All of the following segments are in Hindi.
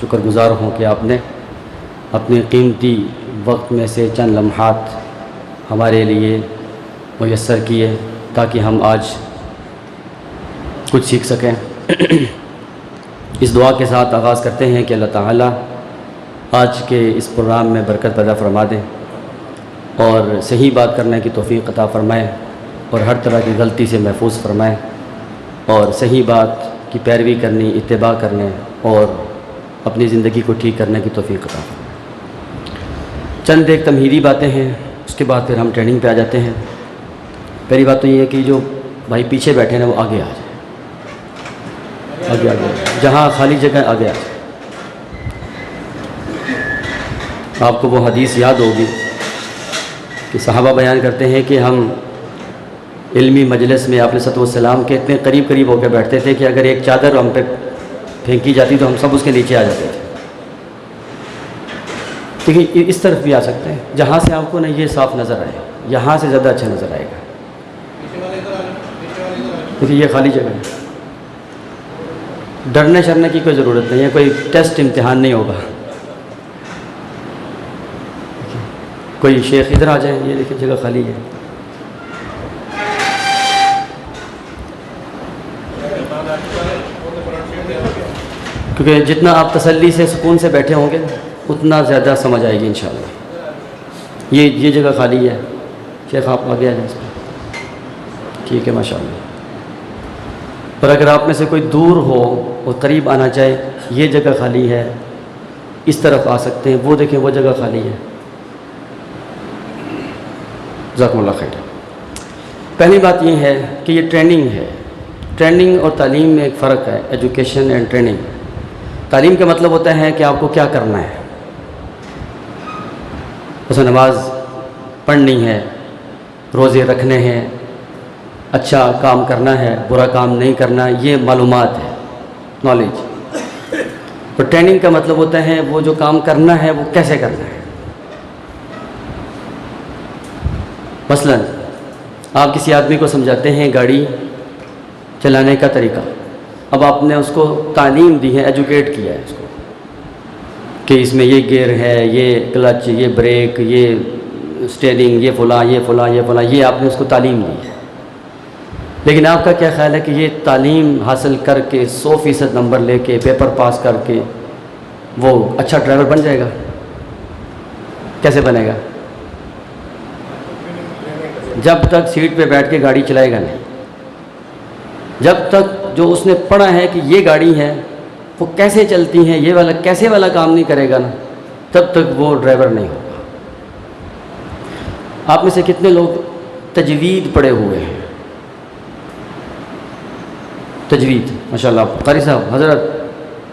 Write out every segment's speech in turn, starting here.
शुक्रगुज़ार हूँ कि आपने अपने कीमती वक्त में से चंद लम्हात हमारे लिए मुयस्सर किए ताकि हम आज कुछ सीख सकें। इस दुआ के साथ आगाज़ करते हैं कि अल्लाह ताला आज के इस प्रोग्राम में बरकत पैदा फरमा दें और सही बात करने की तौफ़ीक़ अता फ़रमाएँ और हर तरह की गलती से महफूज फरमाएँ और सही बात की पैरवी करनी, इत्तिबा करने और अपनी ज़िंदगी को ठीक करने की तौफ़ीक़ अता फरमाएँ। चंद एक तमहीदी बातें हैं, उसके बाद फिर हम ट्रेनिंग पे आ जाते हैं। पहली बात तो ये है कि जो भाई पीछे बैठे हैं वो आगे आ जाए, आगे आ जाए, जहाँ खाली जगह आगे आ जाए। आपको वो हदीस याद होगी कि सहाबा बयान करते हैं कि हम इल्मी मजलिस में आपने सल्लल्लाहु के इतने करीब करीब होकर बैठते थे कि अगर एक चादर हम पे फेंकी जाती तो हम सब उसके नीचे आ जाते थे। देखिए इस तरफ भी आ सकते हैं, जहाँ से आपको ना ये साफ नज़र आए, यहाँ से ज़्यादा अच्छा नज़र आएगा। देखिए ये खाली जगह है, डरने शरने की कोई ज़रूरत नहीं है, कोई टेस्ट इम्तिहान नहीं होगा। कोई शेख इधर आ जाए, ये देखिए जगह खाली है। क्योंकि जितना आप तसल्ली से सुकून से बैठे होंगे उतना ज़्यादा समझ आएगी इंशाअल्लाह। ये जगह खाली है, शेख आप आगे आ जाए इसमें, ठीक है माशाअल्लाह। पर अगर आप में से कोई दूर हो और करीब आना चाहे, ये जगह खाली है, इस तरफ आ सकते हैं, वो देखें वो जगह खाली है। जज़ाकुमुल्लाह खैर। पहली बात ये है कि ये ट्रेनिंग है। ट्रेनिंग और तालीम में एक फ़र्क है, एजुकेशन एंड ट्रेनिंग। तालीम का मतलब होता है कि आपको क्या करना है, उसमें नमाज पढ़नी है, रोज़े रखने हैं, अच्छा काम करना है, बुरा काम नहीं करना, ये मालूमात है, नॉलेज। तो ट्रेनिंग का मतलब होता है वो जो काम करना है वो कैसे करना है। मसलन आप किसी आदमी को समझाते हैं गाड़ी चलाने का तरीका, अब आपने उसको तालीम दी है, एजुकेट किया है उसको कि इसमें ये गियर है, ये क्लच, ये ब्रेक, ये स्टीयरिंग, ये फुला, ये फुला, ये फुला, ये आपने उसको तालीम दी है। लेकिन आपका क्या ख्याल है कि ये तालीम हासिल करके 100% नंबर लेके पेपर पास करके वो अच्छा ड्राइवर बन जाएगा? कैसे बनेगा? जब तक सीट पे बैठ के गाड़ी चलाएगा नहीं, जब तक जो उसने पढ़ा है कि ये गाड़ी है वो कैसे चलती है, ये वाला कैसे वाला काम नहीं करेगा ना, तब तक वो ड्राइवर नहीं होगा। आप में से कितने लोग तजवीद पढ़े हुए हैं? तजवीद माशाल्लाह, कारी साहब हज़रत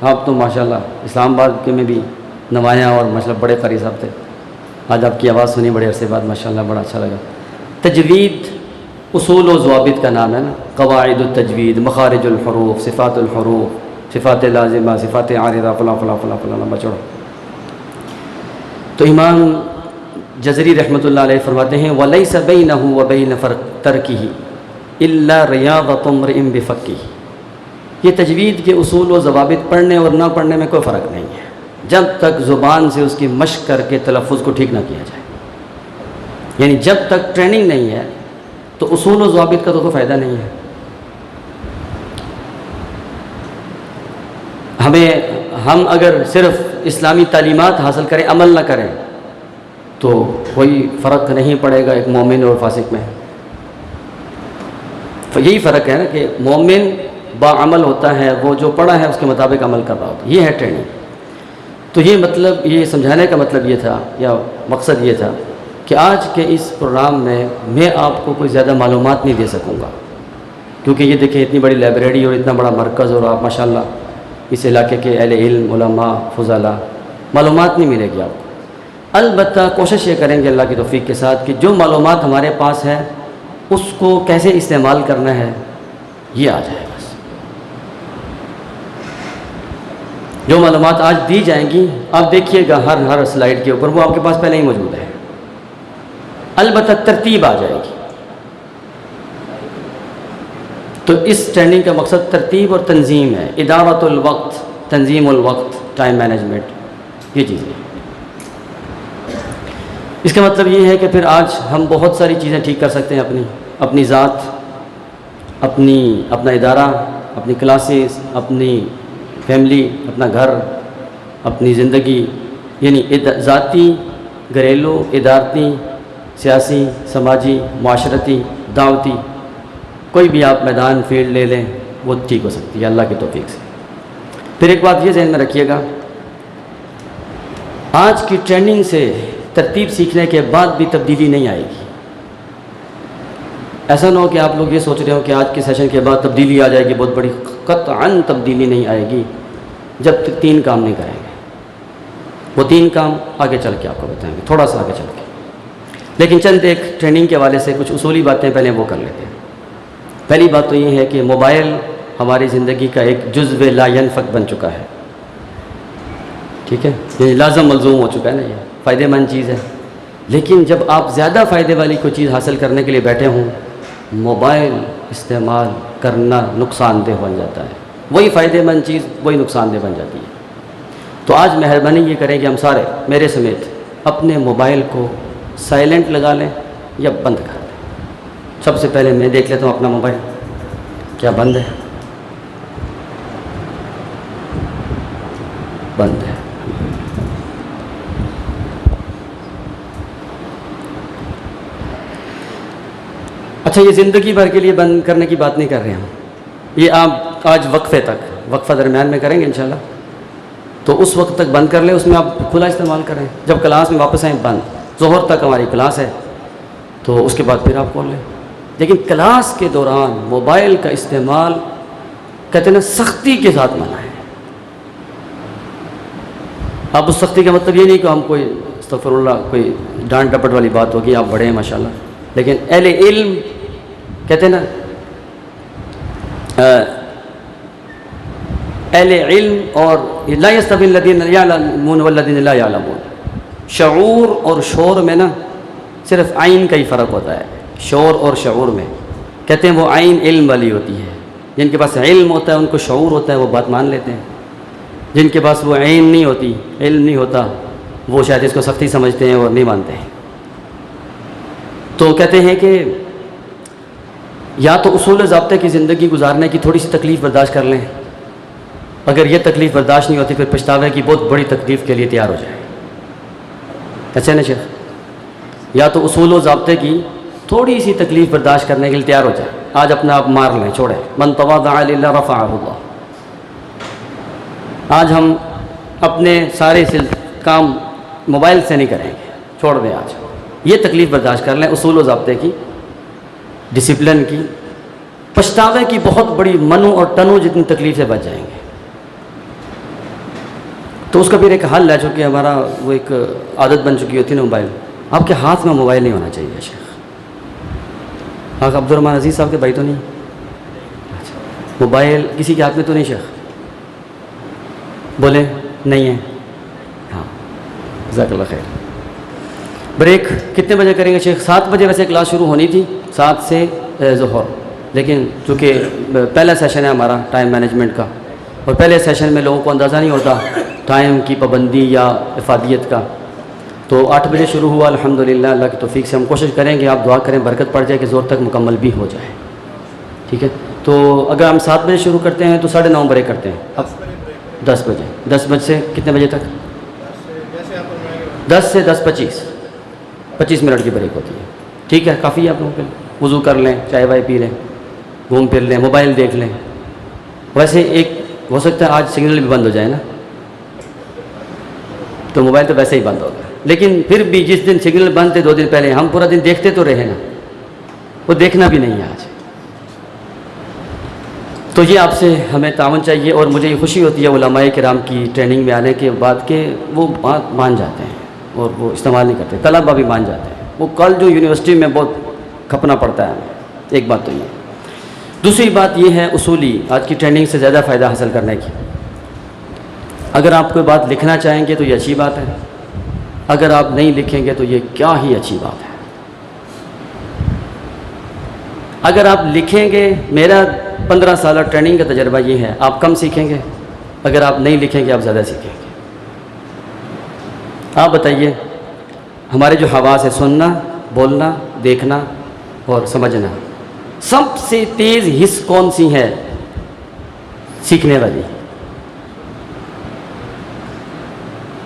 आप तो माशाल्लाह इस्लामाबाद के में भी नुमायाँ और माशाल्लाह बड़े कारी साहब थे। आज आपकी आवाज़ सुनी बड़े अरसे बाद, माशाल्लाह बड़ा अच्छा लगा। तजवीद उसूल व ज़वाबित का नाम है ना, क़वाइदुत तजवीद, मखारिजुल हुरूफ, सिफ़ातुल हुरूफ, सिफ़ात लाज़िमा, सिफ़ात आरिदा, फ़लाँ फ़लाँ फ़लाँ फ़लाँ लंबा चौड़ा। तो इमाम जज़री रहमतुल्लाह अलैह फरमाते हैं वलैसा बैनहु व बैन तर्किही इल्ला रियादतु इम्रिइन बिफ़क़्हिही। ये तजवीद के उसूल व ज़वाबित पढ़ने और ना पढ़ने में कोई फ़र्क नहीं है, जब तक ज़ुबान से उसकी मश्क करके तलफ़ुज़ को ठीक ना किया जाए। यानी जब तक ट्रेनिंग नहीं है तो उसूल व ज़वाबित का तो कोई फ़ायदा नहीं है। हम अगर सिर्फ़ इस्लामी तालीमात हासिल करें, अमल ना करें, तो कोई फ़र्क नहीं पड़ेगा एक मोमिन और फासिक में। तो यही फ़र्क है ना कि मोमिन बाअमल होता है, वो जो पढ़ा है उसके मुताबिक अमल कर रहा होता है। ये है ट्रेनिंग। तो ये मतलब, ये समझाने का मतलब ये था या मकसद ये था कि आज के इस प्रोग्राम में मैं आपको कोई ज़्यादा मालूमात नहीं दे सकूँगा, क्योंकि ये देखिए इतनी बड़ी लाइब्रेरी और इतना बड़ा मरकज़, और आप माशाल्लाह इस इलाके के अहले इल्म, उलमा, फुज़ला, मालूमात नहीं मिलेगी आपको। अलबत्ता कोशिश ये करेंगे अल्लाह की तौफ़ीक़ के साथ कि जो मालूमात हमारे पास है उसको कैसे इस्तेमाल करना है ये आ जाए। बस जो मालूमात आज दी जाएंगी आप देखिएगा हर स्लाइड के ऊपर वो आपके पास पहले ही मौजूद है। अलबत्ता तरतीब आ जाएगी। तो इस ट्रेनिंग का मकसद तरतीब और तंजीम है, इदारतुल वक्त, तंजीमुल वक्त, टाइम मैनेजमेंट, ये चीज़ें। इसका मतलब ये है कि फिर आज हम बहुत सारी चीज़ें ठीक कर सकते हैं, अपनी ज़ात, अपना इदारा, अपनी क्लासेस, अपनी फैमिली, अपना घर, अपनी ज़िंदगी, यानी ज़ाती, घरेलू, इदारती, सियासी, समाजी, माशरती, दावती, कोई भी आप मैदान फील्ड ले लें वो ठीक हो सकती है अल्लाह की तौफीक से। फिर एक बात ये ज़हन में रखिएगा, आज की ट्रेनिंग से तरतीब सीखने के बाद भी तब्दीली नहीं आएगी। ऐसा ना हो कि आप लोग ये सोच रहे हो कि आज के सेशन के बाद तब्दीली आ जाएगी बहुत बड़ी, क़त्अन तब्दीली नहीं आएगी जब तक 3 काम नहीं करेंगे। वो 3 काम आगे चल के आपको बताएंगे, थोड़ा सा आगे चल के, लेकिन चंद एक ट्रेनिंग के हवाले से कुछ उसूली बातें पहले वो कर लेते हैं। पहली बात तो ये है कि मोबाइल हमारी ज़िंदगी का एक जुज़्व ला यनफ़क बन चुका है, ठीक है, ये लाज़म मलज़ूम हो चुका है ना, ये फ़ायदेमंद चीज़ है। लेकिन जब आप ज़्यादा फ़ायदे वाली कोई चीज़ हासिल करने के लिए बैठे हों, मोबाइल इस्तेमाल करना नुकसानदेह बन जाता है, वही फ़ायदेमंद चीज़ वही नुकसानदेह बन जाती है। तो आज मेहरबानी ये करें कि हम सारे मेरे समेत अपने मोबाइल को साइलेंट लगा लें या बंद कर दें। सबसे पहले मैं देख लेता हूँ अपना मोबाइल क्या बंद है, बंद है। अच्छा, ये ज़िंदगी भर के लिए बंद करने की बात नहीं कर रहे हम, ये आप आज वक्फे तक, वक्फ़ा दरमियान में करेंगे इंशाल्लाह, तो उस वक्त तक बंद कर लें, उसमें आप खुला इस्तेमाल करें। जब क्लास में वापस आएँ बंद, ज़ोहर तक हमारी क्लास है तो उसके बाद फिर आप खोल लें। लेकिन क्लास के दौरान मोबाइल का इस्तेमाल कहते हैं ना सख्ती के साथ मना है। अब उस सख्ती का मतलब ये नहीं कि हम कोई अस्तगफिरुल्लाह कोई डांट डपट वाली बात होगी, आप बड़े हैं माशाल्लाह, लेकिन अहले इल्म कहते हैं ना, अहले इल्म और ला यस्तविल लदीना यअलमून वल्लदीना ला यअलमून, शऊर और शोर में ना सिर्फ आइन का ही फ़र्क होता है। शोर और शऊर में कहते हैं वो आइन इल्म वाली होती है, जिनके पास इल्म होता है उनको शऊर होता है, वो बात मान लेते हैं। जिनके पास वो आइन नहीं होती, इल्म नहीं होता, वो शायद इसको सख्ती समझते हैं और नहीं मानते हैं। तो कहते हैं कि या तो उसूल ज़ाब्ते की ज़िंदगी गुजारने की थोड़ी सी तकलीफ़ बर्दाश्त कर लें, अगर ये तकलीफ़ बर्दाश्त नहीं होती फिर पछतावे की बहुत बड़ी तकलीफ़ के लिए तैयार हो जाए। अच्छा ना शेख, या तो उसूल ज़ाब्ते की थोड़ी सी तकलीफ़ बर्दाश्त करने के लिए तैयार हो जाए, आज अपना आप मार लें, छोड़ें। मन तवाज़अ लिल्लाह रफ़अहु अल्लाह। आज हम अपने सारे काम मोबाइल से नहीं करेंगे, छोड़ दें आज, ये तकलीफ़ बर्दाश्त कर लें उसूल ज़ाब्ते की, डिसिप्लिन की, पछतावे की बहुत बड़ी मनु और टनु जितनी तकलीफ़ से बच जाएंगे। तो उसका फिर एक हल है, चूँकि हमारा वो एक आदत बन चुकी होती है ना मोबाइल, आपके हाथ में मोबाइल नहीं होना चाहिए शेख। हाँ, अब्दुर्रहमान अजीज़ साहब के भाई तो नहीं? अच्छा, मोबाइल किसी के हाथ में तो नहीं शेख? बोले नहीं है? हाँ, जज़ाकल्लाह खैर। ब्रेक कितने बजे करेंगे शेख? 7 बजे वैसे क्लास शुरू होनी थी, 7 से ज़ोहर, लेकिन चूँकि पहला सेशन है हमारा टाइम मैनेजमेंट का, और पहले सेशन में लोगों को अंदाज़ा नहीं होता टाइम की पाबंदी या इफ़ादियत का, तो 8 बजे शुरू हुआ अल्हम्दुलिल्लाह। अल्लाह की तौफीक से हम कोशिश करेंगे, आप दुआ करें बरकत पड़ जाए कि ज़ोर तक मुकम्मल भी हो जाए, ठीक है। तो अगर हम 7 बजे शुरू करते हैं तो 9:30 ब्रेक करते हैं। अब 10 बजे, 10 बजे से कितने बजे तक? 10 से 10:25 मिनट की ब्रेक होती है, ठीक है, काफ़ी है। आप लोगों के वज़ू कर लें, चाय वाय पी लें, घूम फिर लें, मोबाइल देख लें। वैसे एक हो सकता है आज सिग्नल भी बंद हो जाए ना, तो मोबाइल तो वैसे ही बंद होगा, लेकिन फिर भी जिस दिन सिग्नल बंद थे 2 दिन पहले, हम पूरा दिन देखते तो रहे ना, वो देखना भी नहीं है आज। तो ये आपसे हमें तावन चाहिए, और मुझे ये खुशी होती है उलमाए किराम की ट्रेनिंग में आने के बाद के वो बात मान जाते हैं और वो इस्तेमाल नहीं करते, तलबा भी मान जाते हैं। वो कल जो यूनिवर्सिटी में बहुत खपना पड़ता है, एक बात तो ये। दूसरी बात ये है उसूली, आज की ट्रेनिंग से ज़्यादा फ़ायदा हासिल करने की, अगर आप कोई बात लिखना चाहेंगे तो ये अच्छी बात है, अगर आप नहीं लिखेंगे तो ये क्या ही अच्छी बात है। अगर आप लिखेंगे, मेरा 15 साल ट्रेनिंग का तजर्बा ये है, आप कम सीखेंगे, अगर आप नहीं लिखेंगे आप ज़्यादा सीखेंगे। आप बताइए, हमारे जो हवास है, सुनना, बोलना, देखना और समझना, सबसे तेज़ हिस्स कौन सी है सीखने वाली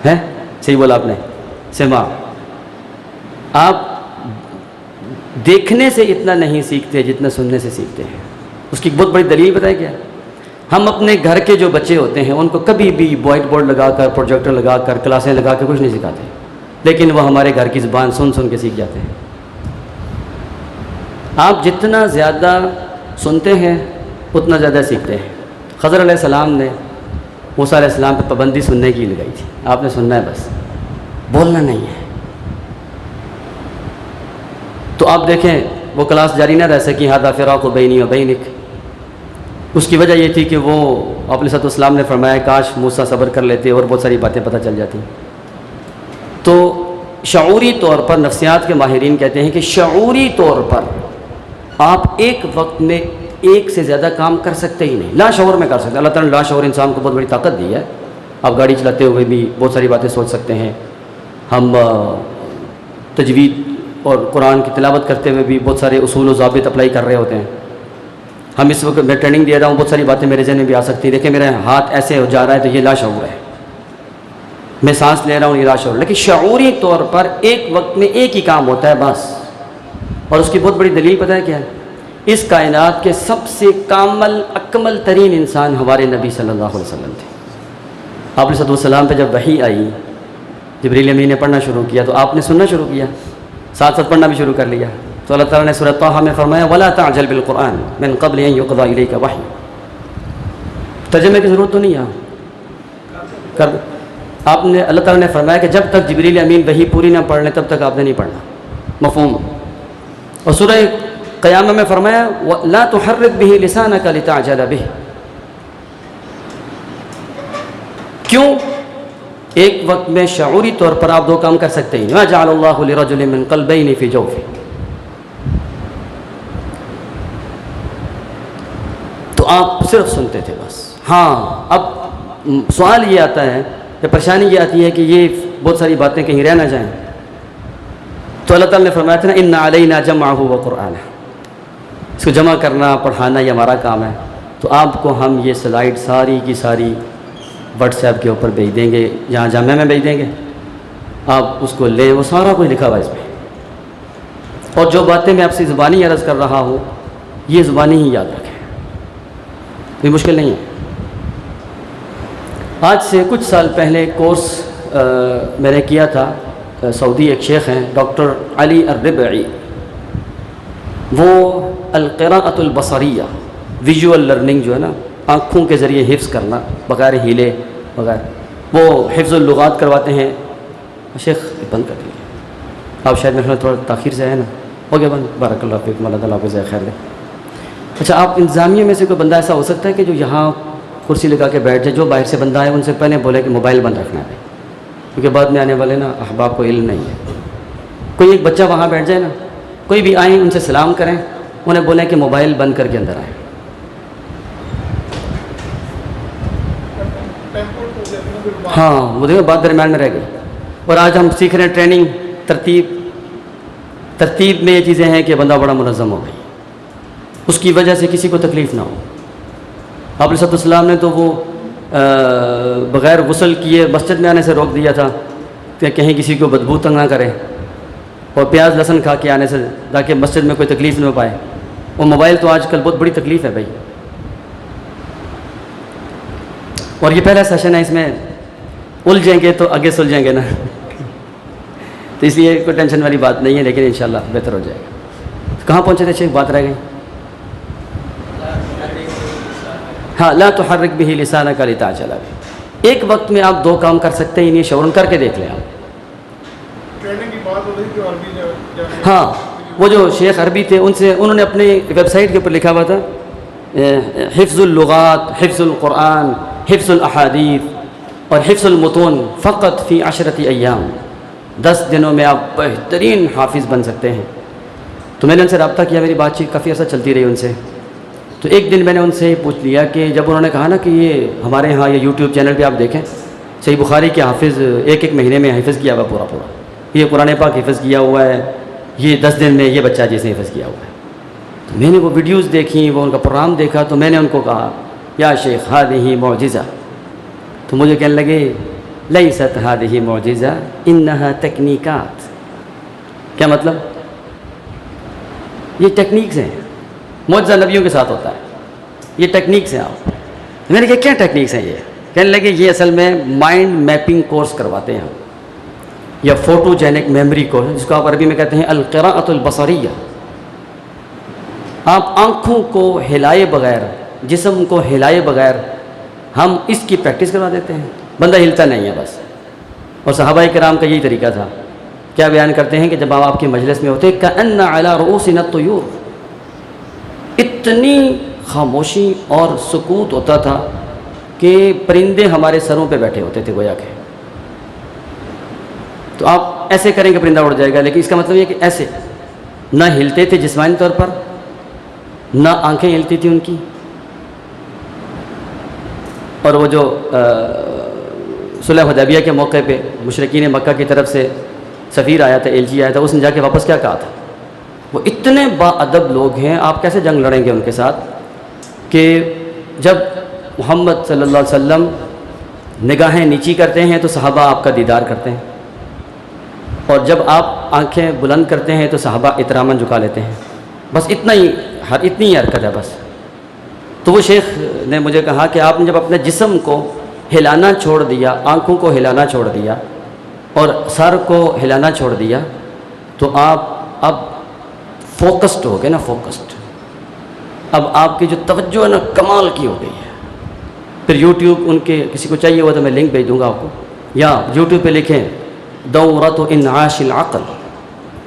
है? सही बोला आपने, सिमा। आप देखने से इतना नहीं सीखते जितना सुनने से सीखते हैं। उसकी बहुत बड़ी दलील बताया क्या? हम अपने घर के जो बच्चे होते हैं उनको कभी भी वाइट बोर्ड लगाकर, प्रोजेक्टर लगाकर, क्लासें लगाकर कुछ नहीं सिखाते, लेकिन वो हमारे घर की ज़ुबान सुन सुन के सीख जाते हैं। आप जितना ज़्यादा सुनते हैं उतना ज़्यादा सीखते हैं। खज़र अलैहिस्सलाम ने मूसा अलैहिस्सलाम पर पाबंदी सुनने की लगाई थी, आपने सुनना है बस, बोलना नहीं है। तो आप देखें वो क्लास जारी ना रह सकी, हादा फ़िराक़ु बैनी व बैनिक। उसकी वजह ये थी कि वो आप अलैहिस्सलाम ने फरमाया काश मूसा सब्र कर लेते और बहुत सारी बातें पता चल जाती। तो शऊरी तौर पर नफ्सियात के माहिरीन कहते हैं कि शऊरी तौर पर आप एक वक्त में एक से ज़्यादा काम कर सकते ही नहीं, लाशऊर में कर सकते। अल्लाह ताला ने लाशऊर इंसान को बहुत बड़ी ताकत दी है। आप गाड़ी चलाते हुए भी बहुत सारी बातें सोच सकते हैं। हम तजवीद और कुरान की तिलावत करते हुए भी बहुत सारे उसूल व ज़ाबित अप्लाई कर रहे होते हैं। हम इस वक्त मैं ट्रेनिंग दे रहा हूँ, बहुत सारी बातें मेरे जहन में भी आ सकती है। देखिए मेरा हाथ ऐसे हो जा रहा है तो ये लाशऊर है, मैं सांस ले रहा हूँ ये लाशऊर। लेकिन शऊरी तौर पर एक वक्त में एक ही काम होता है बस। और उसकी बहुत बड़ी दलील पता है क्या है? इस कायनात के सबसे कामल अकमल तरीन इंसान हमारे नबी सल्लल्लाहु अलैहि वसल्लम थे। आप अलैहि सल्लम पे जब वही आई, जिब्रील अमीन ने पढ़ना शुरू किया तो आपने सुनना शुरू किया, साथ साथ पढ़ना भी शुरू कर लिया। तो अल्लाह ताला ने सूरह ताहा में फरमाया वला ताजल बिल कुरान मिन क़ब्ल अन युक़ज़ा इलैका वही। तर्जुमे की ज़रूरत तो नहीं है कर, आपने अल्लाह ताला ने फरमाया कि जब तक जिब्रील अमीन वही पूरी ना पढ़ लें तब तक आपने नहीं पढ़ना, मफ़हूम। और सूरह क़यामा में फरमाया ला तुहर्रिक बिही लिसानका लितअजल बिही। क्यों? एक वक्त में शऊरी तौर पर आप दो काम कर सकते हैं। मा जअलल्लाहु लिरजुलिन मिन क़ल्बैनि फ़ी जौफ़िही। तो आप सिर्फ सुनते थे बस। हाँ, अब सवाल ये आता है, परेशानी ये आती है कि ये बहुत सारी बातें कहीं रह ना जाएं। तो अल्लाह ताला ने फरमाया था ना इन्ना अलैना जमअहु व क़ुरआनहु, इसको जमा करना पढ़ाना ये हमारा काम है। तो आपको हम ये स्लाइड सारी की सारी व्हाट्सएप के ऊपर भेज देंगे, जहाँ जामिया में भेज देंगे, आप उसको लें, वो सारा कुछ लिखा हुआ है इसमें। और जो बातें मैं आपसे ज़ुबानी अर्ज़ कर रहा हूँ ये ज़ुबानी ही याद रखें, कोई मुश्किल नहीं है। आज से कुछ साल पहले कोर्स मैंने किया था, सऊदी एक शेख हैं डॉक्टर अली अर्रिबई, वो अल-क़िराअतुल बसरिया, विजुअल लर्निंग जो है ना, आँखों के ज़रिए हिफ्ज़ करना बग़ैर हिले बग़ैर, वो हिफ्ज़ुल लुग़ात करवाते हैं। शेख बंद कर दीजिए, आप शायद मेरे थोड़ा ताख़ीर से है ना, हो गया बंद, बारकल्लाहु फ़ीकुम, अल्लाह ताला आपको खैर दे। अच्छा, आप इंतज़ामिया में से कोई बंदा ऐसा हो सकता है कि जो यहाँ कुर्सी लगा के बैठ जाए, जो बाहर से बंदा है उनसे पहले बोले कि मोबाइल बंद रखना है, क्योंकि बाद में आने वाले ना अहबाब को इल्म नहीं है। कोई एक बच्चा वहाँ बैठ जाए ना, कोई भी आए उनसे सलाम करें, उन्हें बोलें कि मोबाइल बंद करके अंदर आए। हाँ, वो देखो बात दरम्यान में रह गई। और आज हम सीख रहे हैं ट्रेनिंग, तरतीब में ये चीज़ें हैं कि बंदा बड़ा मुनज़्ज़म हो गई, उसकी वजह से किसी को तकलीफ़ ना हो। आप अलैहिस्सलाम ने तो वो बग़ैर गुस्ल किए मस्जिद में आने से रोक दिया था कि कहीं किसी को बदबू तंग ना करे, और प्याज लहसुन खा के आने से, ताकि मस्जिद में कोई तकलीफ़ ना पाए। और मोबाइल तो आजकल बहुत बड़ी तकलीफ़ है भाई। और ये पहला सेशन है, इसमें उलझेंगे तो आगे सुलझेंगे ना तो इसलिए कोई टेंशन वाली बात नहीं है, लेकिन इंशाल्लाह बेहतर हो जाएगा। तो कहाँ पहुँचे थे शेख, बात रह गई। हाँ, ला तुहर्रिक बिही लिसानका लितअजल बिही। एक वक्त में आप दो काम कर सकते ही नहीं, शौरन करके देख लें आप। ट्रेनिंग की बात हो रही थी अरबी। हाँ, वो जो शेख अरबी थे उनसे, उन्होंने अपने वेबसाइट के ऊपर लिखा हुआ था हिफ्ज़ुल लुग़ात, हिफ्ज़ुल क़ुरआन, हिफ्ज़ुल अहादीथ और हिफ्ज़ुल मुतून फ़क़त फ़ी अशरति अय्याम। 10 दिनों में आप बेहतरीन हाफिज़ बन सकते हैं। तो मैंने उनसे रब्ता किया, मेरी बातचीत काफ़ी अर्सा चलती रही उनसे। तो एक दिन मैंने उनसे ही पूछ लिया कि जब उन्होंने कहा ना कि ये हमारे यहाँ ये यूट्यूब चैनल पे आप देखें सही बुखारी के हाफिज़ एक महीने में हिफ़्ज़ किया हुआ पूरा, ये कुरान पाक हिफ़्ज़ किया हुआ है, ये 10 दिन में ये बच्चा जैसे हिफ़्ज़ किया हुआ है। तो मैंने वो वीडियोज़ देखी, वो उनका प्रोग्राम देखा, तो मैंने उनको कहा या शेख हादिही मौजिज़ा। तो मुझे कहने लगे लैसत हादिही मौजिज़ा इन्नहा तकनीकात। क्या मतलब? ये टेक्निक्स हैं, मौजज़ा नबियों के साथ होता है, ये टेक्निक्स हैं। आप मैंने कहा क्या टेक्निक्स हैं ये? कहने लगे ये असल में माइंड मैपिंग कोर्स करवाते हैं हम, या फोटोजेनिक मेमोरी कोर्स, जिसको आप अरबी में कहते हैं अल-क़िराअतुल बसरिया। आप आँखों को हिलाए बग़ैर, जिस्म को हिलाए बग़ैर हम इसकी प्रैक्टिस करवा देते हैं, बंदा हिलता नहीं है बस। और सहाबाए किराम का यही तरीका था। क्या बयान करते हैं कि जब आप आपकी मजलिस में होते कअन्ना अला रुऊसिना तुयूर, इतनी खामोशी और सुकूत होता था कि परिंदे हमारे सरों पे बैठे होते थे गोया के। तो आप ऐसे करेंगे परिंदा उड़ जाएगा, लेकिन इसका मतलब ये कि ऐसे न हिलते थे जिस्मानी तौर पर, न आंखें हिलती थी उनकी। और वो जो सुलह हुदैबिया के मौके पे मुशरिकीन मक्का की तरफ से सफ़ीर आया था, एलची आया था, उसने जाके वापस क्या कहा था? वो इतने बाअदब लोग हैं, आप कैसे जंग लड़ेंगे उनके साथ कि जब मोहम्मद सल्लल्लाहु अलैहि वसल्लम निगाहें नीची करते हैं तो सहाबा आपका दीदार करते हैं, और जब आप आंखें बुलंद करते हैं तो सहाबा इतरामन झुका लेते हैं। बस इतना ही, इतनी ही हरकत है बस। तो वो शेख ने मुझे कहा कि आपने जब अपने जिस्म को हिलाना छोड़ दिया, आँखों को हिलाना छोड़ दिया और सर को हिलाना छोड़ दिया, तो आप अब फोकस्ड हो गए ना, फोकस्ड। अब आपकी जो तवज्जो है ना कमाल की हो गई है। फिर यूट्यूब उनके किसी को चाहिए हुआ तो मैं लिंक भेज दूँगा आपको, या यूट्यूब पे लिखें दौरतु इन्आशिल अक़ल,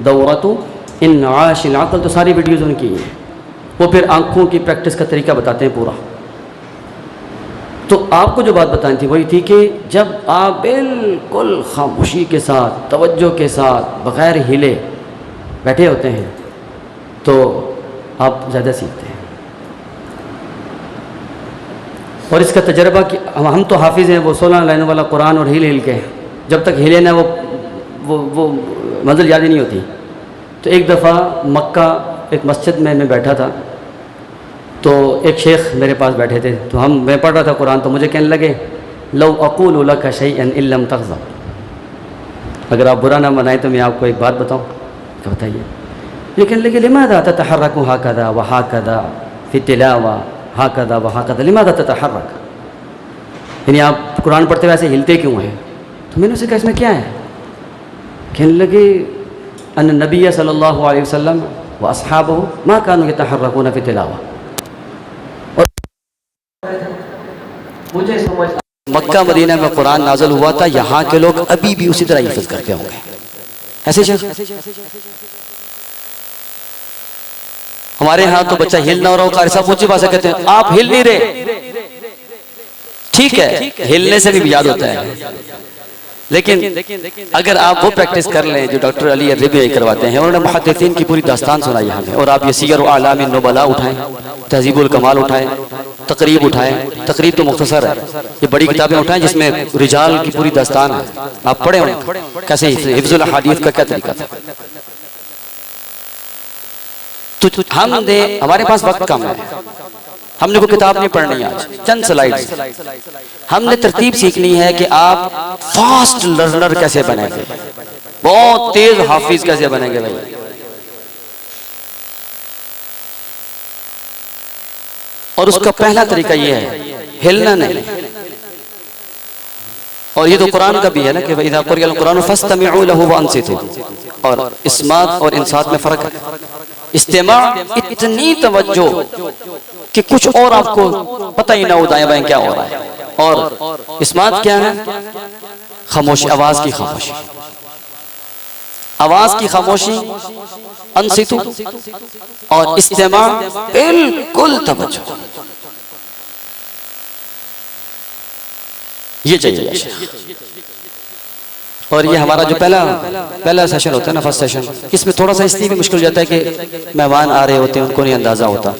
दौरतु इन्आशिल अक़ल, तो सारी वीडियोज़ उनकी हैं। वो फिर आँखों की प्रैक्टिस का तरीका बताते हैं पूरा। तो आपको जो बात बतानी थी वही थी कि जब आप बिल्कुल खामोशी के साथ, तवज्जो के साथ, बग़ैर हिले बैठे होते हैं तो आप ज़्यादा सीखते हैं। और इसका तजर्बा कि हम तो हाफिज़ हैं, वो 16 लाइनों वाला कुरान और हिल के, जब तक हिले ना वो मंजिल याद ही नहीं होती। तो एक दफ़ा मक्का एक मस्जिद में मैं बैठा था, तो एक शेख मेरे पास बैठे थे, तो मैं पढ़ रहा था कुरान, तो मुझे कहने लगे लौ अक़ूलु लका शैअन इल्लम तग़ज़ब, अगर आप बुरा ना मनाएं तो मैं आपको एक बात बताऊं। क्या बताइए? ये कहने लगे लिमाज़ा ततहर्रकु हाकज़ा व हाकज़ा फ़ी तिलावा हाकज़ा व हाकज़ा, लिमाज़ा ततहर्रक, यानी आप कुरान पढ़ते हुए ऐसे हिलते क्यों हैं? तो मैंने उसे कहा इसमें क्या है? कहने लगे अन नबी सल्लल्लाहु अलैहि वसल्लम व अस्हाबहु मा कानू यतहर्रकून फ़ी तिलावा। मुझे समझ मक्का मदीना में कुरान नाज़िल हुआ था, यहाँ के लोग अभी भी उसी तरह हिफ़्ज़ करते होंगे ऐसे शेख। हमारे यहाँ तो बच्चा हिल ना रहा हो, कारी साहब ऊंची भाषा कहते हैं आप हिल नहीं रहे, ठीक है हिलने से भी याद होता है, लेकिन अगर आप वो प्रैक्टिस कर लें जो डॉक्टर अली अर्रिबी करवाते हैं, उन्होंने मुहद्दिसीन की पूरी दास्तान सुनाई हमें, और आप ये सीयर व आलाम नुबला उठाएं, तहज़ीबुल कमाल उठाएं, तकरीब उठाएं, तकरीब तो मुख्तसर है, ये बड़ी किताबें उठाएं जिसमें रिजाल की पूरी दास्तान है, आप पढ़ें कैसे हिफ्ज़ुल अहादीथ का क्या तरीका था। तो हमने, हमारे पास वक्त कम है, हमने को किताब नहीं पढ़नी आज, चंद स्लाइड्स, हमने तरतीब सीखनी है कि आप फास्ट लर्नर कैसे बनेंगे, बहुत तेज हाफिज कैसे बनेंगे भाई। और उसका पहला तरीका ये है हिलना नहीं, और ये तो कुरान का भी है ना कि इज़ा क़ुरिअल कुरान फस्तमिऊ लहु व अंसितू, और इस्मात और इंसात में फ़र्क है। इस्तिमा इतनी तवज्जो कि कुछ और आपको पता ही ना हो दाएं बाएं क्या हो रहा है, और इस्मात क्या है? खामोशी, आवाज की खामोशी, आवाज की खामोशी, अंसितु, और इस्तिमा बिल्कुल तवज्जो, ये चाहिए। और ये हमारा जो पहला सेशन होता है ना, फर्स्ट सेशन, इसमें थोड़ा सा इसलिए भी मुश्किल हो जाता है कि मेहमान आ रहे होते हैं, उनको नहीं अंदाज़ा होता,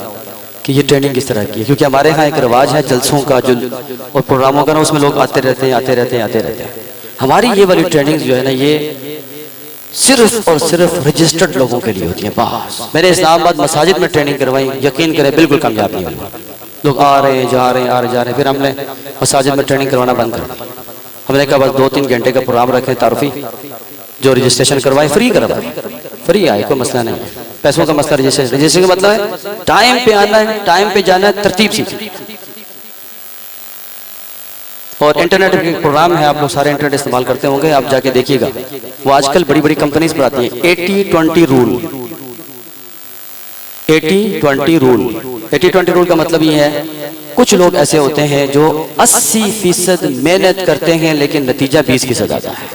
कि ये ट्रेनिंग किस तरह की है, क्योंकि हमारे यहाँ एक रिवाज है जलसों का जो और प्रोग्रामों का ना, उसमें लोग आते रहते हैं। हमारी ये वाली ट्रेनिंग जो है ना, ये सिर्फ और सिर्फ रजिस्टर्ड लोगों के लिए होती है बस। मैंने इस्लामाबाद मसाजिद में ट्रेनिंग करवाई, यकीन करें बिल्कुल कामयाब नहीं हुई। लोग आ रहे हैं जा रहे हैं। फिर हमने मसाजिद में ट्रेनिंग करवाना बंद कर दिया। हमने कहा बस 2-3 घंटे का प्रोग्राम रखें, तारुफी जो रजिस्ट्रेशन करवाए फ्री करवाए, फ्री आए, कोई मसला नहीं, पैसों का मसला। रजिस्ट्रेशन का मतलब है टाइम पे आना है, टाइम पे जाना है, तरतीब से। और इंटरनेट के प्रोग्राम है, आप लोग सारे इंटरनेट इस्तेमाल करते होंगे, आप जाके देखिएगा। वो आजकल बड़ी बड़ी कंपनीज पर आती है 80-20 रूल। 80-20 रूल, 80-20 रूल का मतलब ये है, कुछ लोग ऐसे होते हैं जो 80% मेहनत करते हैं लेकिन नतीजा 20% आता है,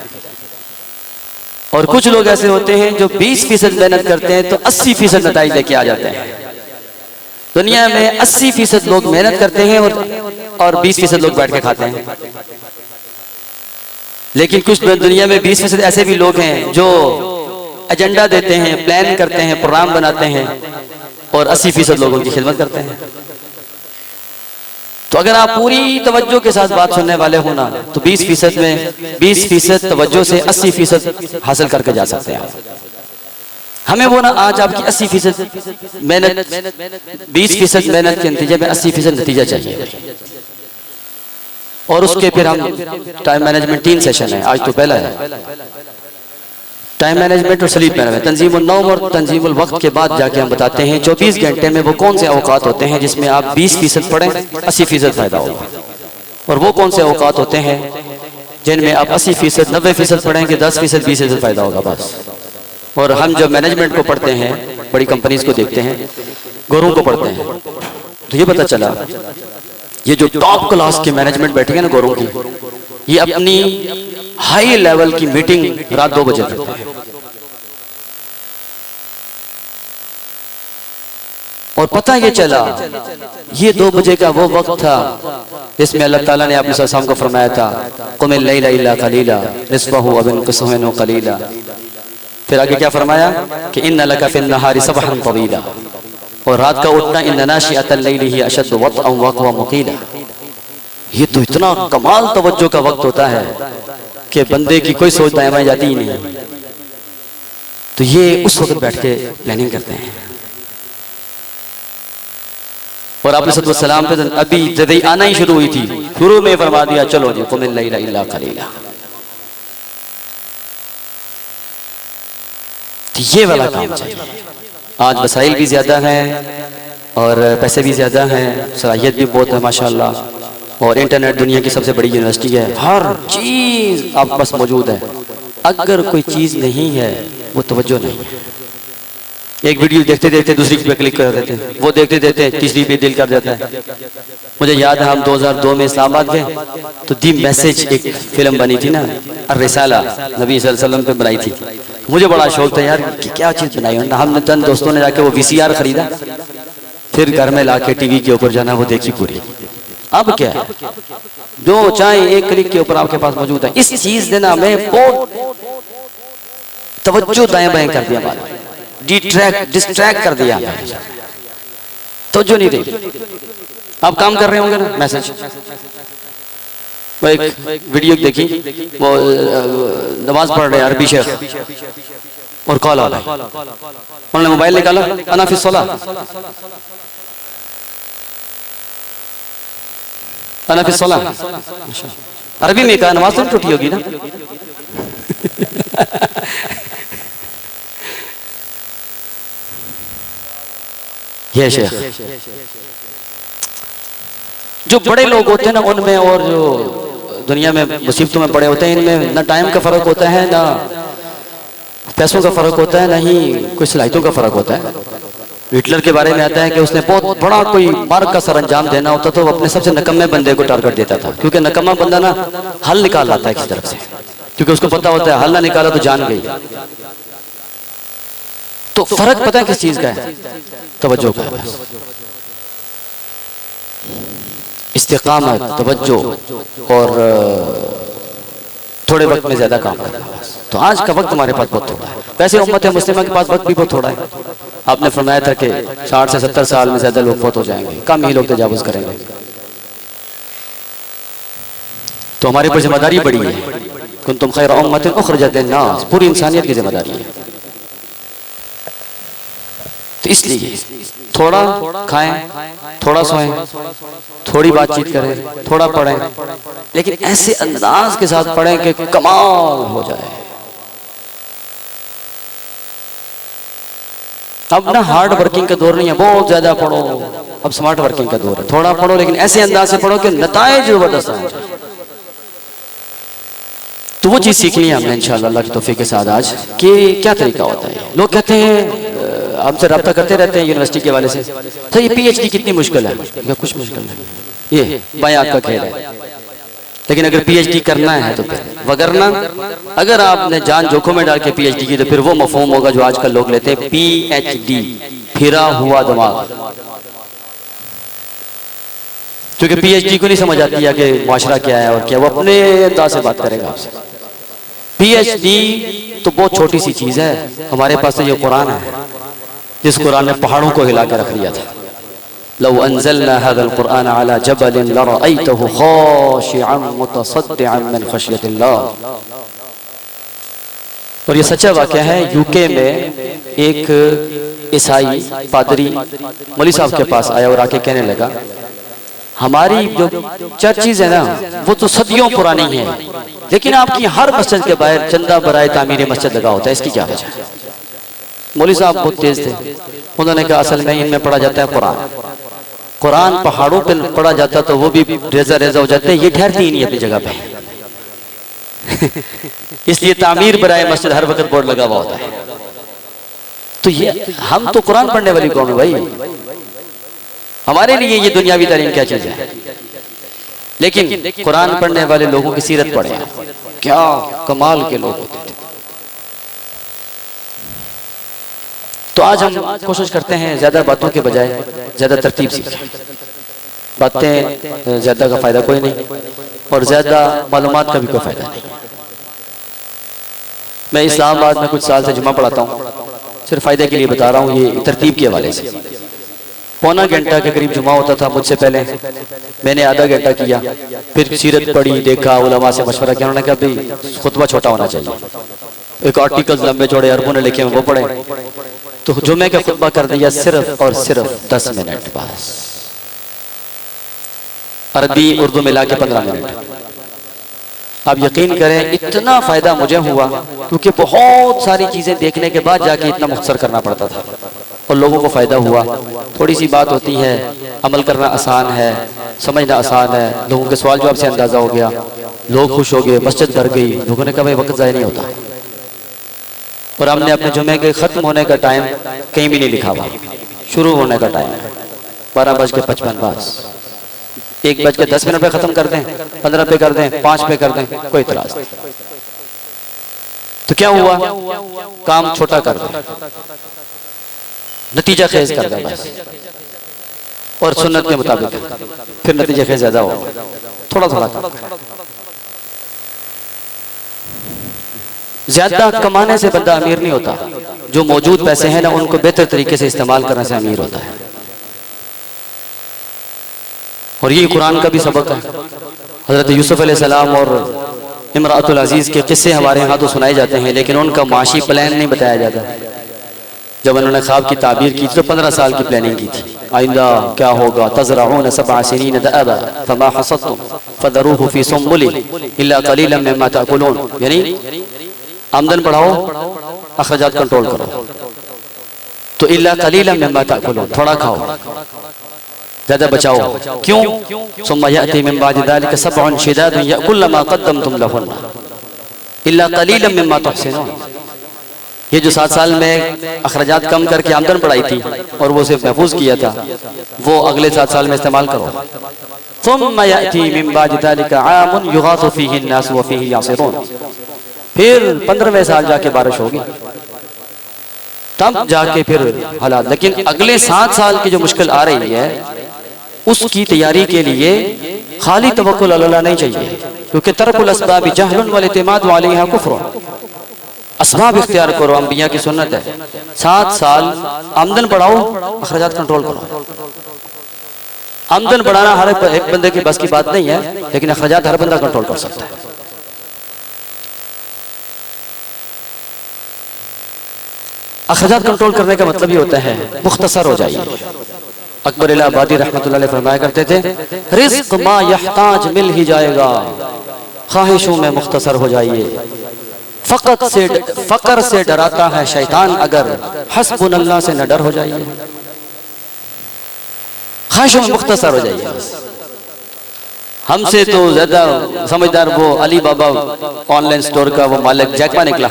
और कुछ लोग ऐसे होते हैं जो 20% मेहनत करते हैं तो 80% नतीजा लेके आ जाते हैं। दुनिया में 80% लोग मेहनत करते हैं और 20% लोग बैठ के खाते हैं। लेकिन कुछ दुनिया में 20% ऐसे भी लोग हैं जो एजेंडा देते हैं, प्लान करते हैं, प्रोग्राम बनाते हैं, और 80% लोगों की खिदमत करते हैं। तो अगर आप पूरी तवज्जो के साथ बात सुनने वाले हो ना, तो 20% में 20% तवज्जो से 80% हासिल करके जा सकते हैं। हमें वो ना आज आपकी 80% मेहनत, 20% मेहनत के नतीजे में 80% नतीजा चाहिए। और उसके फिर हम टाइम मैनेजमेंट 3 सेशन है, आज तो पहला है टाइम मैनेजमेंट और स्लीप मैनेजमेंट, तंजीमुल नौम और तंजीमुल वक्त के बाद जाके हम बताते हैं 24 घंटे में वो कौन से औकात होते हैं जिसमें आप 20% पढ़ें 80% फायदा होगा, और वो कौन से औकात होते हैं जिनमें आप 80%, 90% पढ़ेंगे 10%, 20% फायदा होगा बस। और हम जब मैनेजमेंट को पढ़ते हैं, बड़ी कंपनीज को देखते हैं, गोरों को पढ़ते हैं, तो ये पता चला ये जो टॉप क्लास की मैनेजमेंट बैठी है ना गोरों की, ये अपनी हाई लेवल की मीटिंग रात 2 बजे करते हैं। और पता ये चला ये 2 बजे का वो वक्त था जिसमें अल्लाह ताला ने अपने सल्लल्लाहु को फरमाया था कुमिल लैला इल्ला कलीला निस्फहु व बिनकुसहु कलीला। फिर आगे क्या फरमाया कि इन्ना लका फिन नहारी सबहन तवीला, और रात का उठना इन्ना नाशिअतल लैली ही अशद्दु वतअन व अक़वा मुक़ीला। ये तो इतना कमाल तवज्जो का वक्त होता है कि बंदे की कोई सोच दाएं बाएं जाती ही नहीं। तो ये उस वक्त बैठ के प्लानिंग करते हैं। और आपने सल्लल्लाहु अलैहि वसल्लम पे अभी जब आना ही शुरू हुई थी, शुरू में फरमा दिया चलो जी कुमिल लैला इल्ला कलीला। तो ये वाला काम चाहिए। आज वसाइल भी ज्यादा हैं और पैसे भी ज्यादा हैं, सलाहियत भी बहुत है माशाल्लाह, और इंटरनेट दुनिया की सबसे बड़ी यूनिवर्सिटी है, हर चीज आपके पास मौजूद है। अगर कोई चीज नहीं है वो तवज्जो नहीं है। एक वीडियो देखते देखते दूसरी पे क्लिक कर देते हैं, वो देखते देखते तीसरी पे दिल कर देता है। मुझे याद है हम 2002 में इस्लामाबाद गए तो दी मैसेज एक फिल्म बनी थी ना, अर्रिसाला, नबी सल्लल्लाहु अलैहि वसल्लम पे बनाई थी। मुझे बड़ा शौक था यार कि क्या चीज बनाई हो। हमने तन दोस्तों ने जाके वो VCR खरीदा, फिर घर में लाके टीवी के ऊपर जाना वो देखी पूरी। अब क्या है, जो चाहे एक क्लिक के ऊपर आपके पास मौजूद है। इस चीज ने ना हमें बहुत तवज्जो दाएं बाएं कर दिया, डिस्ट्रैक्ट कर दिया, तो जो नहीं रही। आप काम कर रहे होंगे ना, मैसेज वो एक वीडियो देखी, वो नमाज पढ़ रहे हैं अरबी शेख और कॉल आ रहा है, उन्होंने मोबाइल निकाला, अना फिस सलाह, अना फिस सलाह, अरबी में कहा नमाज तो नहीं टूटी होगी ना। ये शेख, जो बड़े लोग होते हैं ना उनमें और जो दुनिया में मुसीबतों में पड़े होते हैं, इनमें ना टाइम का फर्क होता है, ना पैसों का फर्क होता है, ना ही कोई सलाहियतों का फर्क होता है। हिटलर के बारे में आता है कि उसने बहुत बड़ा कोई मार्ग का सरंजाम देना होता तो वो अपने सबसे नकम्मे बंदे को टारगेट देता था, क्योंकि नकम्मा बंदा ना हल निकाल लाता है किसी तरफ से, क्योंकि उसको पता होता है हल ना निकाला तो जान गई। तो फर्क पता है किस चीज का है, तवज्जो का है, इस्तिकामत, तवज्जो और थोड़े वक्त में ज्यादा काम करना। तो आज का वक्त हमारे पास बहुत थोड़ा है। वैसे उम्मत मुस्लिमा के पास वक्त भी बहुत थोड़ा है। आपने फरमाया था कि 60 से 70 साल में ज़्यादा लोग फौत हो जाएंगे, कम ही लोग तजावुज़ करेंगे। तो हमारे ऊपर जिम्मेदारी बड़ी है, कुंतुम खैर उम्मतिन उखरिजत लिन्नास, पूरी इंसानियत की जिम्मेदारी है। तो इसलिए थोड़ा खाएं, थोड़ा सोएं, थोड़ी बातचीत करें, थोड़ा पढ़ें, लेकिन ऐसे अंदाज के साथ पढ़ें कि कमाल हो जाए। अब ना हार्ड वर्किंग का दौर नहीं है, बहुत ज्यादा पढ़ो, अब स्मार्ट वर्किंग का दौर है। थोड़ा पढ़ो लेकिन ऐसे अंदाज से पढ़ो कि नताइज जबरदस्त आए। तो वो चीज सीखनी है हमने इंशाअल्लाह अल्लाह की तौफीक के साथ आज कि क्या तरीका होता है। लोग कहते हैं, हमसे रब्ता करते रहते हैं यूनिवर्सिटी के वाले से, तो ये पीएचडी कितनी मुश्किल है? क्या कुछ मुश्किल नहीं, ये बायात का खेल है। लेकिन अगर पीएचडी करना है तो फिर, वगरना अगर आपने जान जोखों में डाल के पीएचडी की तो फिर वो मफहूम होगा जो आजकल लोग लेते हैं, पीएचडी, फिरा हुआ दिमाग। क्योंकि पीएचडी को नहीं समझ आती है कि माशरा क्या है और क्या, वो अपने अंदाज से बात करेगा आपसे। पीएचडी तो बहुत छोटी सी चीज है, हमारे पास तो ये कुरान है, जिस कुरान ने पहाड़ों को हिला के रख दिया था। लौ अंज़लना हाज़ल कुरान अला जबलिन लरअयतहु खाशिअन मुतसद्दिअन मिन खश्यतिल्लाह। और ये सच्चा वाक़या है। यूके में एक ईसाई पादरी मौलवी साहब के पास आया और आके कहने लगा, हमारी जो चर्चिज है ना वो तो सदियों पुरानी है, लेकिन आपकी हर मस्जिद के बाहर चंदा बराए तामीर मस्जिद लगा होता है, इसकी क्या वजह है? मौलवी साहब बहुत तेज थे, उन्होंने कहा असल में इनमें पढ़ा जाता है कुरान। कुरान पहाड़ों पे पढ़ा जाता तो वो भी रेजा रेजा हो जाते, ये ठहरती ही नहीं अपनी जगह पे। इसलिए तामीर बराए मस्जिद हर वक्त बोर्ड लगा हुआ होता है। तो ये हम तो कुरान पढ़ने वाली कौम है भाई, हमारे लिए ये दुनियावी तालीम क्या चीज है? लेकिन कुरान पढ़ने वाले लोगों की सीरत पढ़े, क्या कमाल के लोग होते थे। तो आज हम कोशिश करते हैं ज्यादा बातों के बजाय ज्यादा तरतीब सीखें। बातें ज्यादा का फायदा कोई नहीं और ज्यादा मालूमात का भी कोई फायदा नहीं। मैं इस्लामाबाद में कुछ साल से जुम्मा पढ़ाता हूँ, सिर्फ फायदे के लिए बता रहा हूँ, ये तरतीब के हवाले से। पौना घंटा के करीब जुमा होता था, मुझसे पहले मैंने आधा घंटा किया, फिर सीरत पढ़ी, देखा, उलमा से मशवरा किया, उन्होंने कहा भाई खुतबा छोटा होना चाहिए। एक आर्टिकल लंबे चौड़े अरबों ने लिखे, वो पढ़े, तो जुमे का खुतबा कर दिया सिर्फ और सिर्फ 10 मिनट, बस अरबी उर्दू मिला के 15 मिनट। आप यकीन करें इतना फायदा मुझे हुआ, क्योंकि बहुत सारी चीजें देखने के बाद जाके इतना मुख्तसर करना पड़ता था और लोगों को फायदा हुआ। थोड़ी सी बात होती है, अमल करना आसान है, समझना आसान है, लोगों के सवाल जवाब से अंदाजा हो गया, लोग खुश हो गए, मस्जिद भर गई। लोगों ने कहा भाई वक्त ज़ाया नहीं होता। और हमने अपने जुमे के खत्म होने का टाइम कहीं भी नहीं लिखा हुआ, शुरू होने का टाइम 12:55, बस 1:10 पे खत्म कर दें, 15 पे कर दें, 5 पे कर दें, कोई इतराज नहीं। तो क्या हुआ, काम छोटा कर दें, नतीजा खेज कर दें बस, और सुन्नत के मुताबिक, फिर नतीजा खेज ज्यादा हो, थोड़ा थोड़ा कर। ज्यादा कमाने से बंदा अमीर नहीं होता, जो मौजूद पैसे हैं ना उनको बेहतर तरीके से इस्तेमाल करने से अमीर होता है। और ये कुरान का भी सबक है। हजरत यूसुफ अलैहिस्सलाम और इमरातुल अजीज के किस्से हमारे यहाँ तो सुनाए जाते हैं, लेकिन उनका माशी प्लान नहीं बताया जाता। जब उन्होंने ख्वाब की ताबीर की तो 15 साल की प्लानिंग की थी, आइंदा क्या होगा। तज़रऊन सबअ सिनीन दअबा फमा हसदतुम फदरूहु फी सुंबुलिही इल्ला कलीलन मिम्मा ताकुलून, यानी आमदन बढ़ाओ, अखराजात कंट्रोल करो। तो इल्ला कलीलन मिम्मा ताकुलून, थोड़ा खाओ, ज्यादा बचाओ। क्यों? सुम्मा याती मिन बादि ज़ालिका सबअन शिदादुन याकुल्न मा क़द्दमतुम लहुन्ना इल्ला कलीलन मिम्मा तुहसिनून। ये जो 7 साल में अखराजात कम करके आमदन बढ़ाई थी और वो सिर्फ महफूज किया था, वो अगले 7 साल में इस्तेमाल करो। सुम्मा याती मिन बादि ज़ालिका आमुन युगासु फीहि अन्नास व फीहि यासिरून, फिर 15वें साल जाके बारिश होगी, तब जाके फिर हालात। लेकिन अगले 7 साल की जो मुश्किल आ रही है उसकी तैयारी के लिए खाली तवक्कुल अल्लाह नहीं चाहिए, क्योंकि तरकुल अस्बाब जहलुन वल इतिमाद अलैहा कुफ्र। असबाब इख्तियार करो, अंबिया की सुन्नत है। 7 साल आमदन बढ़ाओ, अखराजात कंट्रोल करो। आमदन बढ़ाना हर एक बंदे की बस की बात नहीं है, लेकिन अखराजात हर बंदा कंट्रोल कर सकता है। अखराजात कंट्रोल करने का मतलब ये होता है मुख्तसर हो जाइए। अकबर इलाहाबादी रहमतुल्लाह अलैह फरमाया करते थे, रिज़्क़ मा यहताज मिल ही जाएगा, ख्वाहिशों में मुख्तसर हो जाइए। फकर से डराता है शैतान, अगर हस्बुनल्लाह से न डर हो जाइए। ख्वाहिशों में मुख्तसर हो जाइए। हमसे तो ज्यादा समझदार वो अली बाबा ऑनलाइन स्टोर का वो मालिक जैकमा निकला।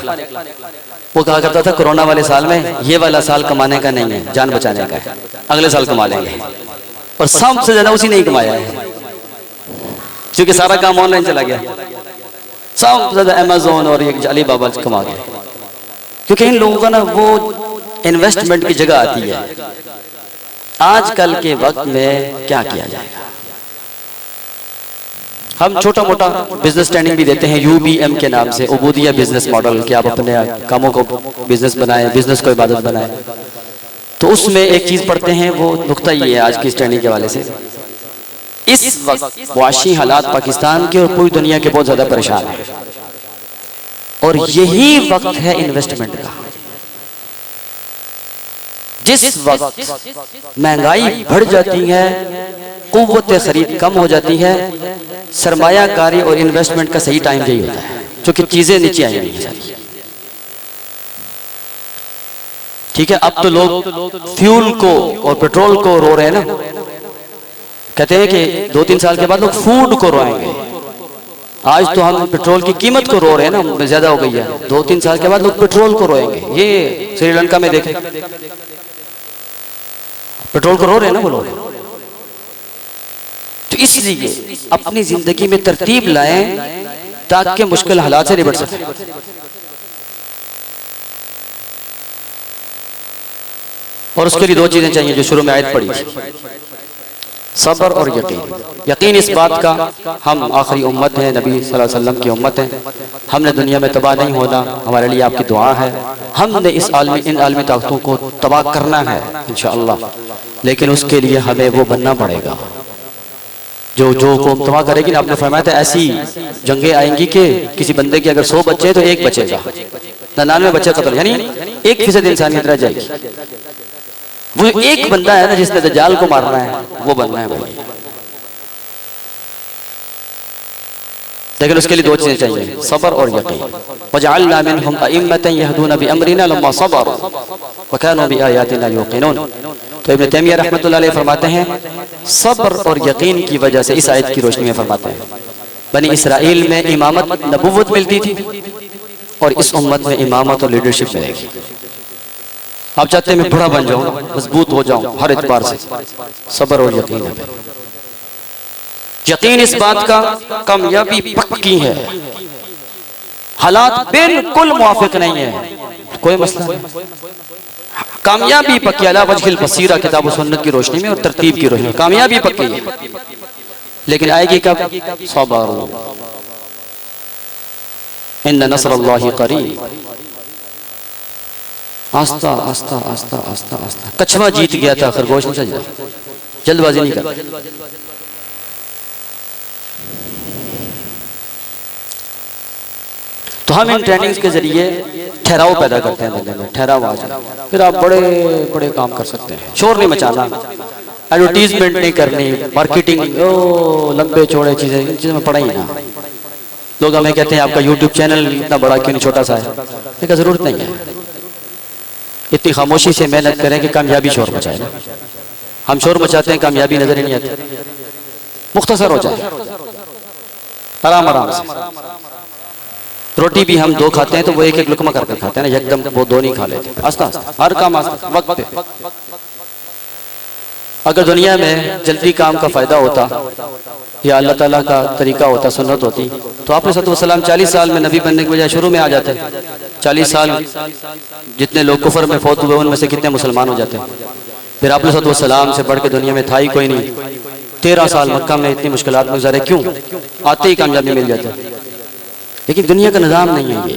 वो कहा करता था कोरोना वाले साल में ये वाला साल कमाने का नहीं है, जान बचाने का है, अगले साल कमा लेंगे। और सबसे ज्यादा उसी ने ही कमाया है, क्योंकि सारा काम ऑनलाइन चला गया। सबसे ज्यादा अमेज़न और ये अली बाबा कमा गए, क्योंकि इन लोगों का ना वो इन्वेस्टमेंट की जगह आती है। आजकल के वक्त में क्या किया जाएगा, हम छोटा मोटा बिजनेस ट्रेनिंग भी देते हैं UBM के नाम से, उबूदिया बिजनेस मॉडल, कि आप अपने कामों को बिजनेस बनाएं, बिजनेस को इबादत बनाएं। तो उसमें एक चीज पढ़ते हैं, वो नुक्ता ये है आज की इस ट्रेनिंग के हवाले से, इस वक्त मुआशी हालात पाकिस्तान के और पूरी दुनिया के बहुत ज्यादा परेशान है, और यही वक्त है इन्वेस्टमेंट का। जिस वक्त महंगाई बढ़ जाती है, कुव्वत खरीद कम हो जाती है, सरमायाकारी और इन्वेस्टमेंट का सही टाइम यही होता है, क्योंकि चीजें नीचे आई हुई हैं। ठीक है, अब तो लोग फ्यूल को और पेट्रोल को रो रहे हैं ना, कहते हैं कि 2-3 साल के बाद लोग फूड को रोएंगे। आज तो हम पेट्रोल की कीमत को रो रहे हैं ना, ज्यादा हो गई है। 2-3 साल के बाद लोग पेट्रोल को रोएंगे। ये श्रीलंका में देखें, पेट्रोल को रो रहे हैं ना वो लोग। तो इसलिए अपनी जिंदगी में तरतीब लाएं ताकि मुश्किल हालात से निपट सकें। और उसके लिए 2 चीजें चाहिए जो शुरू में आयत पड़ी थी, सब्र और यकीन। यकीन इस बात का हम आखिरी उम्मत हैं, नबी सल्लल्लाहु अलैहि वसल्लम की उम्मत है, हमने दुनिया में तबाह नहीं होना, हमारे लिए आपकी दुआ है। हमने इन आलमी ताकतों को तबाह करना है इंशाअल्लाह, लेकिन उसके लिए हमें वो बनना पड़ेगा जो कौम तबाह करेगी ना। आपने फरमाया था ऐसी जंगें आएंगी कि किसी बंदे के अगर 100 बच्चे हैं तो एक बचेगा, 99 बच्चे कत्ल, यानी 1% इंसानियत रह जाएगी। वो एक बंदा है ना जिसने दज्जाल को मारना है, वो बनना है भाई। लेकिन उसके लिए 2 चीजें चाहिए, सब्र और यकीन। वजअलना मिनहुम अइम्मतन यहदूना बिअमरिना लम्मा सबरू व कानू बिआयातिना यूक़िनून। तो इब्न तैमिया रहमतुल्लाह अलैह फरमाते हैं, सब्र और यकीन की वजह से, इस आयत की रोशनी में फरमाते हैं, बनी इसराइल में इमामत नबुव्वत मिलती थी और इस उम्मत में इमामत और लीडरशिप मिलेगी। आप चाहते हैं मैं बड़ा बन जाऊं, मजबूत हो जाऊं हर एतबार से, सब्र और यकीन है। यकीन इस बात का कामयाबी पक्की है, हालात बिल्कुल मुवाफिक नहीं है, कोई मसला नहीं, कामयाबी पक्की अला वजहिल बसीरा, किताब व सुन्नत की रोशनी में और तरतीब की रोशनी में कामयाबी पक्की है। लेकिन आएगी कब? सब्र, इन्ना नस्रुल्लाहि करीब। आस्ता आस्ता आस्ता आस्ता आस्ता। कछुआ जीत गया था, खरगोश नहीं चल जाता, जल्दबाजी नहीं कर। तो हम इन ट्रेनिंग्स के जरिए ठहराव पैदा करते हैं बंदे में, ठहराव आ जाए, फिर आप बड़े बड़े काम कर सकते हैं। शोर नहीं मचाना, एडवर्टीजमेंट नहीं करनी, मार्केटिंग, ओ लंबे चौड़े चीजें, इन चीजों में पड़ा ही ना। लोग हमें कहते हैं आपका यूट्यूब चैनल इतना बड़ा क्यों नहीं, छोटा सा है। लेकिन जरूरत नहीं है, इतनी खामोशी से मेहनत करें कि कामयाबी शोर मचाए ना। हम शोर मचाते हैं, कामयाबी नजर ही नहीं आती। मुख्तसर हो जाए, आराम आराम से। रोटी भी हम 2 खाते हैं तो वो एक लुकमा करके खाते हैं ना, एकदम वो 2 नहीं खा लेते, आस्ता आस्ता, हर काम आस्ता, वक्त पे। अगर दुनिया में जल्दी काम का फायदा होता या अल्लाह ताला का तरीका होता, सुन्नत होती, तो आपने सल्लल्लाहु 40 साल में नबी बनने के बजाय शुरू में आ जाते। 40 साल जितने लोग कुफर में फौत हुए उनमें से कितने मुसलमान हो जाते। फिर आपने सल्लल्लाहु से बढ़ के दुनिया में था ही कोई नहीं। 13 साल मक्का में इतनी मुश्किलात में गुजारे, क्यों? आते ही कामयाबी मिल जाती। लेकिन दुनिया का निज़ाम नहीं है ये।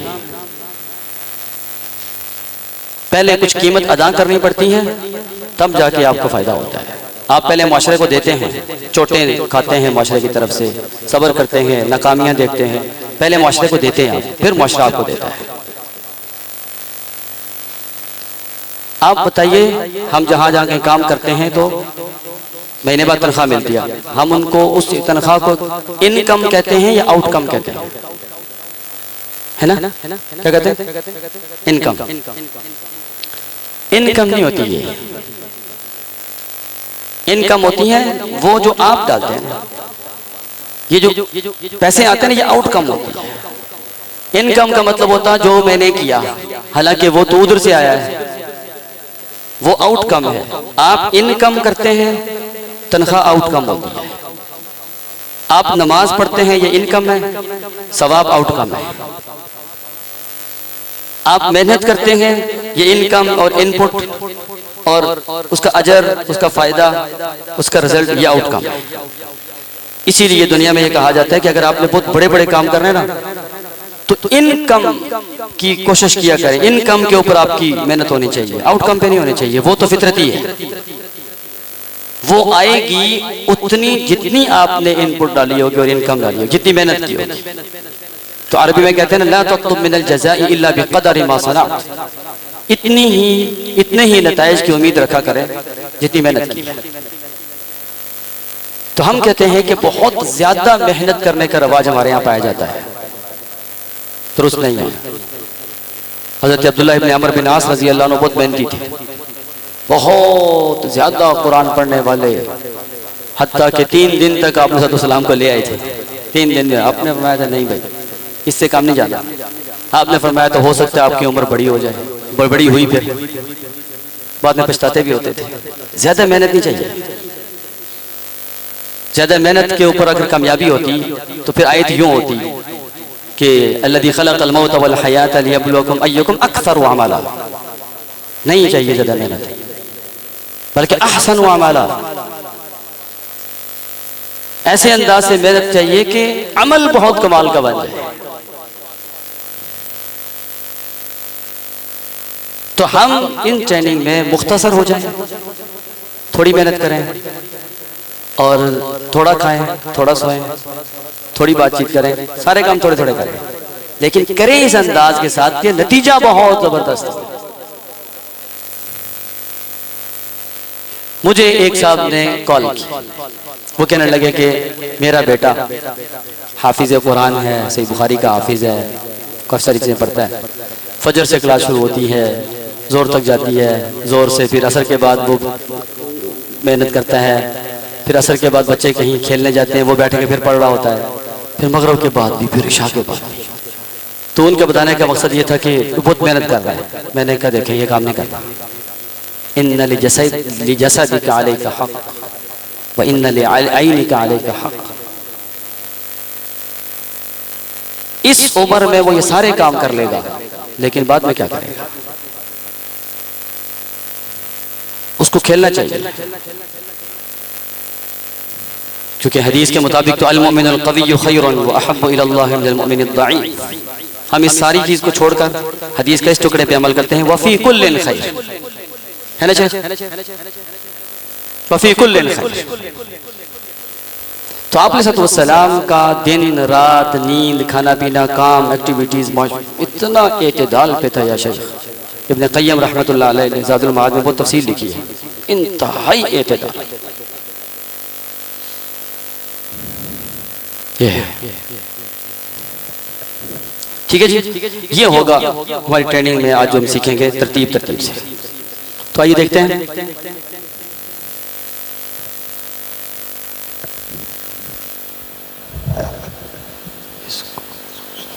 पहले कुछ कीमत अदा करनी पड़ती है, तब जाके आपको फ़ायदा होता है। आप पहले माशरे को देते हैं, चोटें खाते हैं माशरे की तरफ से, सब्र करते हैं, नाकामियाँ देखते हैं, पहले माशरे को देते हैं आप, फिर माशरा आपको देता है। आप बताइए, हम जहाँ जहाँ कहीं काम करते हैं तो महीने बाद तनख्वाह मिलती है, हम उनको उस तनख्वाह को इनकम कहते हैं या आउटकम कहते हैं? है ना, क्या कहते हैं? इनकम। इनकम नहीं होती ये, इनकम होती है वो जो आप डालते हैं। ये जो पैसे आते हैं ये आउटकम होती है। इनकम का मतलब होता है जो मैंने किया, हालांकि वो तो उधर से आया है, वो आउटकम है। आप इनकम करते हैं, तनख्वाह आउटकम होती है। आप नमाज पढ़ते हैं, ये इनकम है, सवाब आउटकम है। आप मेहनत करते हैं, ये इनकम और इनपुट और उसका अजर, उसका फायदा, उसका रिजल्ट, ये आउटकम है। इसीलिए दुनिया में ये कहा जाता है कि अगर आपने बहुत बड़े बड़े काम करने ना, तो इनकम की कोशिश किया करें। इनकम के ऊपर आपकी मेहनत होनी चाहिए, आउटकम पे नहीं होनी चाहिए। वो तो फितरती है, वो आएगी उतनी जितनी आपने इनपुट डाली होगी और इनकम डाली होगी, जितनी मेहनत की होगी। तो अरबी में कहते हैं ना, ला तत्लुब मिनल जज़ाई इल्ला बिक़दरि मा सनअत। इतने ही नताइज की उम्मीद रखा करें जितनी मेहनत की है। तो हम कहते हैं कि बहुत ज्यादा मेहनत करने का रवाज हमारे यहाँ पाया जाता है, दुरुस्त नहीं है। हजरत अब्दुल्लाह इब्न अमर बिन आस रजी अल्लाह अन्हु बहुत मेहनती थे, बहुत ज्यादा कुरान पढ़ने वाले, हत्ता कि 3 दिन तक आपने सलाम को ले आए थे। 3 दिन में आपने फरमाया था नहीं भाई, इससे काम नहीं जाना। आपने फरमाया तो हो सकता है आपकी उम्र बड़ी हो जाए, बड़ी हुई, फिर बाद में पछताते भी होते थे। ज्यादा मेहनत नहीं चाहिए। ज्यादा मेहनत के ऊपर अगर कामयाबी होती तो फिर आयत यूं होती कि अल्लज़ी खलक़ल मौत वल हयात लियब्लुवकुम अय्युकुम अक्सरु अमला। नहीं चाहिए ज्यादा मेहनत, बल्कि अहसनु अमला। ऐसे अंदाज से मेहनत चाहिए कि अमल बहुत कमाल का बन जाए। तो हम इन ट्रेनिंग में मुख्तसर हो जाएं, थोड़ी मेहनत करें और थोड़ा खाएं, थोड़ा सोएं, थोड़ी बातचीत करें, सारे काम थोड़े थोड़े करें, लेकिन करें इस अंदाज के साथ कि नतीजा बहुत जबरदस्त है। मुझे एक साहब ने कॉल की, वो कहने लगे कि मेरा बेटा हाफिज कुरान है, सही बुखारी का हाफिज है, काफ़ी सारी चीज़ें पढ़ता है, फजर से क्लास शुरू होती है, जोर तक जाती है, जोर से फिर असर के बाद वो मेहनत करता है, फिर असर के बाद बच्चे कहीं खेलने जाते हैं, वो बैठ के फिर पढ़ रहा होता है, फिर मगरिब के बाद भी, फिर इशा के बाद भी। तो उनके बताने का मकसद ये था कि बहुत मेहनत कर रहा है। मैंने कहा देखें ये काम नहीं करता। इन्ना लिजसदिका अलैका हक़ व इन्ना लिअयनिका अलैका हक़। इस उम्र में वो ये सारे काम कर लेगा, लेकिन बाद में क्या करेगा? उसको खेलना चाहिए, क्योंकि हदीस के मुताबिक तो अल-मुमिनुल क़विय्यु ख़ैरुन व अहब्बु इलल्लाहि मिनल मुमिनिद दईफ़। हम इस सारी चीज को छोड़कर हदीस के इस टुकड़े पे अमल करते हैं, वफ़ी कुल्लिन खैर, है ना शेख? वफ़ी कुल्लिन खैर। तो आप अलैहिस्सलाम का दिन रात, नींद, खाना पीना, काम, एक्टिविटीज, इतना एतदाल पे था या शेख। इब्न क़य्यम रहमतुल्लाह अलैह ने ज़ादुल मआद में बहुत तफसील लिखी है, इंतहाई एतदाल। ठीक है जी, ये होगा हमारी ट्रेनिंग में आज जो हम सीखेंगे तरतीब से। तो आइए देखते हैं।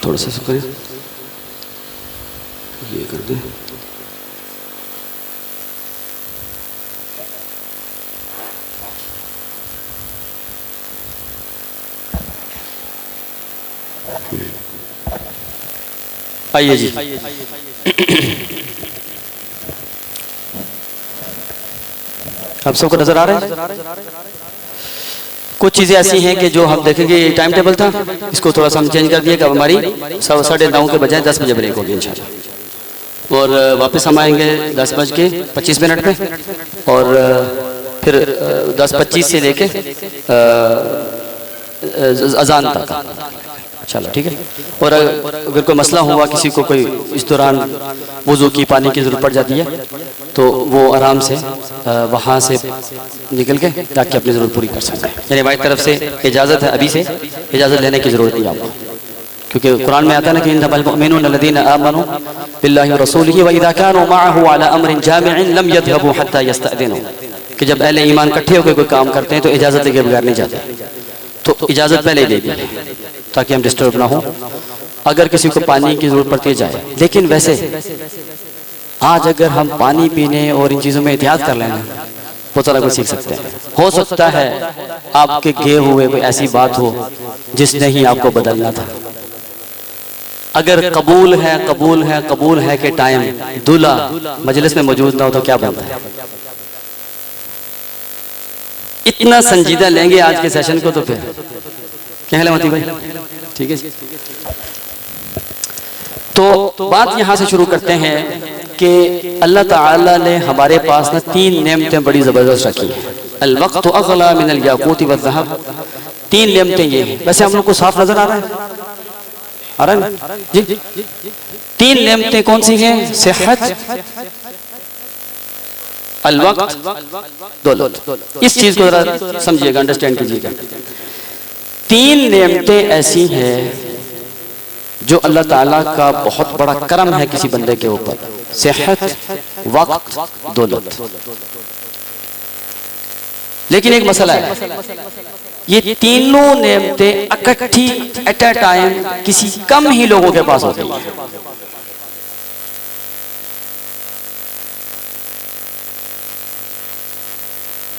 थोड़ा सा करें, ये कर दें। आइए जी, आप सबको नजर आ रहा है? कुछ चीजें ऐसी हैं कि जो हम देखेंगे, ये टाइम टेबल था, इसको थोड़ा सा हम चेंज कर दिए कि हमारी 9:30 के बजाय 10 बजे ब्रेक होगी इंशाल्लाह। और वापस हम आएंगे 10:25 पे, और फिर 10:25 से लेके अजान तक। चलो ठीक है। और अगर कोई मसला हुआ, किसी को कोई इस दौरान वुज़ू की पानी की ज़रूरत पड़ जाती है, तो वो आराम से वहाँ से निकल के ताकि अपनी ज़रूरत पूरी कर सकें। यानी हमारी तरफ से इजाज़त है, अभी से इजाज़त लेने की ज़रूरत नहीं आपको, क्योंकि कुरान में आता है ना कि इन्नमल मुअमिनूना लज़ीना आमनू बिल्लाहि व रसूलिही व इज़ा कानू मअहू अला अम्रिन जामिइन लम यज़हबू हत्ता यस्तअज़िनू, कि जब अहले ईमान इकट्ठे होकर कोई काम करते हैं तो इजाज़त के बगैर नहीं जाते, तो इजाज़त पहले ही दे दी ताकि हम डिस्टर्ब ना हो। अगर किसी को पानी की ज़रूरत पड़ती है जाए। लेकिन वैसे आज अगर हम पानी पीने और इन चीज़ों में एहतियात कर लेना, बहुत सारा कुछ सीख सकते हैं। हो सकता है आपके गए हुए कोई ऐसी बात हो जिसने ही आपको बदलना था। अगर कबूल है कबूल है कबूल है के टाइम दूल्हा मजलिस में मौजूद ना हो तो क्या बनता है? इतना संजीदा लेंगे आज के सेशन को, तो फिर क्या है मोती भाई? ठीक है। तो बात यहाँ से शुरू करते हैं कि अल्लाह ताला ने हमारे पास ना 3 नेमतें बड़ी ज़बरदस्त रखी हैं। अल-वक़्तु अग़ला मिनल याक़ूति वज़्ज़हब। 3 नेमतें ये हैं। वैसे हम लोग को साफ नजर आ रहा है? आ रहा है जी? 3 नेमतें कौन सी हैं? सेहत, अल-वक़्त, दौलत। इस चीज को जरा समझिएगा, अंडरस्टैंड कीजिएगा। 3 नेमतें ऐसी हैं जो अल्लाह ताला का बहुत बड़ा करम है किसी बंदे के ऊपर। सेहत, वक्त, दौलत। लेकिन एक मसला है, ये तीनों नेमतें इकट्ठी एट अ टाइम किसी कम ही लोगों के पास होती हैं।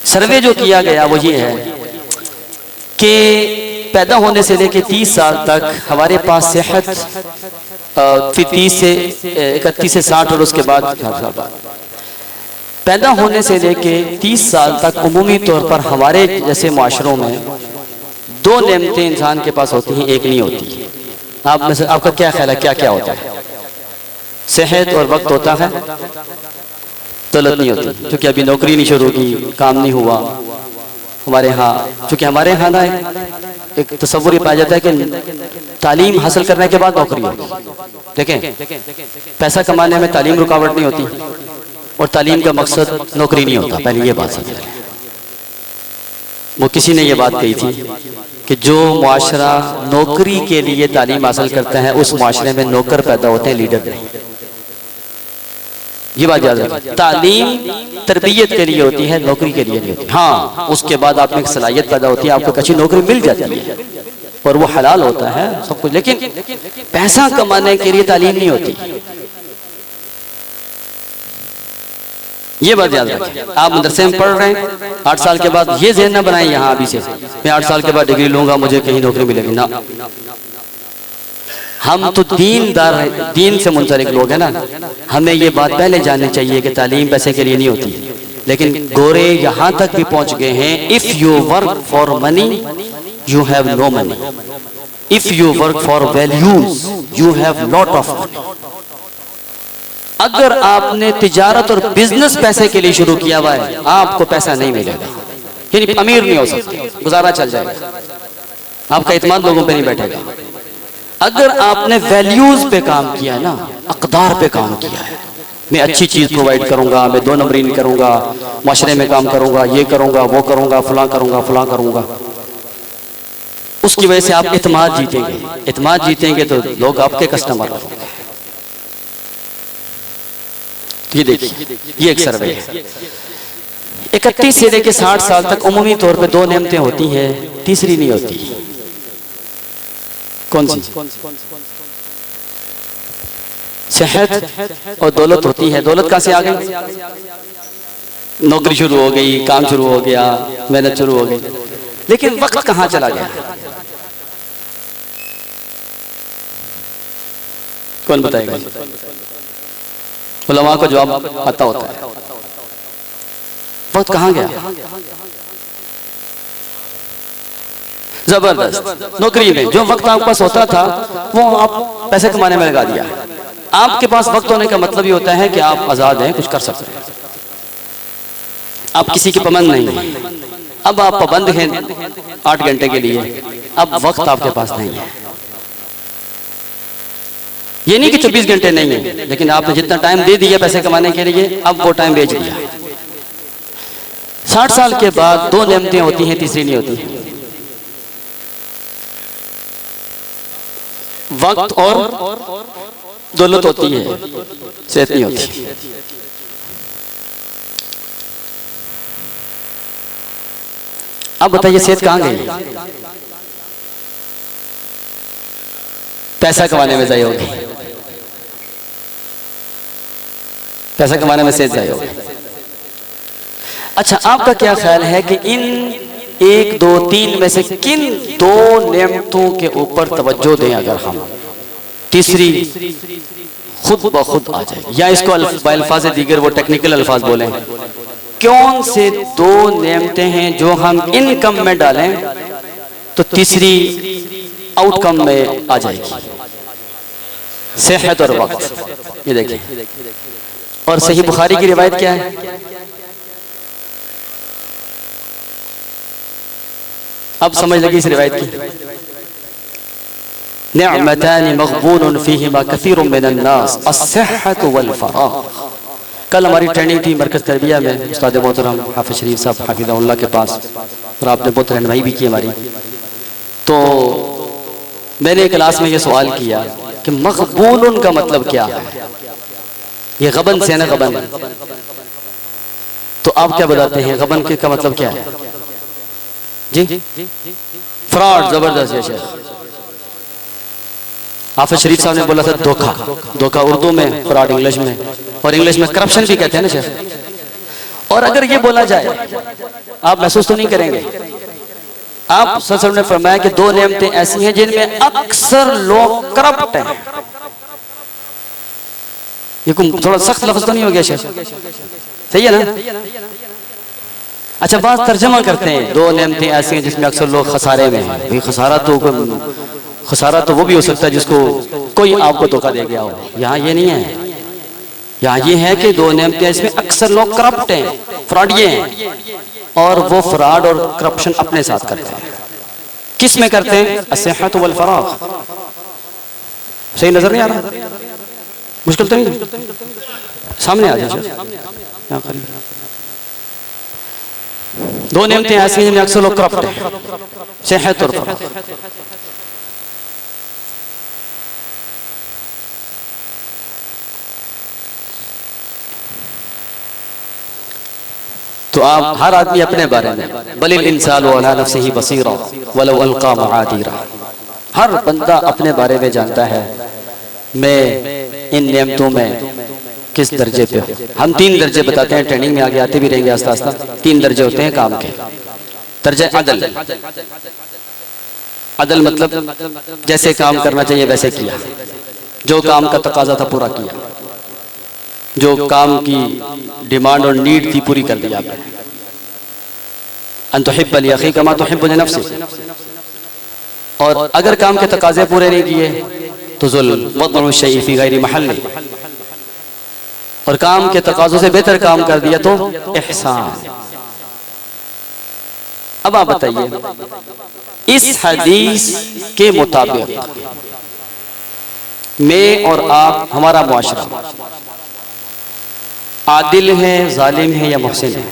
सर्वे जो किया गया वो ये है कि पैदा होने से लेकर 30 साल तक हमारे पास सेहत, फिर 30 से 31 से 60 और उसके बाद पैदा होने से लेके 30 साल तक उमूमी तौर पर हमारे जैसे माशरों में 2 नेमतें इंसान के पास होती हैं, एक नहीं होती। आप में से आपका क्या ख्याल है, क्या क्या होता है? सेहत और वक्त होता है, दौलत नहीं होती। क्योंकि अभी नौकरी नहीं शुरू की, काम नहीं हुआ हमारे यहाँ। क्योंकि हमारे यहाँ ना एक तस्वुर ही पाया जाता है कि तालीम हासिल करने के बाद नौकरी होगी। देखें, पैसा कमाने में तालीम रुकावट नहीं होती, और तालीम का मकसद नौकरी नहीं होता। पहले ये बात समझ लें। वो किसी ने ये बात कही थी कि जो मुआशरा नौकरी के लिए तालीम हासिल करता है उस मुआशरे में नौकर पैदा होते हैं, लीडर नहीं। ये बात याद रखें। तालीम तरबियत के लिए होती है, नौकरी के लिए नहीं होती। हाँ, उसके बाद आप में एक सलाहियत पैदा होती है, आपको अच्छी नौकरी मिल जाती है और वो हलाल होता है सब कुछ। लेकिन पैसा कमाने के लिए तालीम नहीं होती। ये बात याद रखें। आप मदरसे में पढ़ रहे हैं, 8 साल के बाद ये ज़हन न बनाएं यहाँ अभी से मैं 8 साल के बाद डिग्री लूंगा, मुझे कहीं नौकरी मिलेगी ना। हम तो दीनदार हैं, दीन से मुंसलिक लोग हैं ना। हमें ये बात पहले जाननी चाहिए कि तालीम पैसे के लिए नहीं होती। लेकिन गोरे यहाँ तक भी पहुँच गए हैं, if you work for money you have no money, if you work for values you have lot of money. अगर आपने तिजारत और बिजनेस पैसे के लिए शुरू किया हुआ है, आपको पैसा नहीं मिलेगा, यानी अमीर नहीं हो सकते, गुजारा चल जाएगा, आपका इत्मीनान लोगों पे नहीं बैठेगा। अगर आपने वैल्यूज पे काम किया है ना, अक़दार पे काम किया है, मैं अच्छी चीज प्रोवाइड करूंगा, मैं 2 नंबरी नहीं करूंगा, माशरे में काम करूंगा, ये करूंगा वो करूंगा, फलां करूंगा फलां करूंगा, उसकी वजह से आप इत्मीनान जीतेंगे। इत्मीनान जीतेंगे तो लोग आपके कस्टमर होंगे। ये देखिए, ये एक सर्वे है। 31 से लेकर 60 साल तक उमूमी तौर पे 2 नेमतें होती हैं, तीसरी नहीं होती। कौन सी? सेहत और दौलत होती है। दौलत कहाँ से आ गई? नौकरी शुरू हो गई, काम शुरू हो गया, मेहनत शुरू हो गई। लेकिन वक्त कहाँ चला गया? कौन बताएगा? उलमा को जवाब पता होता है। वक्त कहाँ गया? जबरदस्त। नौकरी में जो वक्त आपके पास होता था वो आप पैसे कमाने में लगा दिया। आपके पास वक्त होने का मतलब ये होता है कि आप आज़ाद हैं, कुछ कर सकते हैं, आप किसी की पाबंद नहीं हैं। अब आप पाबंद हैं 8 घंटे के लिए, अब वक्त आपके पास नहीं है। ये नहीं कि 24 घंटे नहीं है, लेकिन आपने जितना टाइम दे दिया पैसे कमाने के लिए, अब वो टाइम बेच दिया। 60 साल के बाद 2 नेमतें होती हैं, तीसरी नहीं होती, वक्त और दौलत होती है, सेहत नहीं होती। अब बताइए सेहत कहां गई? पैसा कमाने में ज़ाया होगी, पैसा कमाने में सेहत ज़ाया होगी। अच्छा, आपका क्या ख्याल है कि इन 1, 2, 3 में से किन 2 नेमतों के ऊपर तवज्जो दें अगर हम, तीसरी खुद ब खुद आ जाए, या इसको अल्फाज दीगर वो टेक्निकल अल्फाज बोलें, कौन से 2 नेमतें हैं जो हम इनकम में डालें तो तीसरी आउटकम में आ जाएगी? सेहत और वक्त। ये देखिए, और सही बुखारी की रिवायत क्या है? अब समझ लगी इस रिवायत की। निअमतानि मग़बूनुन फ़ीहिमा कसीरुम मिनन नास अस्सिह्हतु वल फ़राग़। कल हमारी ट्रेनिंग थी मरकज़ तरबिया में, उस्ताद मोहतरम हाफ़िज़ शरीफ साहब हाफ़िज़हुल्लाह के पास, और आपने बहुत रहनुमाई भी की हमारी। तो मैंने क्लास में ये सवाल किया कि मक़बूनुन का मतलब क्या है? ये गबन से है ना, गबन। तो आप क्या बताते हैं गबन का मतलब क्या है जी? फ्रॉड, जबरदस्त है शेख। हाफिज शरीफ साहब ने बोला था धोखा, धोखा उर्दू में, फ्रॉड इंग्लिश में, और इंग्लिश में करप्शन भी कहते हैं ना शेख। और अगर ये बोला जाए, आप महसूस तो नहीं करेंगे, आप सल्लल्लाहु ने फरमाया कि 2 नेमतें ऐसी हैं जिनमें अक्सर लोग करप्ट हैं। ये थोड़ा सख्त लफ्ज तो नहीं हो गया शेख? सही है ना? अच्छा, बात तर्जमा करते हैं, 2 नेमतें ऐसी हैं जिसमें अक्सर लोग खसारे में हैं। भाई खसारा तो वो भी हो सकता है जिसको कोई आपको धोखा दे गया हो। यहाँ ये नहीं है, यहाँ ये है कि 2 नेमतें इसमें अक्सर लोग करप्ट हैं, फ्रॉडिये हैं, और वो फ्रॉड और करप्शन अपने साथ करते हैं। किस में करते हैं? अस्सिह्हत वल फ़राग़। सही नजर नहीं आ रहा? मुश्किल तो नहीं? सामने आ जाए। 2 नेमतें ऐसी हैं जिनमें अक्सर लोग करप्ट हैं, सेहत और फ़राग़। तो आप हर आदमी अपने बारे में, बलिल इंसानु अला नफ्सिही बसीरा वलौ अलक़ा मआदीरा, हर बंदा अपने बारे में जानता है मैं इन नेमतों में किस दर्जे पे हूँ। हम 3 दर्जे बताते हैं, ट्रेनिंग में आगे आते भी रहेंगे आस्ता आस्ता। 3 दर्जे होते हैं काम के। दर्जा अदल, अदल मतलब जैसे काम करना चाहिए वैसे किया, जो काम का तकाजा था पूरा किया, जो काम की डिमांड और नीड थी पूरी कर दिया आपने। अन तुहिब्ब लि अखीका मा तुहिब्बु लिनफ्सिक। और अगर काम के तकाजे पूरे नहीं किए तो ज़ुल्म, वज़अ शैइ फ़ी गैरि महल्लि। और काम के तकाज़ों से बेहतर काम कर दिया तो इहसान। अब आप बताइए, इस हदीस के मुताबिक मैं और आप, हमारा मुआशरा आदिल है, जालिम है या मुहसिन है?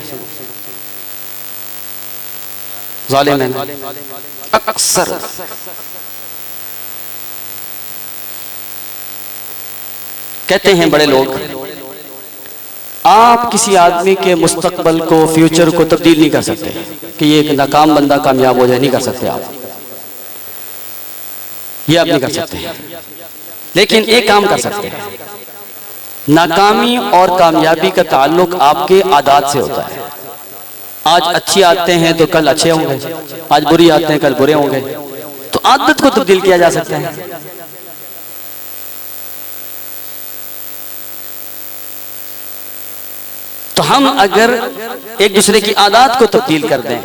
जालिम है अक्सर। कहते हैं बड़े लोग, आप किसी आदमी के मुस्तकबल को, फ्यूचर को तब्दील नहीं कर सकते कि ये एक नाकाम बंदा कामयाब हो जाए, नहीं कर सकते आप, ये आप नहीं कर सकते। लेकिन एक काम कर सकते हैं, नाकामी और कामयाबी का ताल्लुक आपके आदत से होता है। आज अच्छी आदतें हैं तो कल अच्छे होंगे, आज बुरी आदतें हैं कल बुरे होंगे। तो आदत को तब्दील किया जा सकता है। तो हम अगर एक दूसरे की आदत को तब्दील कर दें,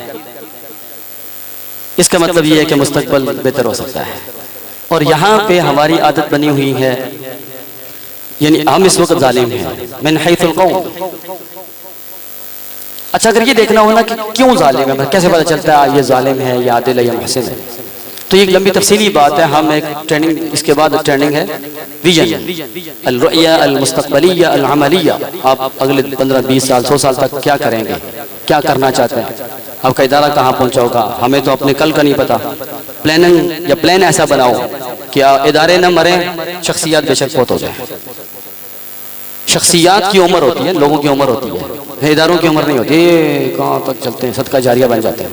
इसका मतलब यह है कि मुस्तकबल बेहतर हो सकता है। और यहाँ पे हमारी आदत बनी हुई है यानी हम इस वक्त जालिम हैं मिन हैथुल कौम। अच्छा, अगर ये देखना हो ना कि क्यों जालिम है, कैसे पता चलता है ये जालिम है या आदिल है या मुहसिन है, तो ये एक लंबी तफसीली बात है। हम एक ट्रेनिंग, इसके बाद ट्रेनिंग है विजन, अल-रुया अल-मुस्तक़बलिया अल-अमलिया। आप अगले 15, 20 साल, 100 साल तक क्या करेंगे, क्या करना चाहते हैं, आपका इदारा कहाँ पहुँचा होगा। हमें तो अपने कल का नहीं पता। प्लानिंग या प्लान ऐसा बनाओ कि इदारे न मरें, शख्सियात बेशक बहुत हो जाए। शख्सियात की उम्र होती है, लोगों की उम्र होती है, इदारों की उम्र नहीं होती। ये कहाँ तक चलते हैं, सदका जारिया बन जाते हैं।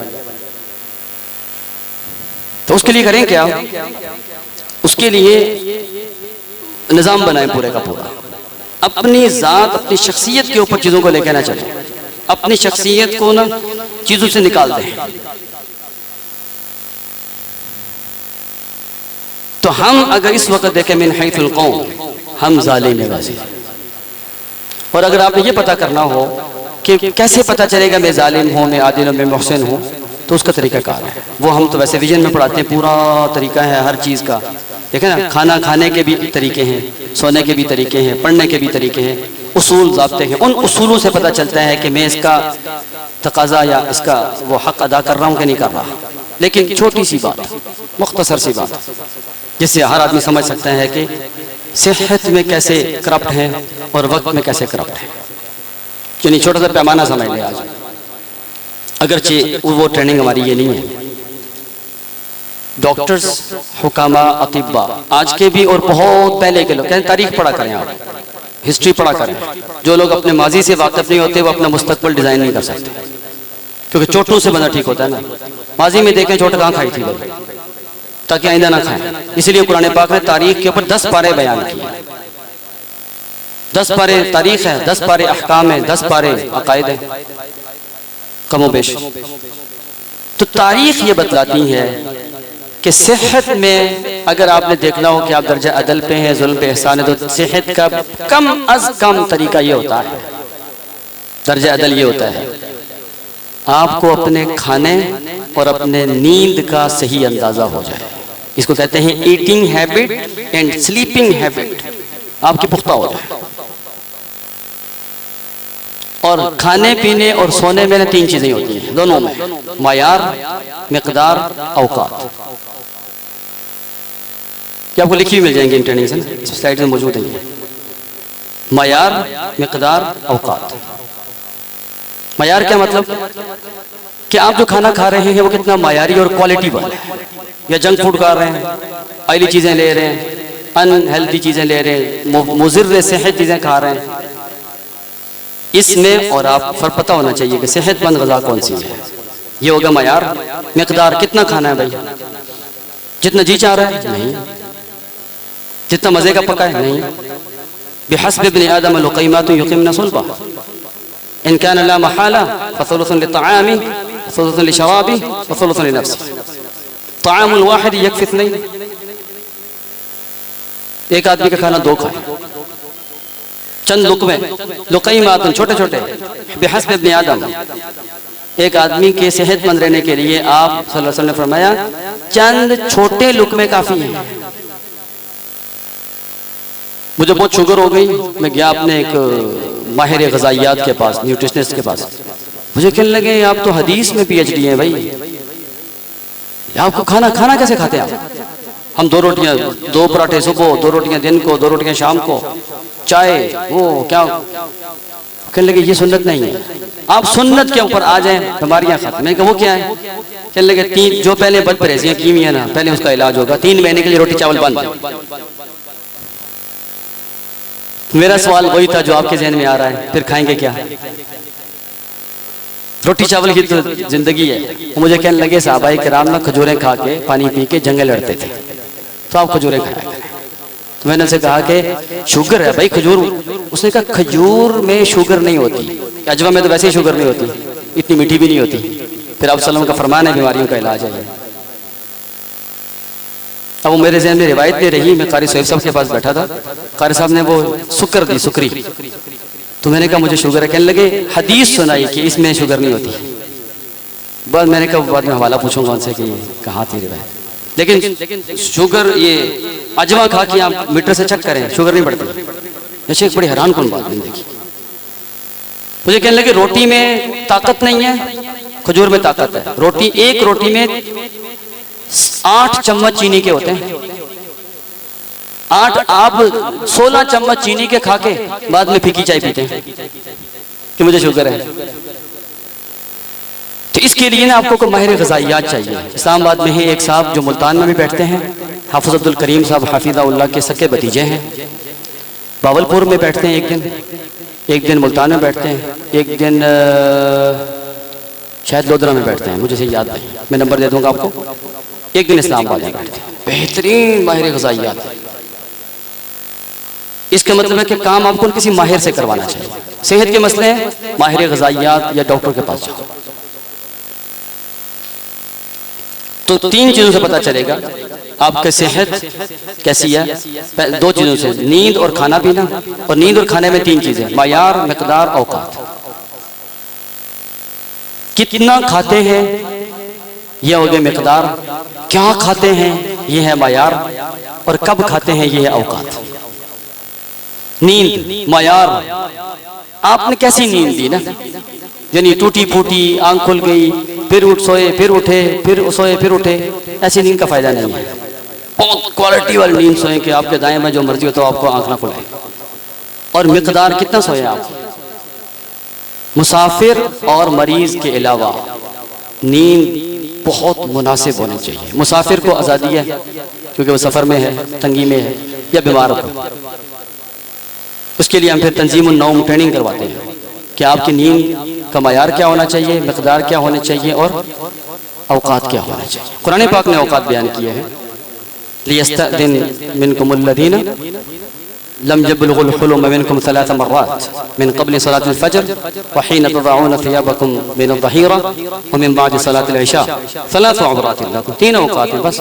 तो उसके लिए करें क्या, उसके लिए निज़ाम बनाएं पूरे का पूरा। अपनी ज़ात, अपनी शख्सियत के ऊपर चीज़ों को लेकर ना चलें, अपनी शख्सियत को ना चीज़ों से निकाल दें। तो हम अगर इस वक्त देखें मिन हैथुल कौम, हम जालिम हैं गाज़ी। और अगर आपने ये पता करना हो कि कैसे पता चलेगा मैं जालिम हूँ, मैं आदिल हूँ, मैं मुहसिन हूँ, तो उसका तरीका कार है। वो हम तो वैसे विजन में पढ़ाते हैं, पूरा तरीका है हर चीज़ का। देखें ना, खाना खाने के भी तरीके हैं, सोने के भी तरीके हैं, पढ़ने के भी तरीके हैं, उसूल ज़ाब्ते हैं। उन उसूलों से पता चलता है कि मैं इसका तकाज़ा या इसका वो हक़ अदा कर रहा हूँ कि नहीं कर रहा। लेकिन छोटी सी बात, मुख्तसर सी बात, जिससे हर आदमी समझ सकता है कि सेहत में कैसे करप्ट है और वक्त में कैसे करप्ट है। यानी छोटा सा पैमाना समझ लें आज, अगरचे वो ट्रेनिंग हमारी ये नहीं है। डॉक्टर्स, हुकामा, अतिब्बा, आज के भी और बहुत पहले के लोग, कहते तारीख पढ़ा करें, आप हिस्ट्री पढ़ा करें। जो लोग अपने माजी से वाकिफ नहीं होते वो अपना मुस्तकबिल डिज़ाइन नहीं कर सकते, क्योंकि चोटों से बंदा ठीक होता है ना। माजी में देखें चोट कहाँ खाई थी भाई, ताकि आइंदा ना खाएं। इसलिए कुरान पाक ने तारीख के ऊपर 10 पारे बयान किए। 10 पारे तारीख है, 10 पारे अहकाम है, 10 पारे अकायद है, कमो बेश। तो तारीख ये बतलाती है कि सेहत में अगर आपने देखना हो कि आप दर्जा अदल पे हैं, जुल्म पे एहसान है, तो सेहत का कम अज कम तरीका ये होता है, दर्जा अदल ये होता है, आपको अपने खाने और अपने नींद का सही अंदाजा हो जाए। इसको कहते हैं eating habit and sleeping habit, आपकी पुख्ता हो जाए। और खाने पीने और सोने में ना 3 चीजें होती हैं, दोनों में मायार, मिकदार, औकात। क्या आपको लिखी मिल जाएंगे इंटरनेट से, स्लाइड में मौजूद है। मायार, मिकदार, औकात। मायार क्या मतलब कि आप जो खाना खा रहे हैं वो कितना मायारी और क्वालिटी वाला है, या जंक फूड खा रहे हैं, ऑयली चीज़ें ले रहे हैं, अनहेल्दी चीज़ें ले रहे हैं, मुज़िर सेहत चीज़ें खा रहे हैं, इसमें और आप फर्क पता होना चाहिए कि सेहतमंद ग़िज़ा कौन सी है। ये होगा मायार। मिकदार, कितना खाना है भाई, जितना जी चाह रहा है नहीं, जितना मज़े का पका है नहीं। बिहस्ब इब्न आदम लुक़ैमातुन युक़िमना सुल्बा इन कान ला महाला फसुलुसुन लित्तआमी फसुलुसुन लिशराबी फसुलुसुन लिनफ्सी ताअमुल वाहिद यकफी इत्नैन। एक आदमी का खाना 2 खाए, चंद लुक़मे, लुक़ैमातुन छोटे छोटे, बिहस्ब इब्न आदम। एक आदमी के सेहतमंद रहने के लिए आप सल्लल्लाहु अलैहि वसल्लम ने फरमाया चंद छोटे लुक़मे काफ़ी हैं। मुझे बहुत शुगर हो गई, मैं गया अपने एक माहिर ग़िज़ाइयात के पास, न्यूट्रिशनिस्ट के पास। मुझे कहने लगे आप तो हदीस में PhD हैं भाई, आपको खाना कैसे खाते हैं आप? हम 2 रोटियां, 2 पराठे सुबह, 2 रोटियां दिन को, 2 रोटियां शाम को, चाय, वो क्या। कहने लगे ये सुन्नत नहीं है, आप सुन्नत के ऊपर आ जाएं, बीमारियां खत्म। मैंने कहा वो क्या है? कहने लगे 3 जो पहले बदपरहेजियां की हुई है ना, पहले उसका इलाज होगा, 3 महीने के लिए रोटी चावल बंद। मेरा सवाल वही था जो आपके जहन में आ रहा है, फिर खाएंगे क्या? रोटी चावल की तो जिंदगी है। वो मुझे कहने लगे साहबाए किराम ना खजूरें खा के पानी पी के जंगल लड़ते थे, तो आप खजूरें खाया करें। तो मैंने उनसे कहा कि शुगर है भाई खजूर। उसने कहा खजूर में शुगर नहीं होती, अजवा में तो वैसे ही शुगर नहीं होती, इतनी मीठी भी नहीं होती। फिर आप सल्लम का फरमान है बीमारियों का इलाज है। अब वो मेरे जहन में रिवायत नहीं रही, मैं कारी सोहेब साहब के पास बैठा था, कारी साहब ने वो शुक्र दी, सुकरी। तो मैंने कहा मुझे शुगर है। कहने लगे हदीस सुनाई कि इसमें शुगर नहीं होती। बस मैंने कहा बाद में हवाला पूछूंगा उनसे कि कहाँ थी रिवायत। लेकिन शुगर ये अजवा खा के आप मीटर से चेक करें, शुगर नहीं बढ़ती। जैसे एक बड़ी हैरान कौन बात नहीं देखी, मुझे कहने लगे रोटी में ताकत नहीं है, खजूर में ताकत है। रोटी, एक रोटी में 8 चम्मच चीनी के होते हैं, 8, आप 16 चम्मच चीनी के खा के बाद में फीकी चाय पीते हैं कि मुझे शुगर है। तो इसके लिए ना आपको कोई माहिर ग़िज़ाइयात चाहिए। इस्लामाबाद में ही एक साहब जो मुल्तान में भी बैठते हैं, हाफिज़ अब्दुल करीम साहब हाफिज़हुल्लाह के सके भतीजे हैं, बावलपुर में बैठते हैं एक दिन मुल्तान में बैठते हैं, एक दिन शायद लोधरा में बैठते हैं, मुझे सही याद नहीं, मैं नंबर दे दूंगा आपको। एक दिन इस्लामाबाद में बैठते हैं, बेहतरीन माहिर ग़िज़ाइयात। इसका मतलब है कि काम आपको किसी माहिर से करवाना चाहिए। सेहत के मसले हैं, माहिर ग़िज़ाइयात या डॉक्टर के पास जाओ। तो 3 चीज़ों से पता चलेगा आपकी सेहत कैसी है। 2 चीज़ों से, नींद और खाना पीना। और नींद और खाने में 3 चीज़ें, मायार, मिक़दार, औकात। कितना खाते हैं ये हो गया मिक़दार, क्या खाते हैं ये है मायार, और कब खाते हैं ये है औकात। नींद, मायार, आपने कैसी नींद ली ना, यानी टूटी फूटी, आंख खुल गई, फिर सोए, फिर उठे, फिर सोए, फिर उठे, ऐसी नींद का फायदा नहीं है। बहुत क्वालिटी वाली नींद सोए कि आपके दाएं में जो मर्जी हो तो आपको आंख ना खुले। और मिक़दार कितना सोए आप। मुसाफिर और मरीज के अलावा नींद बहुत मुनासिब होनी चाहिए। मुसाफिर को आज़ादी है क्योंकि वो सफ़र में है, तंगी में है या बीमार हो, उसके लिए हम फिर तंजीमुन नौम ट्रेनिंग करवाते हैं कि आपकी नींद का मायार क्या होना चाहिए, मिक़दार क्या होने चाहिए और औकात क्या होना चाहिए। कुरान पाक ने औकात बयान किए हैं, लियस्तअज़िन मिनकुमुल्लज़ीना लम यबलुगुल हुलुम मिनकुम 3 मर्रात मिन क़ब्ल सलातिल फ़ज्र व हीन तज़अून थियाबकुम मिन अज़-ज़हीरा व मिन बअद सलातिल इशा 3 औक़ात लकुम। 3 औक़ात हैं बस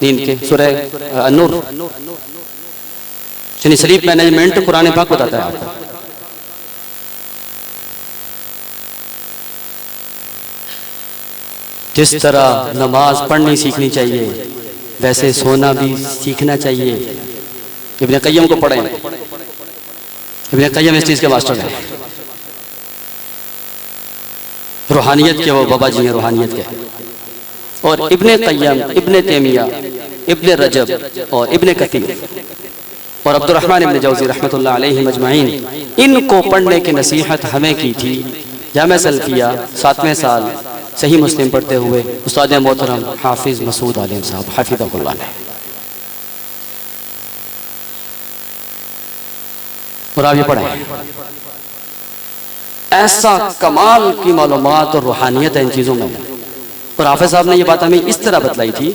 नींद के। सूरह अन-नूर यानी स्लीप मैनेजमेंट कुरान पाक बताता है आपको। जिस तरह नमाज पढ़नी सीखनी चाहिए वैसे सोना भी सीखना चाहिए। इब्न क़य्यम को पढ़ें, इब्न क़य्यम इस चीज़ के मास्टर हैं, रूहानियत के वो बाबा जी हैं रूहानियत के। और इब्न क़य्यम, इब्न तैमिया, इब्न रजब और इब्न कसीर और अब्दुर्रहमान इब्न जौज़ी रहमतुल्लाह अलैहि मजमाइन, इनको पढ़ने की नसीहत हमें की थी जामिया सल्फ़िया 7वें साल सही मुस्लिम पढ़ते हुए उस्ताद मोहतरम हाफिज़ मसूद आलिम साहब हफ़िज़हुल्लाह ने। और आप ये पढ़ें, ऐसा कमाल की मालूमात और रूहानियत है इन चीज़ों में। और हाफिज़ साहब ने ये बात हमें इस तरह बतलाई थी,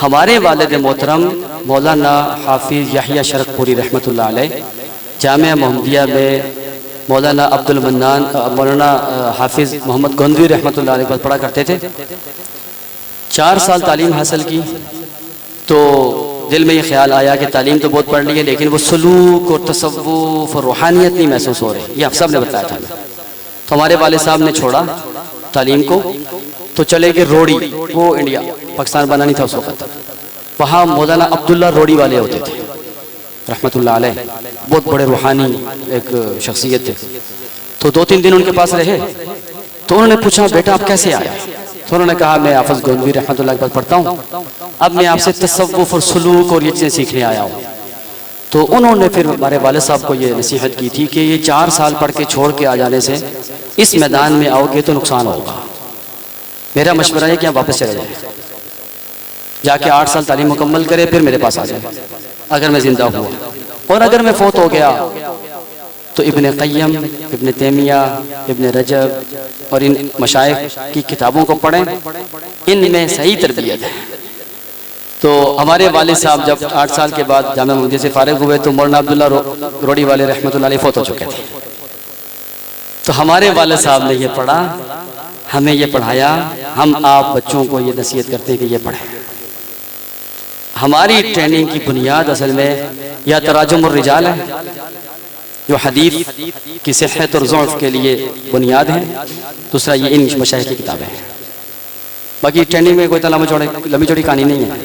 हमारे वालिद मोहतरम मौलाना हाफिज़ यहया शरकपुरी रहमतुल्लाह अलैह जामिया मोहम्मदिया में मौलाना अब्दुल मन्नान, मौलाना हाफिज़ मोहम्मद गोंदवी रहमतुल्लाह अलैह पर पढ़ा करते थे। 4 साल तालीम हासिल की तो दिल में ये ख्याल आया कि तालीम तो बहुत पढ़ ली है लेकिन वो सलूक और तसव्वुफ़ और रूहानियत नहीं महसूस हो रही। ये आप सब ने बताया था। तो हमारे वालिद साहब ने छोड़ा तालीम को तो चले गए रोड़ी, वो इंडिया पाकिस्तान बना नहीं था उस वक्त, वहाँ मौलाना अब्दुल्ला रोड़ी वाले होते थे रहमतुल्लाह अलैह, बहुत बड़े रूहानी एक शख्सियत थे। तो 2-3 दिन उनके पास रहे तो उन्होंने पूछा बेटा आप कैसे आए। तो उन्होंने कहा मैं हाफिज़ गोंदवी रहमतुल्लाह के पास पढ़ता हूँ, अब मैं आपसे तसव्वुफ़ और सुलूक और ये चीज़ें सीखने आया हूँ। तो उन्होंने फिर हमारे वालिद साहब को ये नसीहत की थी कि ये 4 साल पढ़ के छोड़ के आ जाने से इस मैदान में आओगे तो नुकसान होगा। मेरा मशवरा है कि आप वापस चले जाएँ, जाके 8 साल तालीम मुकम्मल करें फिर मेरे पास आ जाए अगर मैं ज़िंदा हुआ। और अगर मैं फौत हो गया तो इब्न क़य्यम, इब्न तैमिया, इब्न रजब और इन मशाइख की किताबों को पढ़ें, इनमें सही तरबियत है। तो हमारे वालिद साहब जब 8 साल के बाद जामिया मोहम्मदिया से फारिग हुए तो मौलाना अब्दुल्ला रोड़ी वाले रहमतुल्लाह अलैह फौत हो चुके थे। तो हमारे वालिद साहब ने ये पढ़ा, हमें ये पढ़ाया, हम आप बच्चों को ये नसीहत करते हैं कि ये पढ़ें। हमारी ट्रेनिंग की बुनियाद असल में या तराजुमुर रिजाल है जो हदीस की सेहत और ज़ौफ़ के लिए बुनियाद है, दूसरा ये इन मशाइख की किताबें हैं। बाकी ट्रेनिंग में कोई लंबी चौड़ी कहानी नहीं है।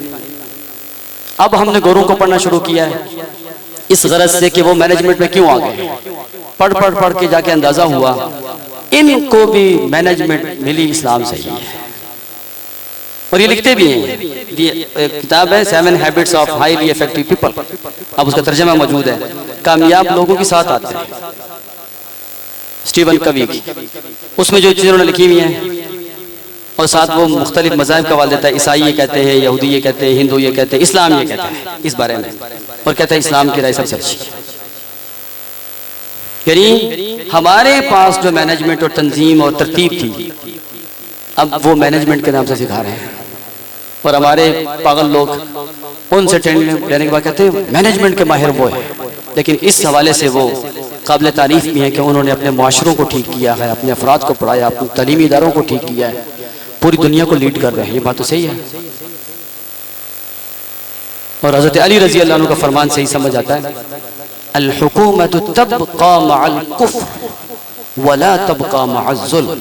अब हमने गोरों को पढ़ना शुरू किया है, इस गरज से कि वो मैनेजमेंट में क्यों आ गए। पढ़ पढ़ पढ़ के जाके अंदाजा हुआ इनको भी मैनेजमेंट मिली इस्लाम से ही है। और ये लिखते भी हैं, एक किताब है 7 habits of highly effective people, अब उसका तर्जमा मौजूद है, कामयाब लोगों के साथ आते हैं, स्टीवन कवी की। उसमें जो चीज़ें उन्होंने लिखी हुई हैं और साथ वो मुख्तलिफ मज़ाहिब का हवाला देता है, ईसाई ये कहते हैं, यहूदी ये कहते हैं, हिंदू ये कहते हैं, इस्लाम ये कहते हैं इस बारे में, और कहता है इस्लाम की राय सबसे अच्छी। यानी हमारे पास जो मैनेजमेंट और तंजीम और तरतीब थी, अब वो मैनेजमेंट के नाम से सिखा रहे हैं। और हमारे पागल लोग उनसे ट्रेनिंग लेने के बाद कहते हैं मैनेजमेंट के माहिर वो है। लेकिन इस हवाले से वो काबिल तारीफ भी है कि उन्होंने अपने माशरों को ठीक किया है, अपने अफराद को पढ़ाया, अपने तलीमी इदारों को ठीक किया है, पूरी दुनिया को लीड कर रहे हैं। ये बात तो सही है। और हज़रत अली रज़ी अल्लाह अन्हु का फरमान सही समझ आता है, अल हुकूमतु तबक़ा मअल कुफ्र वला तबक़ा मअज़ ज़ुल्म।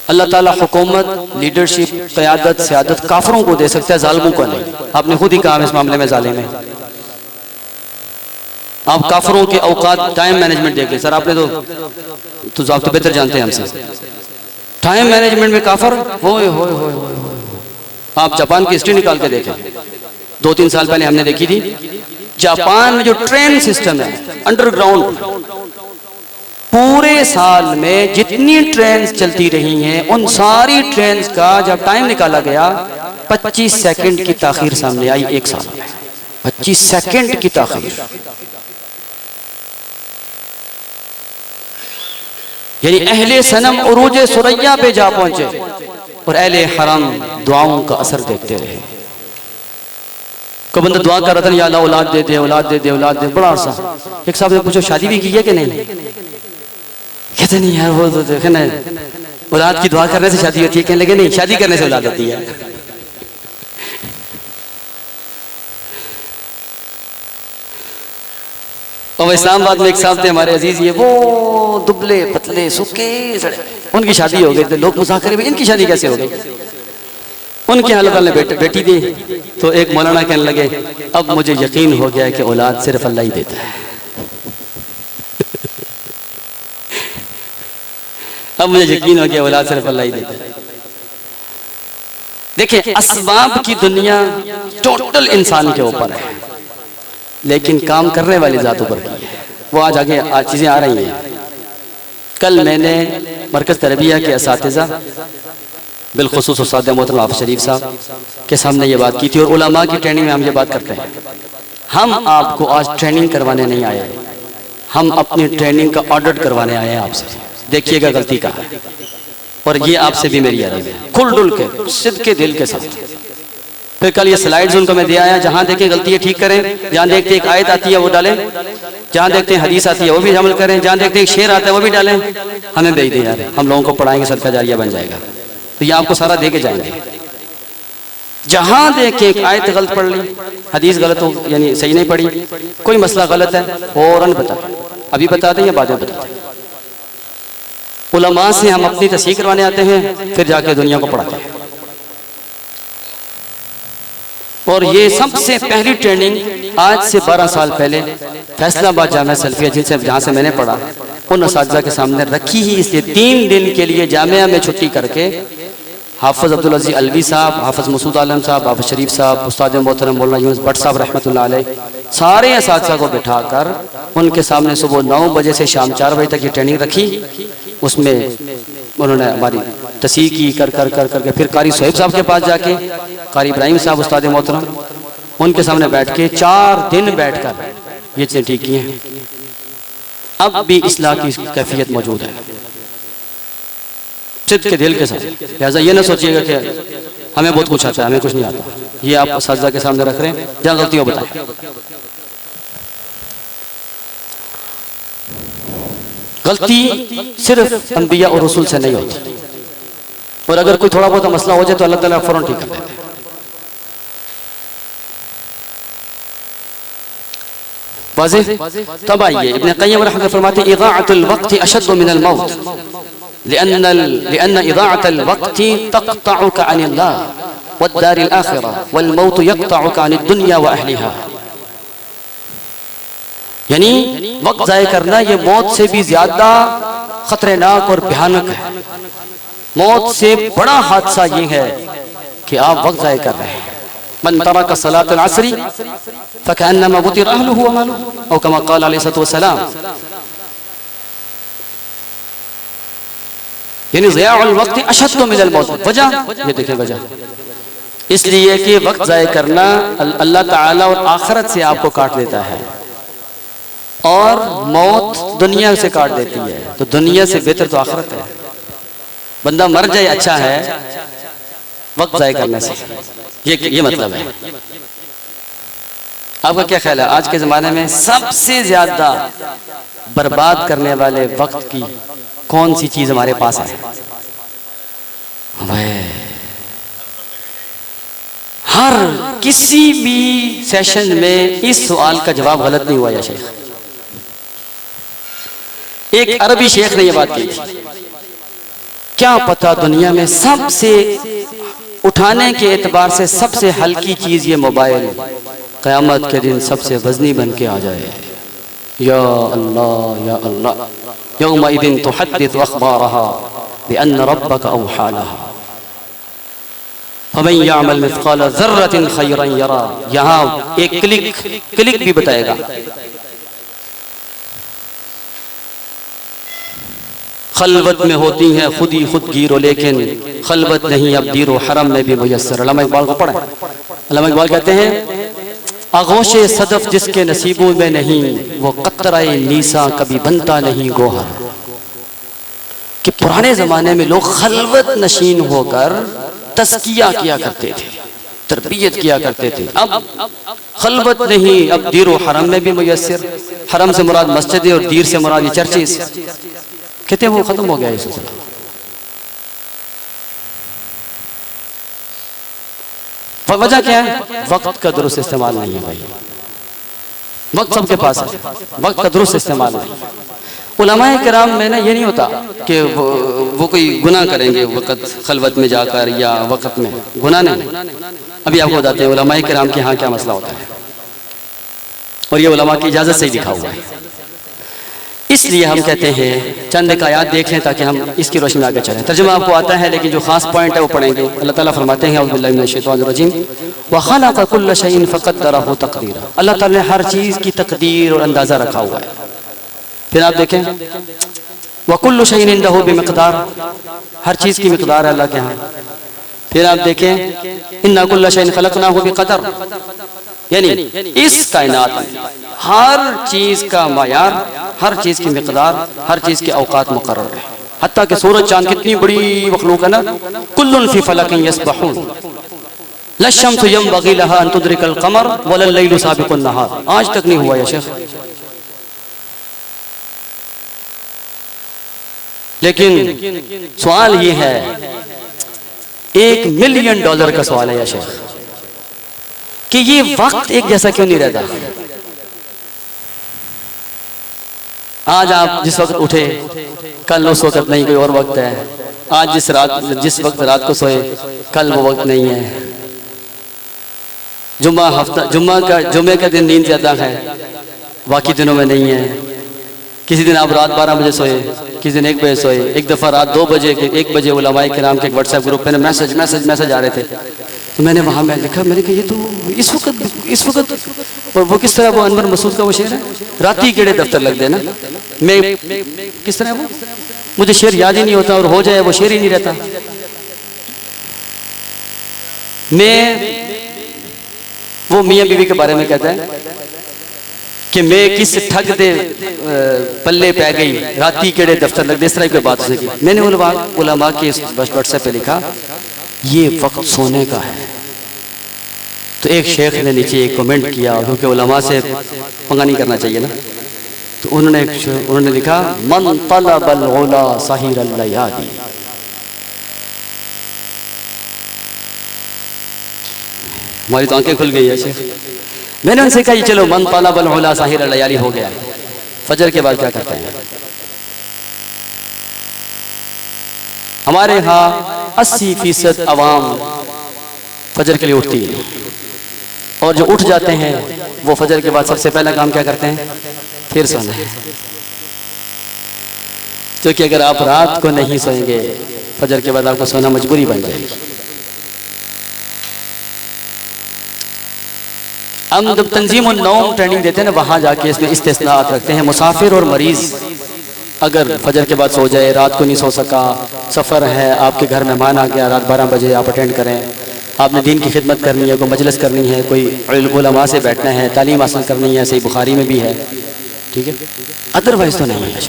अल्लाह ताला हुकूमत, लीडरशिप, क़यादत, सियादत काफरों को दे सकता है, जालिमों को नहीं। आपने खुद ही कहा इस मामले में जालिम है। आप काफरों के औकात टाइम मैनेजमेंट देख लें सर, आपने तो आप तो बेहतर जानते हैं हमसे। टाइम मैनेजमेंट में काफर होए होए होए होए। आप जापान की हिस्ट्री निकाल के देखें, 2-3 साल पहले हमने देखी थी। जापान में जो ट्रेन सिस्टम है अंडरग्राउंड, पूरे साल में जितनी ट्रेन चलती रही हैं उन सारी ट्रेन का जब टाइम निकाला गया 25 सेकंड की ताखीर सामने आई एक साल में। 25 सेकंड की ताखीर, यानी अहले सनम उरूज सुरैया पे जा पहुंचे और अहले हरम दुआओं का असर देखते रहे। कोई बंदा दुआ कर रहा था, या अल्लाह औलाद दे दे, औलाद दे दे, औलाद दे, बड़ा अरसा। एक साहब ने पूछा शादी भी की है कि नहीं? कहते नहीं यार, वो तो देखे ना औलाद की दुआ करने से शादी होती है। कहने लगे नहीं, शादी करने से औलाद होती है। और इस्लामाबाद में एक साहब थे हमारे अजीज, ये वो दुबले पतले सूखे सड़े, उनकी शादी हो गई। तो लोग मजाक करें इनकी शादी कैसे हो गई? उनके यहाँ अल्लाह ने बेटी दी। तो एक मौलाना कहने लगे अब मुझे यकीन हो गया है कि औलाद सिर्फ अल्लाह ही देता है। अब मुझे यकीन हो गया औलाद सिर्फ अल्लाह ही देता है। देखिए असबाब की दुनिया टोटल इंसान के ऊपर है, लेकिन काम करने वाली ज़ातों पर की है। वो आज आगे चीज़ें आ रही हैं। कल मैंने मरकज़ तरबिया के असातिज़ा बिलखुसूस उस्ताद मोहतरम हाफ़िज़ शरीफ साहब के सामने ये बात की थी, और उलमा की ट्रेनिंग में हम ये बात करते हैं। हम आपको आज ट्रेनिंग करवाने नहीं आए, हम अपनी ट्रेनिंग का ऑडिट करवाने आए हैं आपसे। देखिएगा गलती का है, और ये आपसे भी मेरी अर्ज़ है, खुल डुल के सिद्ध के दिल के साथ। फिर कल ये स्लाइड्स उनको मैं दे आया, जहाँ देखें गलती है ठीक करें, जहाँ देखते एक आयत आती है वो डालें, जहाँ देखते हैं हदीस आती है वो भी अमल करें, जहाँ देखते हैं एक शेर आता है वो भी डालें, हमें भेज दें यार, हम लोगों को पढ़ाएंगे, सदका जारिया बन जाएगा। तो ये आपको सारा दे के जाएंगे। जहाँ देखें एक आयत गलत पढ़ ली, हदीस गलत हो यानी सही नहीं पढ़ी, कोई मसला गलत है फौरन बता, अभी बता दें या बाद में बता दें। उलमा से हम अपनी तस्हीह करवाने आते हैं, फिर जाके दुनिया को पढ़ाते हैं। और ये सबसे पहली ट्रेनिंग आज से 12 साल पहले फैसलाबाद जामिया सल्फिया जहाँ से मैंने पढ़ा, उन असातिज़ा के सामने रखी ही इसलिए 3 दिन के लिए जामिया में छुट्टी करके हाफ़िज़ अब्दुल अज़ीज़ अलवी साहब, हाफ़िज़ मसूद आलम साहब, हाफ़िज़ शरीफ साहब, उस्ताद मोहतरम मौलाना यूनुस भट्ट साहब रहमतुल्लाह अलैह, सारे असातिज़ा को बिठाकर उनके सामने सुबह 9 बजे से शाम 4 बजे तक ये ट्रेनिंग रखी। उसमें उन्होंने हमारी तस्हीह की कर कर कर करके फिर कारी सोहेब साहब के पास जाके, कारी इब्राहिम साहब उस्ताद मोहतरम, उनके सामने बैठ के 4 दिन बैठकर ये चीज़ें ठीक की हैं। अब भी इस्लाह की कैफियत मौजूद है सिद्ध के दिल के साथ। लिहाजा ये ना सोचिएगा कि हमें बहुत कुछ आता है, हमें कुछ नहीं आता। ये आप असातिज़ा के सामने रख रहे हैं, जहाँ गलती हो बताएं। गलती सिर्फ अंबिया और रसूल से नहीं होती, और अगर कोई थोड़ा बहुत मसला हो जाए तो अल्लाह ताला फौरन ठीक कर देते हैं। वाज़ेह? तब आइए इब्न क़य्यिम रहमतुल्लाह फरमाते हैं इज़ाअतुल वक़्ति अशद्दु मिनल मौत लिअन्न इज़ाअतल वक़्ति तक़तअुका अनिल्लाह वद्दारिल आखिरह वल मौत यक़तअुका अनिद दुनिया व अहलिहा। यानी वक्त ज़ाय करना ये मौत से भी ज्यादा खतरनाक और भयानक है। मौत से बड़ा हादसा ये है कि आप वक्त ज़ाय कर रहे हैं। मन तरका सलातुल असरी फकअन्नमा बुतिरा अहलुहु व मालुहु औ कमा क़ाल अलैहिस्सलातु वस्सलाम। यानी ज़ियाउल वक्त अशद्दु मिनल मौत। वजह ये देखिए, वजह इसलिए कि वक्त ज़ाय करना अल्लाह ताला और आखिरत से आपको काट देता है और मौत दुनिया से काट देती है। तो दुनिया से बेहतर तो आखिरत है। बंदा मर जाए अच्छा है वक्त ज़ाय करने से, ये मतलब है। आपका क्या ख्याल है आज के ज़माने में सबसे ज़्यादा बर्बाद करने वाले वक्त की कौन सी चीज़ हमारे पास है? हर किसी भी सेशन में इस सवाल का जवाब गलत नहीं हुआ या शेख। एक अरबी शेख ने यह बात की, क्या पता दुनिया में सबसे उठाने के एतबार से सबसे हल्की चीज ये मोबाइल क़यामत के दिन सबसे वजनी बन के आ जाए। या अल्लाह या अल्लाह, यौमइदिन तुहद्दिथु अख़बारहा बिअन्न रब्बका अवहा लहा फमन यअमल मिस्क़ाल ज़र्रतिन खैरन यरा। यहाँ एक क्लिक भी बताएगा। खलवत में होती हैं खुद ही खुद गिरो, लेकिन खलवत नहीं अब दीरो हरम में भी मुयस्सर। अल्लामा इक़बाल को पढ़ा। अल्लामा इक़बाल कहते हैं, आगोशे सदफ जिसके नसीबों में नहीं, वो कतराए नीसा कभी बनता नहीं गोहर। कि पुराने जमाने में लोग खलवत नशीन होकर तस्किया किया करते थे, तरबियत किया करते थे। अब खलवत नहीं, अब दीरो हरम में भी मुयस्सर। हरम से मुराद मस्जिद और दीर से मुराद चर्चेस, कहते हैं वो खत्म हो गया ये सिलसिला। वजह क्या है? वक्त का दुरुस्त इस्तेमाल नहीं है भाई। वक्त सबके पास है, वक्त का दुरुस्त इस्तेमाल नहीं। उलमाए किराम में ना ये नहीं होता कि वो कोई गुनाह करेंगे वक्त खलवत में जाकर या वक्त में, गुनाह नहीं। अभी आपको बताते हैं उलमाए किराम के यहाँ क्या मसला होता है, और ये उलमा की इजाज़त से ही लिखा हुआ है। इसलिए हम कहते हैं चंद एक आयात देख लें ताकि हम इसकी रोशनी में आगे चलें। तर्जुमा आपको आता है लेकिन जो खास पॉइंट है वो पढ़ेंगे। अल्लाह ताला फरमाते हैं औज़ु बिल्लाहि मिनश शैतानिर रजीम व खलक़ कुल्ल शैइन फ़क़द्दरहु तक़दीरा। अल्लाह ताला ने हर चीज़ की तकदीर और अंदाज़ा रखा हुआ है। फिर आप देखें व कुल्लु शैइन इंदहु बिमिक़दार, हर चीज़ की मिक़दार है अल्लाह के यहाँ। फिर आप देखें इन्ना कुल्ल शैइन ख़लक़नाहु बिक़दर, यानी इस कायनात में हर चीज़ का मायार, हर चीज़ की मिक़दार, हर चीज़ के औकात मुक़र्रर है। हत्ता कि सूरज चांद कितनी बड़ी मखलूक है ना, कुल्लुन फ़ी फ़लकिन यस्बहून लश्शम्सु यंबग़ी लहा अन तुदरिकल क़मर वलल लैलु साबिक़ुन नहार। आज तक नहीं हुआ या शेख। लेकिन सवाल ये है, $1 मिलियन का सवाल है या शेख, कि ये वक्त एक जैसा क्यों नहीं रहता? आज आप जिस वक्त उठे कल उस वक्त नहीं, कोई और वक्त है। आज जिस वक्त रात को सोए कल वो वक्त नहीं है। जुम्मे का दिन नींद ज्यादा है, बाकी दिनों में नहीं है। किसी दिन आप रात 12 बजे सोए, किसी दिन 1 बजे सोए। एक दफ़ा रात 2 बजे 1 बजे उलमाए किराम के व्हाट्सएप ग्रुप में मैसेज आ रहे थे। तो मैंने वहाँ में लिखा, मैंने कहा ये तो इस वक्त और वो किस तरह, वो अनवर मसूद का वो शेर है, राती केड़े दफ्तर लग देना। मैं किस तरह, वो मुझे शेर याद ही नहीं होता, और हो जाए वो शेर ही नहीं रहता। मैं वो मियाँ बीवी के बारे में कहता है कि मैं किस ठग दे पल्ले पै गई, राती केड़े दफ्तर लग दे, इस तरह की बात हो सकी। मैंने उलमा के व्हाट्सएप पे लिखा ये वक्त सोने का है। तो एक शेख ने नीचे एक कमेंट किया, क्योंकि उलमा से पंगा नहीं करना चाहिए ना, तो उन्होंने लिखा मन तलबल उला सहीरल लयाली। हमारी तो आंखें खुल गई है शेख। मैंने उनसे कहा चलो मन तलबल उला सहीरल लयाली हो गया, फजर के बाद क्या करते हैं? हमारे यहाँ 80% अवाम फजर के लिए उठती है, और जो उठ जाते हैं वो फजर के बाद सबसे पहला काम क्या करते हैं? फिर सोना है। क्योंकि अगर आप रात को नहीं सोएंगे फजर के बाद आपको सोना मजबूरी बन जाएगी। हम जब तंजीम और नौम ट्रेनिंग देते हैं ना, वहाँ जाके इसमें इस्तिस्नात रखते हैं। मुसाफिर और मरीज़ अगर फजर के बाद सो जाए, रात को नहीं सो सका, सफ़र है, आपके घर मेहमान आ गया, रात 12 बजे आप अटेंड करें, आपने दीन की खिदमत करनी है, कोई मजलिस करनी है, कोई उलमा से बैठना है, तालीम हासिल करनी है, सही बुखारी में भी है, ठीक है, अदरवाइज तो नहीं है।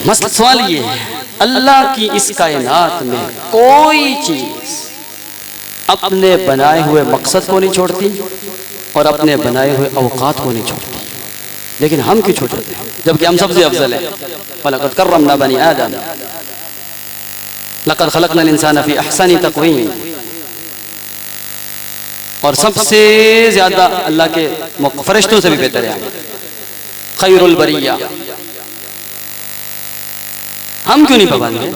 मसला सवाल ये है, अल्लाह की इस कायनात में कोई चीज़ अपने बनाए हुए मकसद को नहीं छोड़ती और अपने बनाए हुए औकात को नहीं छोड़ती, लेकिन हम क्यों छोड़ देते हैं, जबकि हम सबसे अफजल हैं। वलक़द कर्रमना बनी आदम लक़द ख़लक़नल इंसान फ़ी अहसनी तक़वीम, और सबसे ज्यादा अल्लाह के फरिश्तों से भी बेहतर है, खैरुल बरिया। हम क्यों नहीं पाबंद हैं?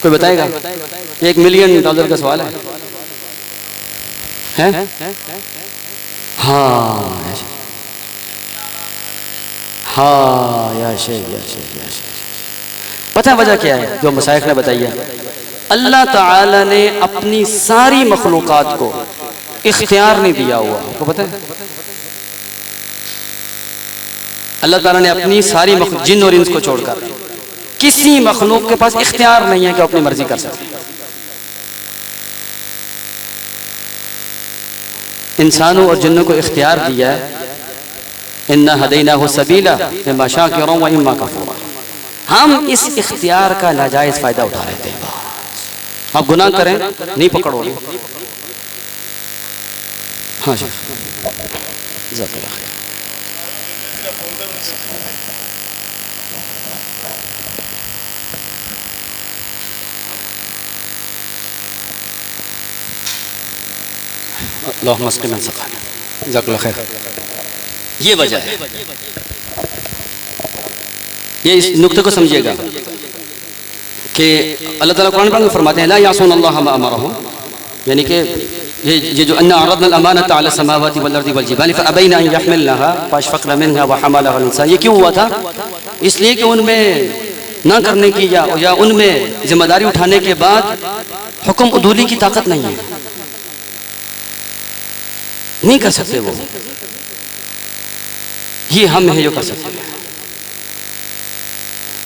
कोई बताएगा? $1 मिलियन का सवाल है? हाँ हाँ, या शेख, या शेख, या शेख। पता है वजह क्या है? जो मशाइख ने बताई है, अल्लाह ताला ने अपनी सारी मखलूक़ात को इख्तियार नहीं दिया हुआ। आपको पता है अल्लाह ताला ने अपनी सारी जिन और इंस को छोड़कर किसी मखलूक के पास इख्तियार नहीं है कि अपनी मर्जी कर सके। इंसानों और जिन्नों को इख्तियार दिया है, इन्ना हदैनाहु सबीला इम्मा शाकिरा व इम्मा कफूरा। हम इस इख्तियार का नाजायज फायदा उठा लेते हैं। आप गुनाह करें नहीं पकड़ोगे। हाँ जी, ये वजह है। ये इस नुक्ते को समझिएगा कि अल्लाह ताला कुरान में फरमाते हैं ला यासून अल्लाह मा अमरहुम, यानी कि ये जो अन्ना अरदना अल-अमानत अला समावाति वल अर्दि वल जिबाल फअबैना अन यहमिलनहा फअशफक़ना मिनहा व हमलहा अल-इंसान। ये क्यों हुआ था? इसलिए कि उनमें ना करने की या उनमें जिम्मेदारी उठाने के बाद हुक्म उदूली की ताकत नहीं है, नहीं कर सकते वो। ये हम हैं जो कर सकते हैं,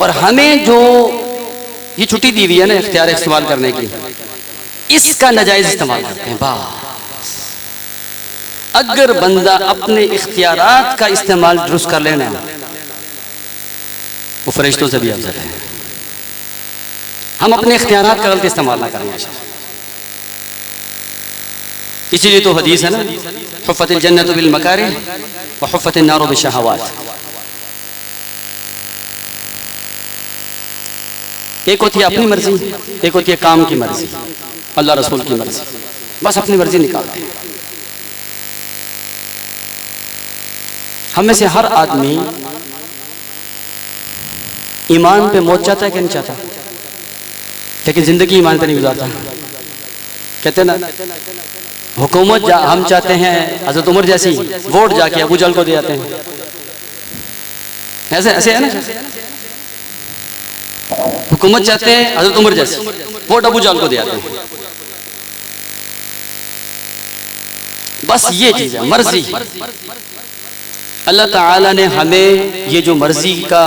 और हमें जो ये छुट्टी दी हुई है ना इख्तियार इस्तेमाल करने की, इसका नाजायज इस्तेमाल करते हैं। बस अगर बंदा अपने इख्तियारात का इस्तेमाल दुरुस्त कर लेना, वो फरिश्तों से भी अफजल है। हम अपने इख्तियारात का गलत इस्तेमाल ना करें। इसीलिए तो हदीस है ना, हुफ़्फ़तिल जन्नतु बिल मकारिह व हुफ़्फ़तिन नारु बिश्शहवात। एक होती है अपनी मर्जी, एक होती है काम की मर्जी, अल्लाह रसूल की मर्जी। बस अपनी मर्जी निकालते हैं। हम में से हर आदमी ईमान पे मौत चाहता है कि नहीं चाहता, लेकिन जिंदगी ईमान पे नहीं गुजारता। कहते ना हुकूमत हम चाहते हैं हज़रत उमर जैसी, वोट जाके अबू जहल को दे जाते हैं। ऐसे ऐसे है ना, हुकूमत चाहते हैं हज़रत उमर जैसी, वोट अबू जहल को दे जाते हैं। बस ये चीज़ है, मर्जी। अल्लाह ताला ने हमें ये जो मर्जी का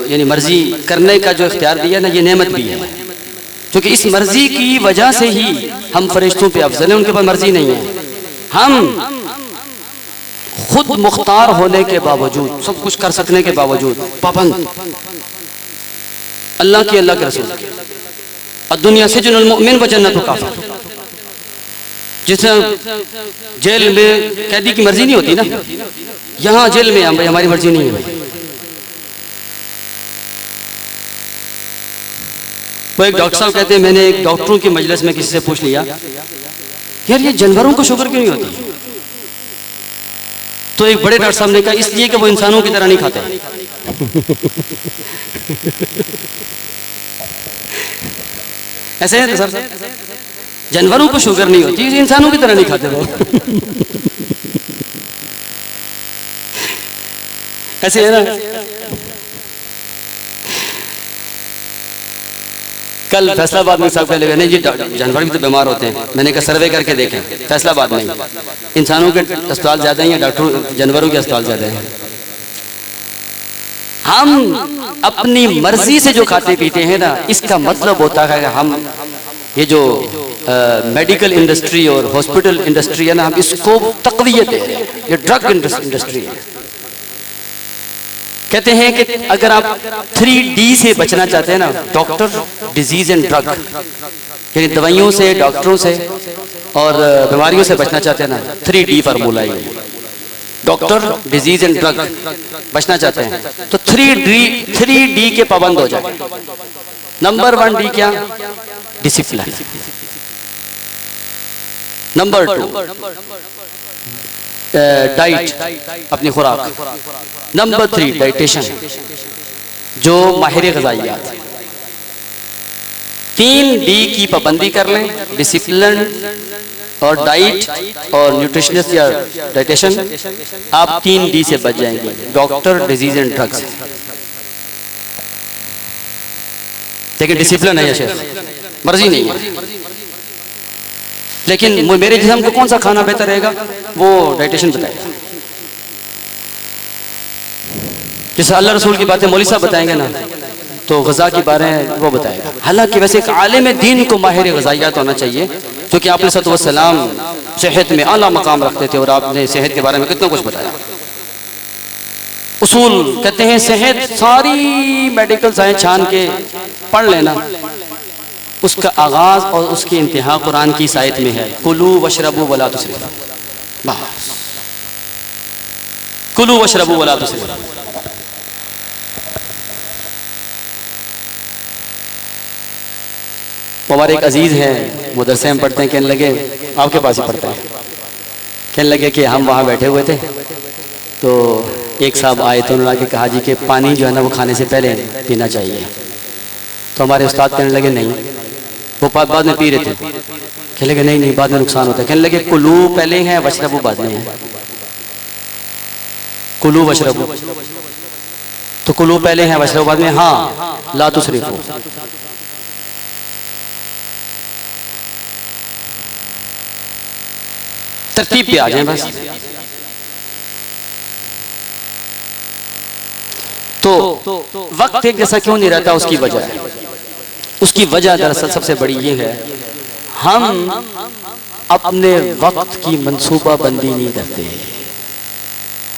यानी मर्जी करने का जो इख्तियार दिया ना, ये नेमत भी है, क्योंकि इस मर्जी की वजह से ही हम फरिश्तों पे अफजल हैं। उनके पास मर्जी नहीं है। हम खुद मुख्तार होने के बावजूद, सब कुछ कर सकने के बावजूद पाबंद अल्लाह की, अल्लाह के रसूल की। और दुनिया सिजनुल मुमिन व जन्नतु काफिर। जिस जेल में कैदी की मर्जी नहीं होती ना, यहाँ जेल में हमारी मर्जी नहीं है। तो एक डॉक्टर साहब कहते हैं, मैंने एक डॉक्टरों की मजलिस में किसी से पूछ लिया, यार ये जानवरों को शुगर क्यों नहीं होती? तो एक बड़े डॉक्टर साहब ने कहा, इसलिए कि वो इंसानों की तरह नहीं खाते। ऐसे है सर? जानवरों को शुगर नहीं होती, इंसानों की तरह नहीं खाते वो। ऐसे है ना। कल फैसलाबाद में साहब कह नहीं जी जानवर भी तो बीमार होते हैं। मैंने कहा सर्वे करके देखें, फैसलाबाद में इंसानों के अस्पताल ज्यादा हैं या डॉक्टर जानवरों के अस्पताल ज्यादा हैं। हम अपनी मर्जी से जो खाते पीते हैं ना, इसका मतलब होता है कि हम ये जो मेडिकल इंडस्ट्री और हॉस्पिटल इंडस्ट्री है ना, हम इसको तक़वियत दे रहे हैं। ये ड्रग इंडस्ट्री है। कहते हैं कि अगर आप 3D से बचना चाहते हैं ना, डॉक्टर, डिजीज एंड ड्रग, यानी दवाइयों से, डॉक्टरों से और बीमारियों से बचना चाहते हैं ना, 3D फार्मूला है। डॉक्टर, डिजीज एंड ड्रग बचना चाहते हैं तो 3D के पाबंद हो जाए। नंबर 1 डी क्या? डिसिप्लिन। नंबर 2 डाइट, अपनी खुराक। नंबर 3 डाइटेशन, जो माहिर ग़िज़ाइयात। 3D की पाबंदी कर लें, डिसिप्लिन और डाइट और न्यूट्रिशनिस्ट या डाइटेशन, आप 3D से बच जाएंगे, डॉक्टर, डिजीज एंड ड्रग्स। लेकिन डिसिप्लिन है या शेख, मर्जी नहीं है। लेकिन मेरे जिस्म को कौन सा खाना बेहतर रहेगा, वो डाइटेशन बताएगा। जैसे अल्लाह रसूल की बातें मौलवी साहब बताएंगे ना, तो ग़िज़ा की बातें वो बताएगा। हालांकि वैसे एक आलिम दीन को माहिर ग़िज़ाइयात होना चाहिए, क्योंकि आपने सल्लल्लाहु अलैहि वसल्लम सेहत में आला मकाम रखते थे और आपने सेहत के बारे में कितना कुछ बताया। उसूल कहते हैं सेहत सारी मेडिकल साइंस छान के पढ़ लेना, उसका आगाज और उसकी इंतहा कुरान की आयत में है, कुलू वशरबू वला तुसरिफू। बस कुलू वशरबू वला तुसरिफू। हमारे एक अजीज हैं, मदरसे में पढ़ते हैं, कहने लगे, आपके पास ही पढ़ते हैं, कहने लगे कि हम वहाँ बैठे हुए थे तो एक साहब आए तो उन्होंने कहा जी कि पानी जो है ना वो खाने से पहले पीना चाहिए। तो हमारे उस्ताद कहने लगे नहीं, वो बाद में पी रहे थे। कहने लगे नहीं नहीं, बाद में नुकसान होता है। कहने लगे कुलू पहले है, वशरबू बाद में है। कुलू वशरबू, तो कुलू पहले है, वशरबू बाद में। हाँ, ला तुसरिफू। तरतीब पे आ जाए बस। तो वक्त एक जैसा क्यों नहीं रहता, उसकी वजह है। उसकी वजह दरअसल सबसे बड़ी ये है, हम अपने वक्त की मंसूबा बंदी नहीं करते।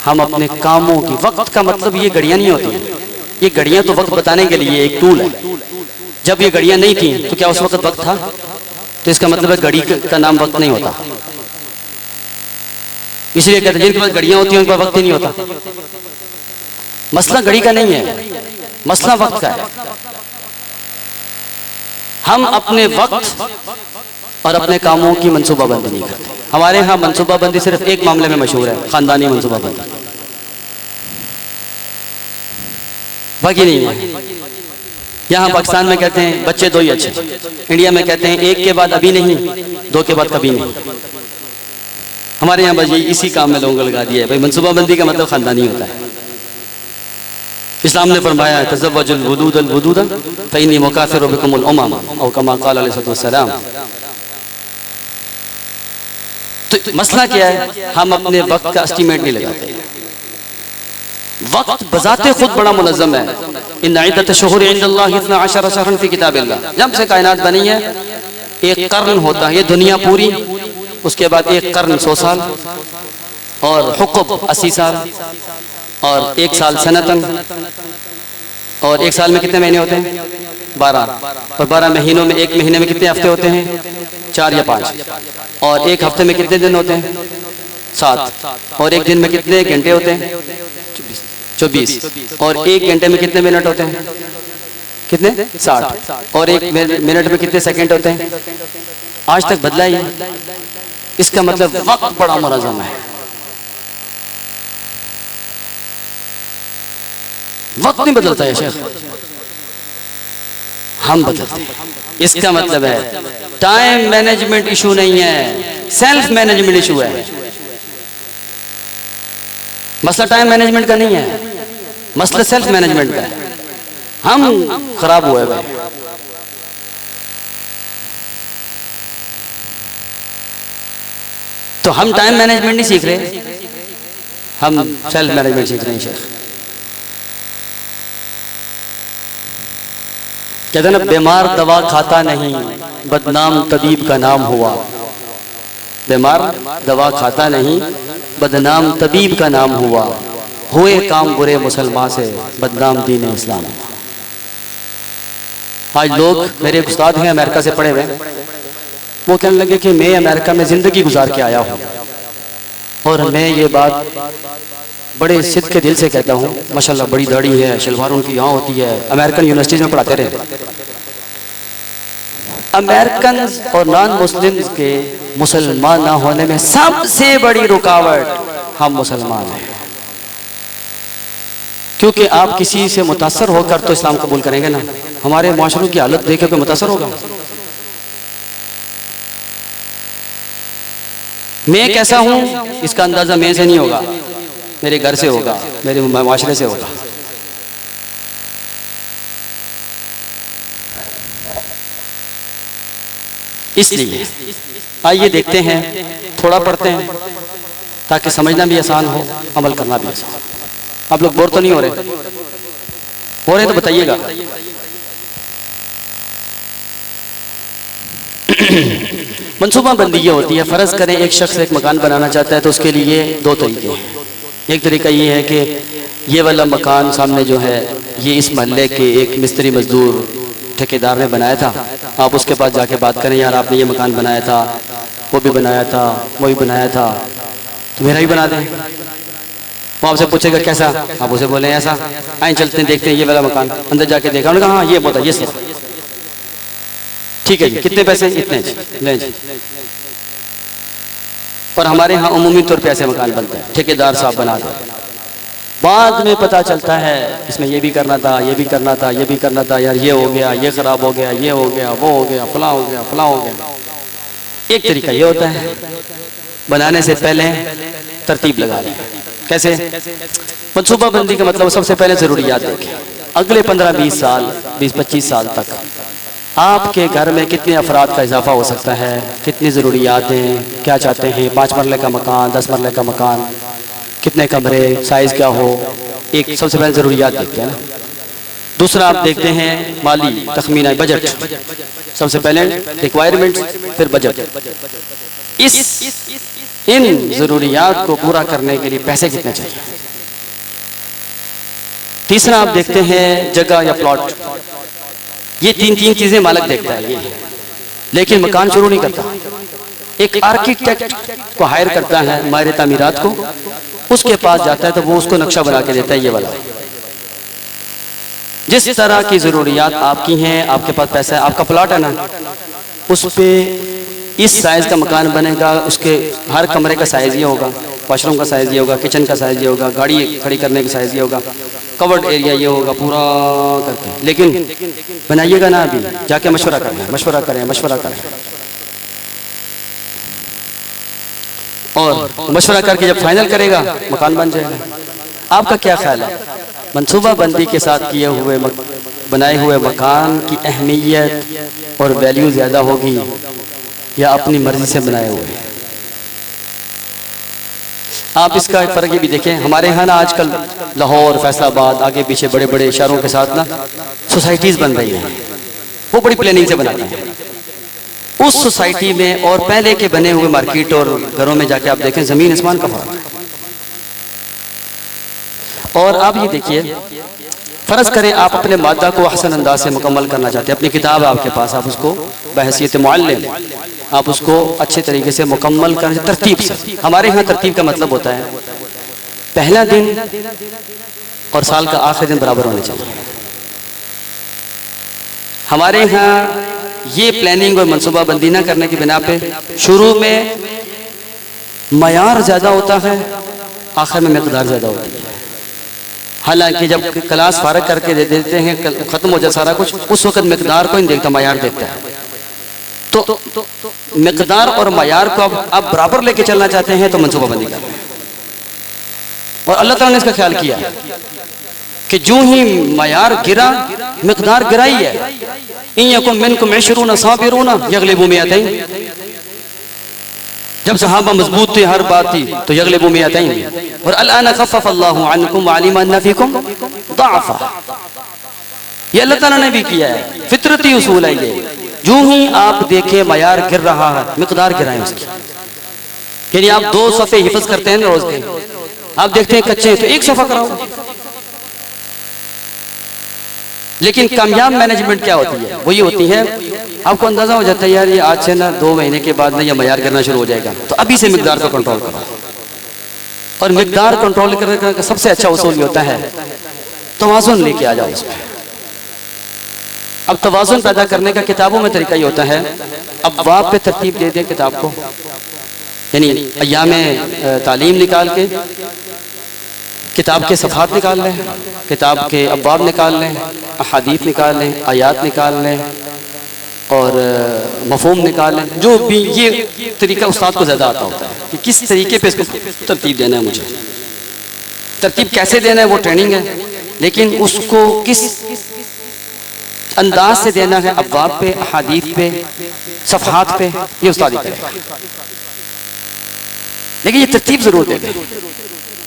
हम अपने कामों की, वक्त का मतलब ये घड़ियां नहीं होती, ये घड़ियां तो वक्त बताने के लिए एक टूल है। जब ये घड़ियां नहीं थी तो क्या उस वक्त वक्त था? तो इसका मतलब है घड़ी का नाम वक्त नहीं होता। इसलिए कहते हैं जिनके पास घड़ियां होती हैं उनके पास वक्त ही नहीं होता। मसला घड़ी का नहीं है, मसला वक्त का है। हम अपने वक्त और अपने कामों की मंसूबाबंदी नहीं करते। हमारे यहाँ मंसूबाबंदी सिर्फ एक मामले में मशहूर है, खानदानी मंसूबाबंदी, बाकी नहीं है। यहाँ पाकिस्तान में कहते हैं बच्चे 2 ही अच्छे, इंडिया में कहते हैं 1 के बाद अभी नहीं, 2 के बाद कभी नहीं। हमारे यहाँ बस ये इसी काम में लोगों को लगा दिया है। भाई मंसूबाबंदी का मतलब खानदानी होता है। इस्लाम ने फरमाया तज़व्वजुल वुदूद फ़इन्नी मुकाफ़िरु बिकुमुल उमम औ कमा क़ाल अलैहिस्सलाम। तो मसला क्या है, हम अपने वक्त का एस्टीमेट नहीं लगाते। वक्त बजाते खुद बड़ा मुनज़्ज़म है। इन्ना इद्दत शुहूर इंदल्लाहि 12 शहरन फ़ी किताबिल्लाह। जब से कायनात बनी है एक कर्न होता है, ये दुनिया पूरी, उसके बाद एक कर्न 100 साल और हुक्म 80 साल और 1 साल सनतन। और 1 साल में कितने महीने होते हैं? 12। और 12 महीनों में 1 महीने में कितने हफ्ते होते हैं? 4 या 5। और 1 हफ्ते में कितने दिन होते हैं? 7। और 1 दिन में कितने घंटे होते हैं? 24। और 1 घंटे में कितने मिनट होते हैं? कितने? 60। और 1 मिनट में कितने सेकंड होते हैं? आज तक बदला ही। इसका मतलब वक्त बड़ा मुनज़्ज़म है। वक्त नहीं बदलता है शेख। हम बदलते हैं। इसका मतलब है टाइम मैनेजमेंट इशू नहीं है, सेल्फ मैनेजमेंट इशू है। मसला टाइम मैनेजमेंट का नहीं है, मसला सेल्फ मैनेजमेंट का है। हम खराब हुए हुए। तो हम टाइम मैनेजमेंट नहीं सीख रहे, हम सेल्फ मैनेजमेंट सीख रहे हैं। शेख कहते हैं ना, बीमार दवा खाता नहीं, बदनाम तबीब का नाम हुआ। बीमार दवा खाता नहीं, बदनाम तबीब का नाम हुआ। हुए काम बुरे मुसलमान से, बदनाम दीन इस्लाम। आज लोग, मेरे उस्ताद हैं अमेरिका से पढ़े हुए, वो कहने लगे कि मैं अमेरिका में ज़िंदगी गुजार के आया हूँ और मैं ये बात बड़े सिद्ध के दिल से कहता हूँ। माशाल्लाह बड़ी दाढ़ी है, शलवार उनकी यहाँ होती है, अमेरिकन यूनिवर्सिटीज़ में पढ़ाते रहे। अमेरिकन और नॉन मुस्लिम्स के मुसलमान ना होने में सबसे बड़ी रुकावट हम मुसलमान हैं। क्योंकि आप किसी से मुतासर होकर तो इस्लाम कबूल करेंगे ना। हमारे माशरों की हालत देख के मुतासर होगा। मैं कैसा हूं इसका अंदाजा मैं से नहीं होगा, मेरे घर से होगा, मेरे माशरे से होगा। इसलिए आइए देखते हैं, थोड़ा पढ़ते हैं ताकि समझना भी आसान हो, अमल करना भी आसान हो। आप लोग बोर तो नहीं हो रहे? हो रहे तो बताइएगा। मनसूबा बंदी ये होती है, फ़र्ज़ करें एक शख्स एक मकान बनाना चाहता है तो उसके लिए दो तरीके हैं। एक तरीका ये है कि ये वाला मकान सामने जो है ये इस महल्ले के एक मिस्त्री मजदूर ठेकेदार ने बनाया था। आप उसके पास जाके बात करें, यार आपने ये मकान बनाया था, वो भी बनाया था, वो भी बनाया था, तो मेरा भी बना दें। वो आपसे पूछेगा कैसा, आप उसे बोले ऐसा। आए चलते हैं देखते हैं ये वाला मकान। अंदर जाके देखा, उन्होंने कहा हाँ ये बोला ये सर, ठीक है जी, कितने पैसे? इतने जी, लें जी। और हमारे यहाँ उमूमी तौर पे ऐसे मकान बनते हैं, ठेकेदार साहब बना दो। बाद में पता चलता है इसमें ये भी करना था, ये भी करना था, ये भी करना था, यार ये हो गया, ये खराब हो गया, ये हो गया, वो हो गया, फला हो गया, फला हो गया। एक तरीका ये होता है, बनाने से पहले तरतीब लगा ली। कैसे? मनसूबा बंदी का मतलब सबसे पहले ज़रूरियात देखें। अगले 15-20 साल, 20-25 साल तक आपके घर में कितने अफराद का इजाफा हो सकता है, कितनी ज़रूरियात हैं, क्या चाहते हैं, 5 मरले का मकान, 10 मरले का मकान, कितने कमरे, साइज़ क्या हो। एक सबसे पहले ज़रूरियात देखते हैं ना। दूसरा आप देखते हैं माली तखमीना, बजट। सबसे पहले रिक्वायरमेंट, फिर बजट। इन ज़रूरियात को पूरा करने के लिए पैसे कितने चाहिए। तीसरा आप देखते हैं जगह या प्लॉट। ये तीन चीजें मालिक देखता है ये, लेकिन मकान शुरू नहीं करता। एक आर्किटेक्ट को हायर करता है, माहिर तामीरात को, उसके पास जाता है तो वो उसको नक्शा बना के देता है। ये वाला जिस तरह की ज़रूरियात आपकी हैं, आपके पास पैसा है, आपका प्लॉट है ना, उस पर इस साइज़ का मकान बनेगा, उसके हर कमरे का साइज़ ये होगा, वॉशरूम का साइज़ ये होगा, किचन का साइज़ ये होगा, गाड़ी खड़ी करने का साइज़ ये होगा, कवर्ड एरिया ये होगा पूरा करके। लेकिन बनाइएगा ना, अभी जाके मशवरा करें, मशवरा करें, मशवरा करें। और मशवरा करके जब फाइनल करेगा मकान बन जाएगा। आपका क्या ख्याल है, मनसूबा बंदी के साथ किए हुए बनाए हुए मकान की अहमियत और वैल्यू ज़्यादा होगी या अपनी मर्जी से बनाए हुए? आप इसका फ़र्क ये भी देखें, हमारे यहाँ ना आजकल लाहौर, फैसलाबाद, आगे पीछे बड़े बड़े शहरों के साथ ना सोसाइटीज़ बन रही हैं, वो बड़ी प्लानिंग से बनाते हैं। उस सोसाइटी में और पहले के बने हुए मार्केट और घरों में जाके आप देखें, ज़मीन आसमान का फ़र्क है। और आप ये देखिए, फ़र्ज़ करें आप अपने मादा को हसन अंदाज से मुकम्मल करना चाहते हैं, अपनी किताब आपके पास, आप उसको बहैसियत मुअल्लिम आप उसको अच्छे तरीके से मुकम्मल कर तरतीब से। हमारे यहाँ तरतीब का मतलब होता है पहला दिन और साल का आखिरी दिन बराबर होने चाहिए। हमारे यहाँ ये प्लानिंग और मनसूबा बंदी न करने की बिना पे शुरू में मयार ज़्यादा होता है, आखिर में मकदार ज़्यादा होती है। हालांकि जब क्लास फारग करके दे देते हैं, ख़त्म हो जाए सारा कुछ, उस वक्त मकदार को नहीं देखता, मयार देखता है। तो मकदार और मयार को अब आप बराबर लेके चलना चाहते हैं तो मनसूबाबंदी कर। और अल्लाह ताला ने इसका ख्याल किया कि जो ही मयार गिरा, मकदार गिरा ही है। इन यकुम मिनकुम इश्रून साबिरून यगलिबू मिअतैन। जब सहाबा मजबूत थे, हर बात थी, तो यगलिबू मिअतैन। और अलआन खफ़फ़ अल्लाहु अन्कुम व अलिमा अन्ना फ़ीकुम ज़अफ़ा। ये अल्लाह ताला ने भी किया है, फितरती उसूल है ये। जो ही आप देखें मयार गिर रहा है, मकदार गिराएं उसकी। यानी आप 2 सफ़े हिफ्ज़ करते हैं रोज के, आप देखते हैं कच्चे तो 1 सफ़ा कराओ। लेकिन कामयाब मैनेजमेंट क्या होती है? वो ये होती है, आपको अंदाजा हो जाता है यार ये आज से ना 2 महीने के बाद ना ये मयार गिरना शुरू हो जाएगा, तो अभी से मकदार को कंट्रोल करो। और मकदार कंट्रोल करने का सबसे अच्छा उसूल ये होता है, तवाज़ुन लेके आ जाओ इसमें। अब तवाज़ुन पैदा करने का किताबों में तरीका ये होता है, अब्वाब पे तरतीब दे दें किताब को, यानी अय्याम तालीम निकाल के किताब के सफ़हात निकाल लें, किताब के अब्वाब निकाल लें, अहादीथ निकाल लें, आयात निकाल लें और मफ़हूम निकाल लें। जो भी ये तरीका उस्ताद को ज़्यादा आता होता है कि किस तरीके पे इसको तरतीब देना है, मुझे तरतीब कैसे देना है वो ट्रेनिंग है, लेकिन उसको किस अंदाज से देना है, अब्वाब पे, अहादीथ पे, सफ़हात पे, ये उस्ताद ही करेगा। लेकिन ये तरतीब ज़रूर दे दें।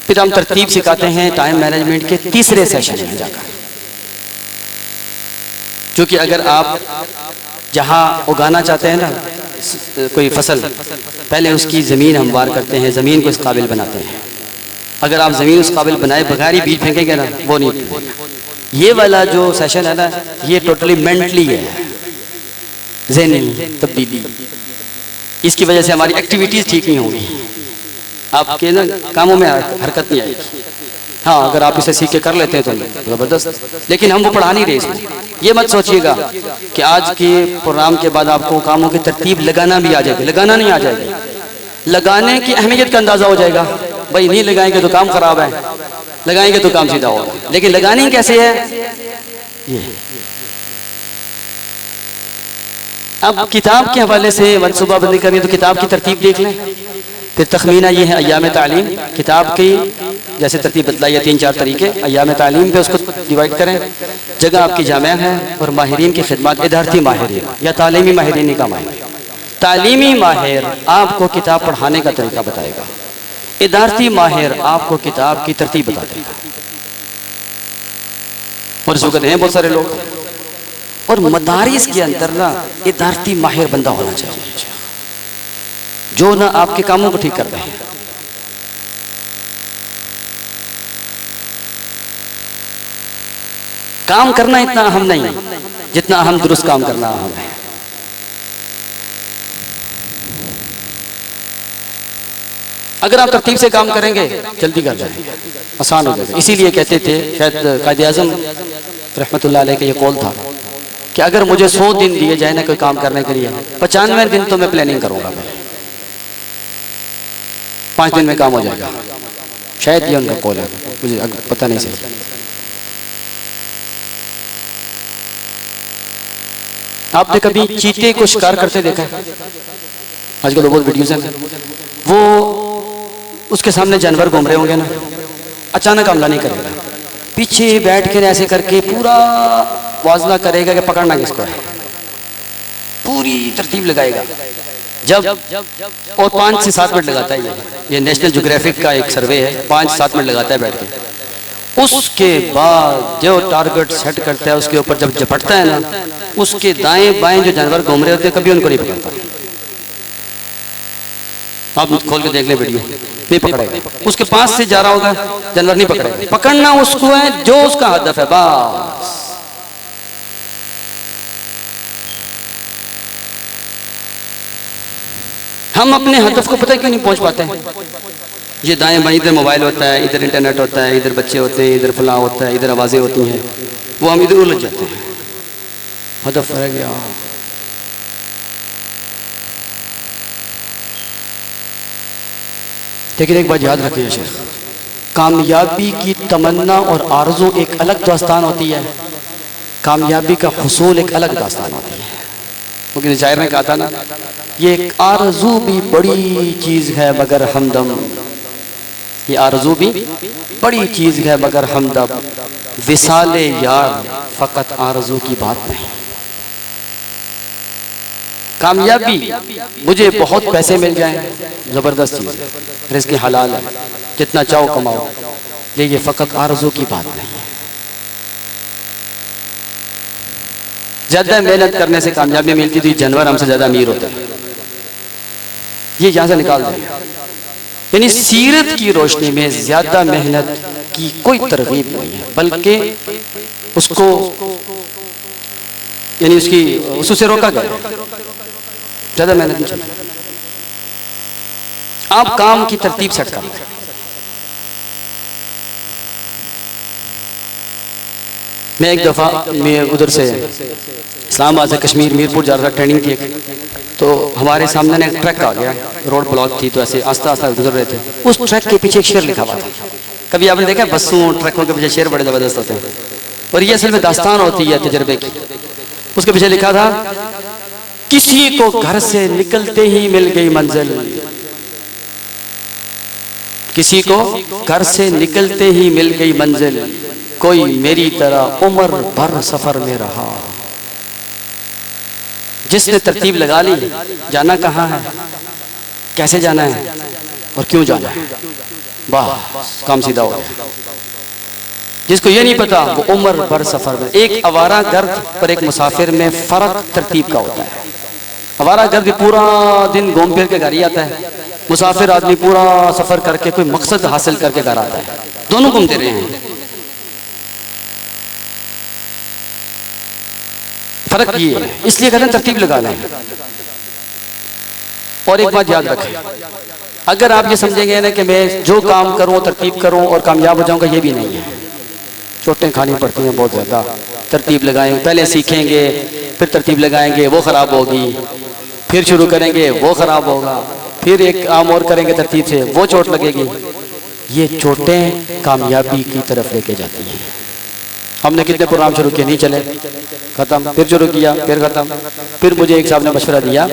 फिर हम तरतीब सिखाते हैं टाइम मैनेजमेंट के 3रे सेशन में जाकर। क्योंकि अगर आप जहाँ उगाना चाहते हैं ना कोई फसल, पहले उसकी ज़मीन हमवार करते हैं, ज़मीन को इस काबिल बनाते हैं। अगर आप ज़मीन उस काबिल बनाए बगैर ही बीज फेंकेंगे ना, वो नहीं। ये वाला जो सेशन है ना, ये टोटली मेंटली है, ज़हनी तब्दीली। इसकी वजह से हमारी एक्टिविटीज़ ठीक नहीं होंगी, आपके ना कामों में हरकत नहीं आएगी। हाँ, अगर आप इसे सीख के कर लेते हैं तो ज़बरदस्त, लेकिन हम वो पढ़ा नहीं रहे इसमें। ये मत सोचिएगा कि आज के प्रोग्राम के बाद आपको कामों की तरतीब लगाना भी आ जाएगी। लगाना नहीं आ जाएगी, लगाने की अहमियत का अंदाज़ा हो जाएगा। भाई नहीं लगाएंगे तो काम खराब है, लगाएंगे तो काम सीधा होगा। लेकिन लगानी कैसे है ये। अब किताब के हवाले से मनसूबाबंदी करनी तो किताब की तरतीब देख लें। फिर तखमीना ये है अय्याम तालीम, किताब की जैसे तरतीब बतलाई है 3-4 तरीके, अय्याम तालीम पे उसको डिवाइड करें। जगह आपकी जामिया है और माहिरीन की खिदमत, इदारती माहिरीन या तालीमी माहिरीन का माहिर। तालीमी माहिर आपको किताब पढ़ाने का तरीका बताएगा, इदारती माहिर आपको किताब की तरतीब बता देगा। और इस वक्त हैं बहुत सारे लोग, और मदारिस के अंदर ना इदारती माहिर बंदा होना चाहिए जो ना आपके कामों को ठीक कर रहे हैं। काम करना इतना अहम नहीं है जितना अहम दुरुस्त काम करना अहम है। अगर आप तरतीब से काम करेंगे जल्दी कर जाएंगे, आसान हो जाएगा। इसीलिए कहते थे, शायद कायदे आज़म रहमतुल्लाह अलैह का ये कौल था कि अगर मुझे 100 दिन दिए जाए ना कोई काम करने के लिए, 95 दिन तो मैं प्लानिंग करूंगा, मैं 5 दिन में काम हो जाएगा। शायद ये उनका कौल है, मुझे पता नहीं सही। आपने कभी चीते को शिकार करते देखा है? आजकल तो बहुत वीडियोस हैं। वो उसके सामने जानवर घूम रहे होंगे ना, अचानक हमला नहीं करेगा, पीछे बैठ के ऐसे करके पूरा वाजना करेगा कि पकड़ना किसको है, पूरी तरतीब लगाएगा। जब और 5 से 7 मिनट लगाता है ये नेशनल ज्योग्राफिक का एक सर्वे है, 5 से 7 मिनट लगाता है बैठ के। उसके बाद जो टारगेट सेट करता है उसके ऊपर जब झपटता है ना, उसके दाएं बाएं जो जानवर घूम रहे होते हैं कभी उनको नहीं पकड़ता। आप खोल के देख ले वीडियो, नहीं पकड़ेगा। उसके पास से जा रहा होगा जानवर, नहीं पकड़ेगा। पकड़ना उसको है जो उसका हदफ है, बस। हम अपने हदफ को पता क्यों नहीं पहुंच पाते हैं? ये दाएं बाएं, इधर मोबाइल होता है, इधर इंटरनेट होता है, इधर बच्चे होते हैं, इधर फलां होता है, इधर आवाज़ें होती हैं, वो हम इधर उलझ जाते हैं, हदफ रह गया। लेकिन एक बात याद रखिए शेख, कामयाबी की तमन्ना और आरज़ू एक अलग दास्तान होती है, कामयाबी का हुसूल एक अलग दास्तान होती है। क्योंकि शायर ने कहा था ना, ये आरज़ू भी बड़ी चीज़ है मगर हमदम, ये आरज़ू भी बड़ी चीज़ है मगर हमदम, विसाले यार फ़कत आरज़ू की बात नहीं। कामयाबी मुझे बहुत पैसे मिल जाएं, ज़बरदस्त चीज़ है, रिज़्क़ हलाल है, जितना चाहो कमाओ, लेकिन ये फ़कत आरज़ू की बात नहीं है। ज़्यादा मेहनत करने से कामयाबी मिलती थी, जानवर हमसे ज़्यादा अमीर होते हैं, ये यहाँ से निकाल दें। यानी सीरत की रोशनी में ज़्यादा मेहनत की कोई तरगीब नहीं है, बल्कि उसको यानी उससे रोका गया, ज़्यादा मेहनत नहीं चाहिए। आप काम की तरतीब सेट कर लें। मैं एक दफ़ा मैं उधर से इस्लामाबाद से कश्मीर मीरपुर जा रहा था, ट्रेनिंग थी, तो हमारे सामने ना एक ट्रक आ गया, रोड ब्लॉक थी, तो ऐसे आस्ता आस्ता गुजर रहे थे। उस ट्रक के पीछे एक शेर लिखा हुआ था। कभी आपने देखा बसों ट्रकों के पीछे शेर बड़े ज़बरदस्त होते हैं, और ये असल में दास्तान होती है तजर्बे की। उसके पीछे लिखा था, किसी को घर से निकलते ही मिल गई मंजिल, किसी को घर से निकलते ही मिल गई मंजिल, कोई मेरी तरह उम्र भर सफर में रहा। जिसने तरतीब लगा ली, जाना कहाँ है, कैसे जाना है और क्यों जाना है, वाह काम सीधा हो गया। जिसको ये नहीं पता वो उम्र भर सफर में। एक आवारा गर्द पर एक मुसाफिर में फर्क तरतीब का होता है। आवारा गर्द पूरा दिन घूम फिर के घर ही आता है, मुसाफिर आदमी पूरा सफर करके कोई मकसद हासिल करके घर आता है, दोनों घूमते रहे हैं। फर्क ये है, इसलिए कहते हैं तरतीब लगा लें। और एक बात याद रखें, अगर आप ये समझेंगे ना कि मैं जो काम करूं तरतीब करूं और कामयाब हो जाऊंगा, ये भी नहीं है। चोटें खानी पड़ती हैं बहुत ज़्यादा। तरतीब लगाएं, पहले सीखेंगे, फिर तरतीब लगाएंगे, वो ख़राब होगी, फिर शुरू करेंगे, वो ख़राब होगा, फिर एक काम और करेंगे तरतीब से, वो चोट लगेगी। ये चोटें कामयाबी की तरफ लेके जाती हैं। हमने कितने प्रोग्राम शुरू किए, नहीं चले, ख़त्म, फिर शुरू किया, फिर ख़त्म। फिर मुझे एक साहब ने मशवरा दिया,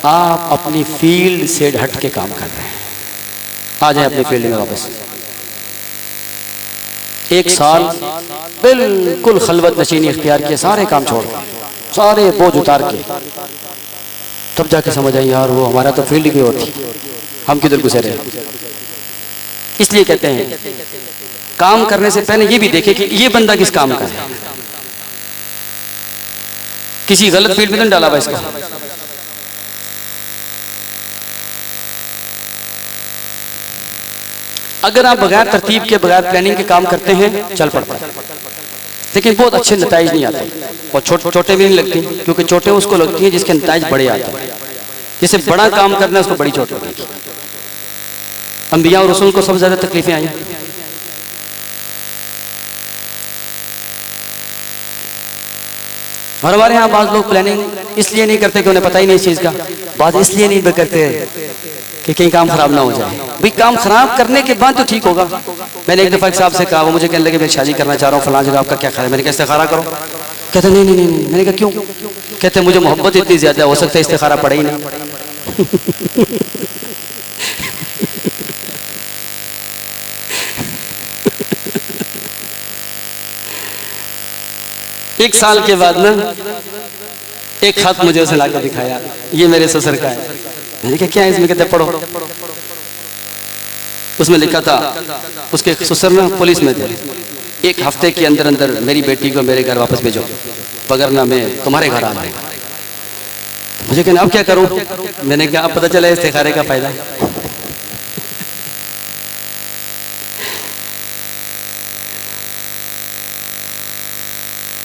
आप अपनी फील्ड से हट के काम कर रहे हैं, आ जाए अपनी फील्ड में वापस। एक साल बिल्कुल खलवत नशीनी इख्तियार किए, सारे काम छोड़, सारे बोझ उतार के, तब जाके समझ आई यार वो हमारा तो फील्ड की होती, हम किधर घुसे रहे। इसलिए कहते हैं काम करने से पहले ये भी देखें कि ये बंदा किस काम का है, किसी गलत फील्ड में नहीं डाला हुआ इसको। अगर आप बगैर तरतीब के बगैर प्लानिंग के काम करते हैं, चल पड़ता है, लेकिन बहुत अच्छे नताइज नहीं आते, और चोटें भी नहीं लगती, क्योंकि चोटें उसको लगती हैं जिसके नताइज बड़े आते हैं। जिसे बड़ा काम करना है उसको बड़ी चोट लगेगी। अंबिया और रसूल को सबसे ज़्यादा तकलीफें आई। और हमारे यहाँ बाज़ लोग प्लानिंग इसलिए नहीं करते कि उन्हें पता ही नहीं इस चीज़ का, बात इसलिए नहीं करते कि कहीं काम खराब ना हो जाए। भाई काम खराब करने के बाद तो ठीक होगा। मैंने एक दफ़ा एक साहब से कहा, वो मुझे कहने लगे मैं शादी करना चाह रहा हूँ फलां जगह, आपका क्या ख्याल है? मैंने कहा इस्तिखारा करो। कहते नहीं नहीं नहीं नहीं। मैंने कहा क्यों? कहते मुझे मोहब्बत इतनी ज़्यादा हो सकता है इस्तिखारा पड़े ही नहीं। एक साल के बाद ना एक खत मुझे उसे लाकर दिखाया, ये मेरे ससुर का है। मैंने कहा क्या है इसमें? कहते पढ़ो। उसमें लिखा था उसके ससुर ना पुलिस में थे, 1 हफ्ते के अंदर अंदर मेरी बेटी को मेरे घर वापस भेजो, वगरना मैं तुम्हारे घर आ जाऊंगा। मुझे कहना अब क्या करूं? मैंने कहा अब पता चला इस्तिखारे का फायदा।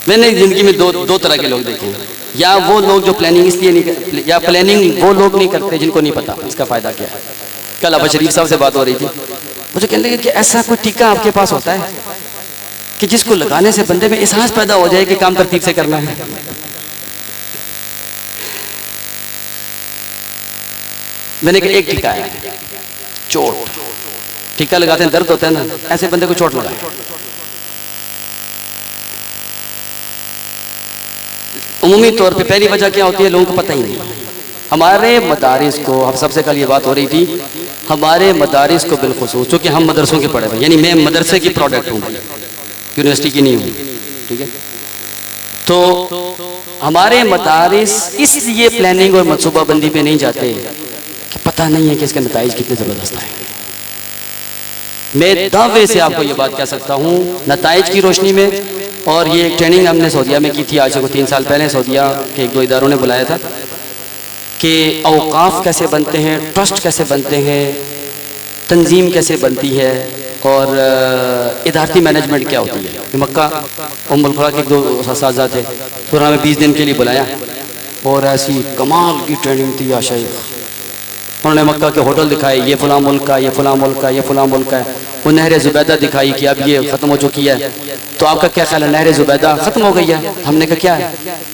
मैंने जिंदगी में दो तरह के लोग देखे हैं, या वो लोग जो प्लानिंग इसलिए नहीं, या प्लानिंग वो लोग नहीं करते जिनको नहीं पता इसका फायदा क्या है। कल अबा शरीफ साहब से बात हो रही थी, मुझे कहने लगे कि ऐसा कोई टीका आपके पास होता है कि जिसको लगाने से बंदे में एहसास पैदा हो जाए कि काम तरतीब से करना है। मैंने कहा एक टीका है, चोट। टीका लगाते हैं, दर्द होता है ना, ऐसे बंदे को चोट लगाए। उमूमी तौर पे पहली वजह क्या होती है, लोगों को पता ही नहीं। हमारे मदारिस को, अब सबसे कल ये बात हो रही थी, हमारे मदारिस को बिलखुसूस, चूँकि हम मदरसों के पढ़े हुए, यानी मैं मदरसे की प्रोडक्ट हूँ, यूनिवर्सिटी की नहीं हूँ, ठीक है। तो हमारे मदारिस इसलिए प्लानिंग और मनसूबाबंदी पे नहीं जाते कि पता नहीं है कि इसके नताइज कितने ज़बरदस्त आए। मैं दावे से आपको ये बात कह सकता हूँ, नताइज की रोशनी में। और ये एक ट्रेनिंग हमने सऊदीया में की थी, आज से 3 साल पहले सऊदीया के 1-2 इदारों ने बुलाया था कि औकाफ कैसे बनते हैं, ट्रस्ट कैसे बनते हैं, तंजीम कैसे बनती है, और इदारती मैनेजमेंट क्या होती है। मक्का उम्मुल खुरा के 2 उस्ताद थे, तो हमें 20 दिन के लिए बुलाया और ऐसी कमाल की ट्रेनिंग थी या शेख। उन्होंने मक्का के होटल दिखाए, ये फ़लाँ मुल्क का, ये फ़लाँ मुल्क का, ये फ़लाँ मुल्क का है। वो नहर ज़ुबैदा दिखाई कि अब ये ख़त्म हो चुकी है, तो आपका क्या ख्याल है, नहर ज़ुबैदा ख़त्म हो गई है? हमने कहा क्या है?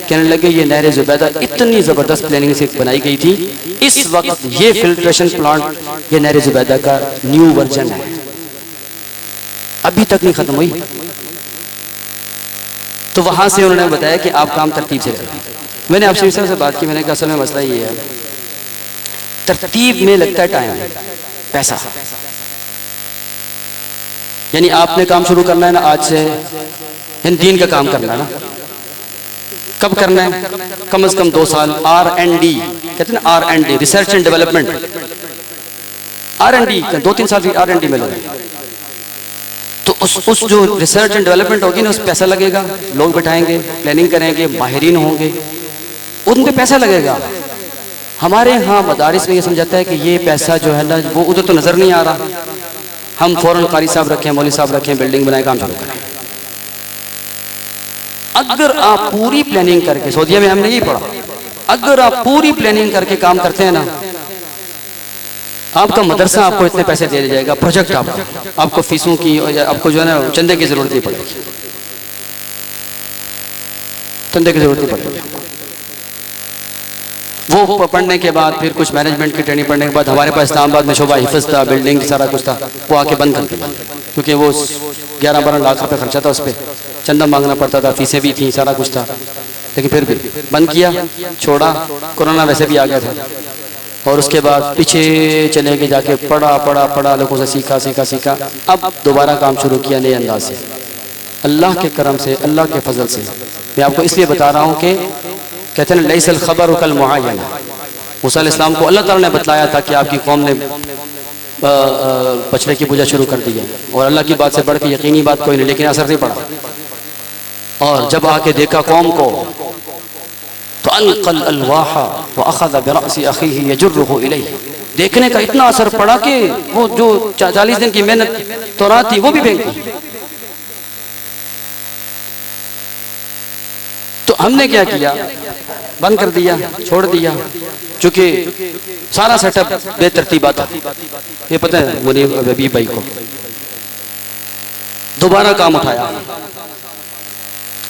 कहने लगे ये नहर ज़ुबैदा इतनी ज़बरदस्त प्लानिंग से बनाई गई थी, इस वक्त ये फिल्ट्रेशन प्लांट ये नहर ज़ुबैदा का न्यू वर्जन है, अभी तक नहीं ख़त्म हुई। तो वहाँ से उन्होंने बताया कि आप काम तरतीब से करें। मैंने आपसे से बात की, मैंने कहा असल में मसला ये है, तरतीब में लगता है टाइम, पैसा। यानी आपने काम शुरू करना है ना आज से, यानी दीन का काम करना है ना, कब करना है? कम से कम 2 साल R&D, कहते हैं ना R&D, research and development. R&D 2-3 साल R&D में लगे, तो उस जो रिसर्च एंड डेवलपमेंट होगी ना, उस पैसा लगेगा, लोग बैठाएंगे, प्लानिंग करेंगे, माहिरीन होंगे, उन पे पैसा लगेगा। हमारे यहाँ मदारिस में ये समझाता है कि ये पैसा जो है ना, वो उधर तो नज़र नहीं आ रहा, हम फौरन कारी साहब रखें, मौलवी साहब रखें, बिल्डिंग बनाए, काम शुरू करें। अगर आप पूरी प्लानिंग करके, सऊदीया में हमने यही पढ़ा, अगर आप पूरी प्लानिंग करके काम करते हैं ना, आपका मदरसा आपको इतने पैसे दे जाएगा, प्रोजेक्ट आपको फीसों की, आपको जो है ना चंदे की जरूरत नहीं पड़ेगी, चंदे की जरूरत नहीं पड़ेगी। वो पढ़ने के बाद फिर कुछ मैनेजमेंट की ट्रेनिंग पढ़ने के बाद हमारे पास इस्लामाबाद में शोबा हिफ्ज़ था, बिल्डिंग सारा कुछ था, वो आके बंद कर दिया, क्योंकि वो 11-12 लाख रुपए खर्चा था, उस पर चंदा मांगना पड़ता था, फीसें भी थी, सारा कुछ था, लेकिन फिर भी बंद किया, छोड़ा। कोरोना वैसे भी आ गया था, और उसके बाद पीछे चले गए, जाके पढ़ा, लोगों से सीखा। अब दोबारा काम शुरू किया नए अंदाज से, अल्लाह के करम से, अल्लाह के फजल से। मैं आपको इसलिए बता रहा हूँ कि कहते हैं लैसल खबर कल मुआयना, मूसा अलैहिस्सलाम को अल्लाह ताला ने बतलाया था कि आपकी कौम ने बछड़े की पूजा शुरू कर दी है, और अल्लाह की बात से बढ़ के यकीनी बात कोई नहीं, लेकिन असर नहीं पड़ा। और जब आके देखा कौम को, तो अलकल अलवाहा व अखज़ बिरअसी अखीही यजुर्रुहु इलैहि, देखने का इतना असर पड़ा कि वो जो 40 दिन की मेहनत तौरात थी वो भी फेंक दी। तो हमने क्या किया, बंद कर दिया, छोड़ दिया, चूंकि सारा सेटअप बेतरतीबा था। ये पता है मुनीब हबीब भाई को, दोबारा काम उठाया,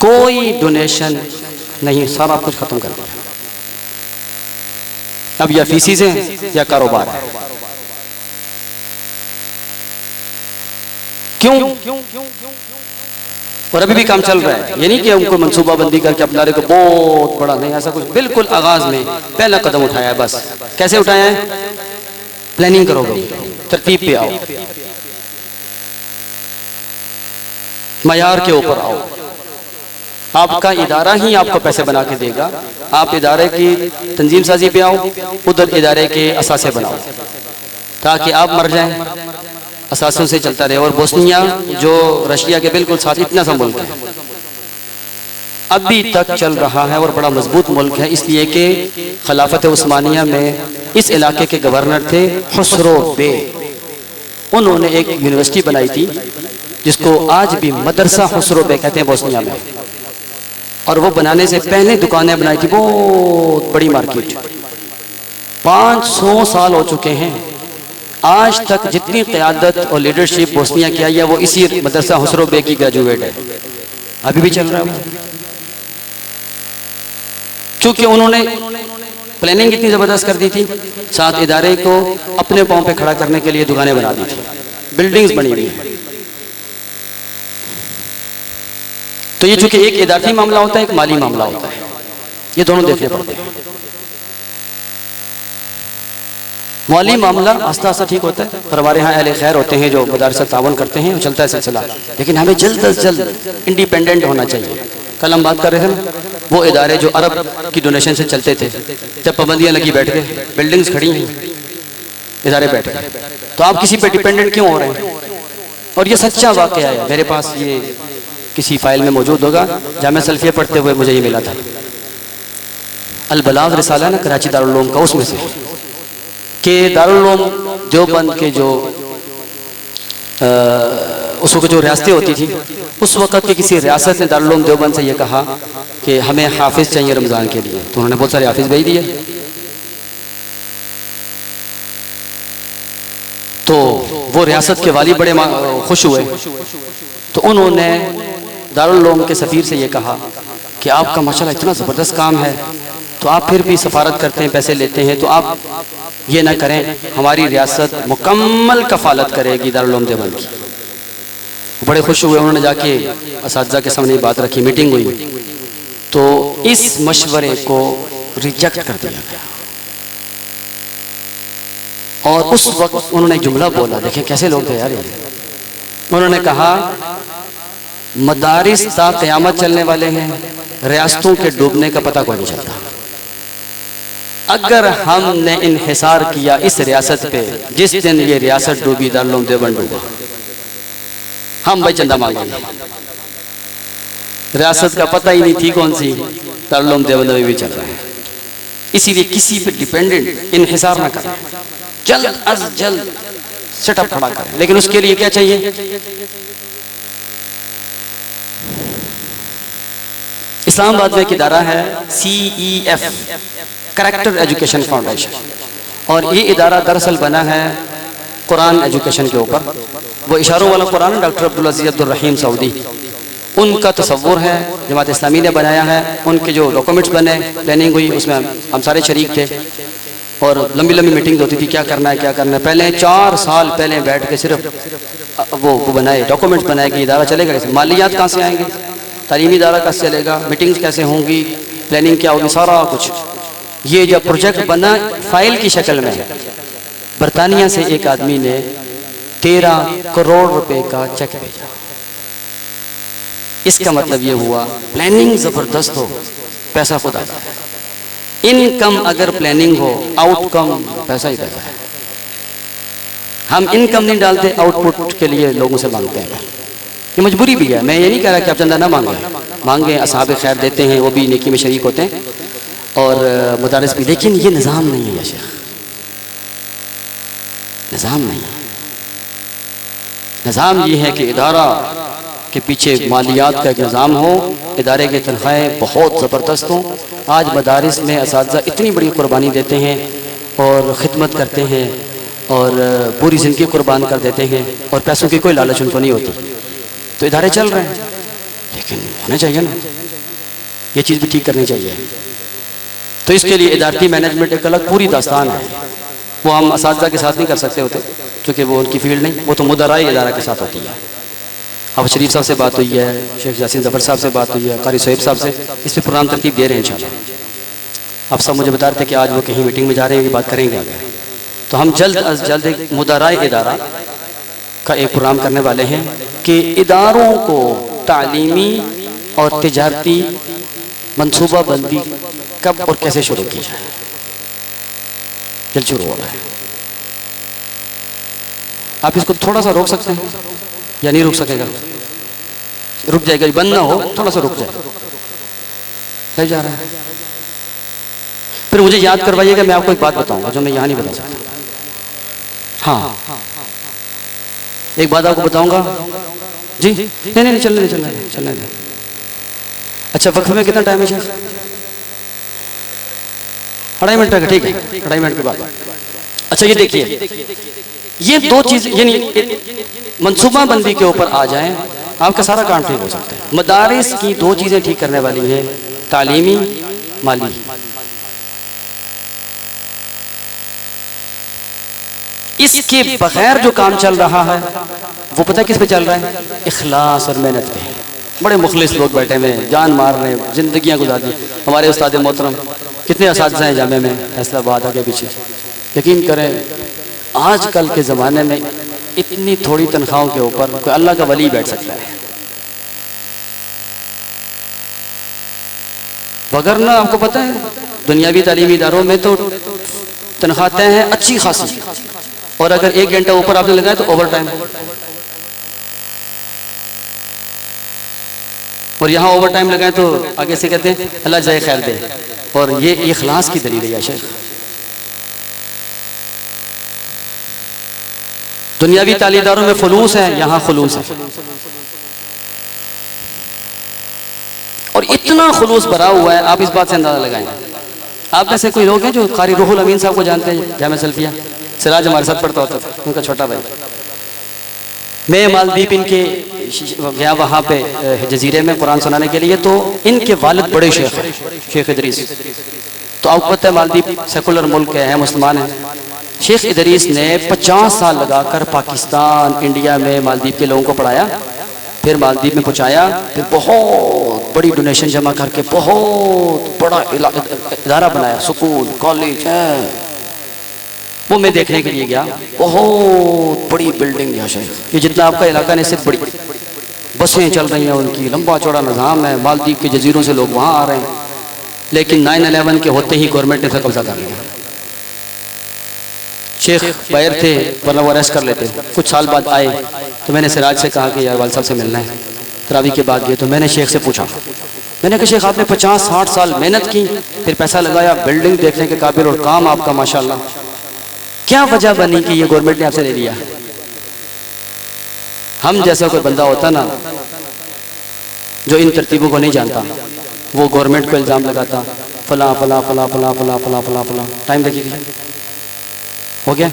कोई डोनेशन नहीं, सारा कुछ खत्म कर दिया। अब या फीसिस है या कारोबार है। क्यों? और अभी भी काम चल रहा है, यानी कि उनको मनसूबाबंदी करके अपना को बहुत बड़ा नहीं, ऐसा कुछ, बिल्कुल आगाज में पहला कदम उठाया है। बस कैसे उठाया है? प्लानिंग करो भाई, तरतीब पे आओ, मयार के ऊपर आओ। आपका इदारा ही आपको पैसे बना के देगा, आप इदारे की तंजीम साजी पे आओ, उधर इदारे के असासे बनाओ, ताकि आप मर जाएं, असासों से चलता रहे। और बोस्निया जो रशिया के बिल्कुल साथ, इतना सा मुल्क है, अभी तक चल रहा है और बड़ा मजबूत मुल्क है, इसलिए कि खिलाफत उस्मानिया में इस इलाके के गवर्नर थे खुसरो बे। उन्होंने एक यूनिवर्सिटी बनाई थी जिसको आज भी मदरसा खुसरो बे कहते हैं बोस्निया में, और वो बनाने से पहले दुकानें बनाई थी, बहुत बड़ी मार्केट। 500 साल हो चुके हैं, आज तक जितनी क़यादत और लीडरशिप बोस्निया की आई है वो इसी मदरसा खुसरो बे की ग्रेजुएट है, अभी भी चल रहा है। क्योंकि उन्होंने प्लानिंग इतनी ज़बरदस्त कर दी थी, साथ इदारे को अपने पाँव पे खड़ा करने के लिए दुकानें बना दी थी, बिल्डिंग्स बनी हुई हैं। तो ये चूंकि एक इदारती मामला होता है, एक माली मामला होता है, ये दोनों देखने पड़ते हैं। माली मामला आस्ता आस्ता ठीक होता है, पर हमारे यहाँ अहले खैर होते हैं जो मदारस से तावन करते हैं, चलता है सिलसिला। लेकिन हमें जल्द अज जल्द इंडिपेंडेंट होना चाहिए। कल हम बात कर रहे थे ना, वो इदारे जो अरब की डोनेशन से चलते थे, जब पाबंदियाँ लगी बैठ गए, बिल्डिंग्स खड़ी हैं, इदारे बैठ गए, तो आप किसी पे डिपेंडेंट क्यों हो रहे हैं? और ये सच्चा वाकया है, मेरे पास ये किसी फाइल में मौजूद होगा, जामिया सल्फिया पढ़ते हुए मुझे ये मिला था। अल बलाग रिसाला ना कराची दारुल उलूम का, उसमें से कि दारुल उलूम देवबंद के जो उस वक्त जो रियासतें होती थी, उस वक्त के किसी रियासत ने दारुल उलूम देवबंद से ये कहा कि हमें हाफिज चाहिए रमज़ान के लिए, तो उन्होंने बहुत सारे हाफिज भेज दिए। तो वो रियासत के वाली बड़े खुश हुए, तो उन्होंने दारुल उलूम के सफ़ीर से ये कहा कि आपका माशाल्लाह इतना ज़बरदस्त काम है, तो आप फिर भी सफारत करते हैं, पैसे लेते हैं, तो आप ये ना करें, हमारी रियासत मुकम्मल कफ़ालत करेगी दारुल उलूम देवबंद की। बड़े खुश हुए, उन्होंने जाके असातिज़ा के सामने बात रखी, मीटिंग हुई, तो इस मशवरे को रिजेक्ट कर दिया गया। और उस वक्त उन्होंने एक जुमला बोला, देखें कैसे लोग थे यार ये। उन्होंने कहा मदारिस ता क़यामत चलने वाले हैं, रियासतों के डूबने का पता कोई नहीं चलता। अगर हमने इन्हिसार किया इस रियासत पे, जिस दिन ये रियासत डूबी दारुल उलूम देवबंद डूबा, हम भाई चंदा मांगेंगे। रियासत का पता ही नहीं थी कौन सी, दारुल उलूम देवबंद में भी चल रहा है। इसीलिए किसी पे डिपेंडेंट इन्हिसार ना करें, जल्द अज जल्द सेटअप खड़ा करें। लेकिन उसके लिए क्या चाहिए? इस्लामाबाद में एक इदारा है CEF, करैक्टर एजुकेशन फाउंडेशन, और ये इदारा दरअसल बना है कुरान एजुकेशन के ऊपर। वो इशारों वाला कुरान डॉक्टर अब्दुल अजीज अब्दुल रहीम सऊदी, उनका तसव्वुर है, जमात इस्लामी ने बनाया है। उनके जो डॉक्यूमेंट्स बने, प्लानिंग हुई, उसमें हम सारे शरीक थे, और लंबी लंबी मीटिंग होती थी, क्या करना है क्या करना है। पहले 4 साल पहले बैठ के सिर्फ वो बनाए, डॉक्यूमेंट्स बनाए कि इदारा चलेगा कैसे, मालियात कहाँ से आएंगे, तालीमी इदारा कैसे चलेगा, मीटिंग्स कैसे होंगी, प्लानिंग क्या होगी, सारा कुछ। ये जब प्रोजेक्ट बना फाइल की शक्ल में, बरतानिया से एक आदमी ने 13 करोड़ रुपए का चेक भेजा। इसका मतलब ये हुआ प्लानिंग जबरदस्त हो, पैसा खुद आता है। इनकम अगर प्लानिंग हो, आउटकम पैसा ही पैसा है। हम इनकम नहीं डालते, आउटपुट के लिए लोगों से मांगते हैं। ये मजबूरी भी है, मैं ये नहीं कह रहा कि आप चंदा ना मांगे, असहाब खैर देते हैं, वो भी नेकी में शरीक होते हैं, और मदारिस भी। लेकिन ये निज़ाम नहीं है या शेख, निज़ाम नहीं है। निज़ाम ये है कि इदारा के पीछे मालियात का एक निज़ाम हो, इदारे की तनख्वाहें बहुत ज़बरदस्त हों। आज मदारिस में असातिज़ा इतनी बड़ी कुर्बानी देते हैं और ख़िदमत करते हैं और पूरी ज़िंदगी कुर्बान कर देते हैं, और पैसों की कोई लालच उनको नहीं होती, तो इदारे चल रहे हैं। लेकिन होना चाहिए ना, ये चीज़ भी ठीक करनी चाहिए। तो इसके लिए इदारती मैनेजमेंट एक अलग पूरी दास्तान है, वो हम असातिज़ा के साथ नहीं कर सकते होते, क्योंकि वो उनकी फील्ड नहीं, वो तो मुदराए इदारा के साथ होती है। अब शरीफ साहब से बात हुई है, शेख यासीन ज़फ़र साहब से बात हुई है, कारी सोहेब साहब से, इस पर प्रोग्राम तरतीब दे रहे हैं इंशाल्लाह। आप सब मुझे बता रहे थे कि आज वो कहीं मीटिंग में जा रहे हैं, ये बात करेंगे आगे। तो हम जल्द अज जल्द एक मुदराए इदारा का एक प्रोग्राम करने वाले हैं कि इदारों को तालीमी और तिजारती मनसूबा बंदी कब और कैसे शुरू की जाए। जल्द शुरू हो रहा है, आप इसको थोड़ा सा रोक सकते हैं या नहीं रुक सकेगा? रुक जाएगा, बंद ना हो, थोड़ा सा रुक जाए, सही जा रहा है। फिर मुझे याद करवाइएगा, मैं आपको एक बात बताऊंगा जो मैं यहाँ नहीं बता सकता। हाँ, एक बात आपको बताऊंगा जी। नहीं, चलने दे। अच्छा, वक्फ में कितना टाइम है शेख? 2.5 मिनट का, ठीक है, 2.5 मिनट के बाद। अच्छा, ये देखिए, ये 2 चीज यानी मनसूबा बंदी के ऊपर आ जाएं, आपका सारा काम ठीक हो सकता है। मदारिस की 2 चीजें ठीक करने वाली है, तालीमी, माली। इसके बगैर जो काम चल रहा है वो पता है किस पे चल रहा है? इखलास और मेहनत पे। बड़े मुखलिस लोग बैठे हुए हैं, जान मार रहे हैं, जिंदगियां गुजार दी। हमारे उस्ताद मोहतरम कितने असातिज़ा हैं जामे में, फैसलाबाद आगे पीछे। यकीन करें आजकल के ज़माने में इतनी थोड़ी तनख्वाहों के ऊपर कोई अल्लाह का वली बैठ सकता है, वगरना आपको पता है दुनियावी तालीमी इदारों में तो तनख्वाह तय है अच्छी खासी, और अगर 1 घंटा ऊपर आपने लगाया तो ओवर टाइम। और यहाँ ओवर टाइम लगाए तो आगे से कहते हैं अल्लाह जाए खैर दे। और ये इखलास की दलील है या शेख। दुनियावी तालीदारों में फलूस है, यहाँ खुलूस है, और इतना खुलूस भरा हुआ है आप इस बात से अंदाजा लगाएं। आप में से कोई लोग हैं जो कारी रूहुल अमीन साहब को जानते हैं? जामिया सल्फिया सिराज हमारे साथ पढ़ता होता था, उनका छोटा भाई। मैं मालदीप इनके गया वहाँ पे जजीरे में कुरान सुनाने के लिए, तो इनके वालिद बड़े शेख हैं, शेख इदरीस। तो आपको पता है मालदीप सेकुलर मुल्क है, मुसलमान है। शेख इदरीस ने 50 साल लगाकर पाकिस्तान, इंडिया में मालदीप के लोगों को पढ़ाया, फिर मालदीप में पहुँचाया, फिर बहुत बड़ी डोनेशन जमा करके बहुत बड़ा इदारा बनाया, स्कूल कॉलेज है। वो मैं देखने के लिए गया, बहुत बड़ी बिल्डिंग है शेख, ये जितना आपका इलाका नहीं सिर्फ बड़ी बसें चल रही हैं उनकी, लंबा चौड़ा निज़ाम है। मालदीप के जजीरों से लोग वहाँ आ रहे हैं, लेकिन 9/11 के होते ही गवर्नमेंट ने कब्जा कर लिया। शेख बाहर थे वरना वो अरेस्ट कर लेते। कुछ साल बाद आए तो मैंने सिराज से कहा कि यार वाल साहब से मिलना है। तरावी के बाद गए तो मैंने शेख से पूछा, मैंने कहा शेख आपने 50-60 साल मेहनत की, फिर पैसा लगाया, बिल्डिंग देखने के काबिल और काम आपका माशाल्लाह, क्या वजह बनी कि ये गवर्नमेंट ने आपसे ले लिया? हम जैसा कोई बंदा होता ना जो इन तरतीबों को नहीं जानता, वो गवर्नमेंट को इल्ज़ाम लगाता, फला फला फला फला फला फला फला फला। टाइम देखिए हो गया।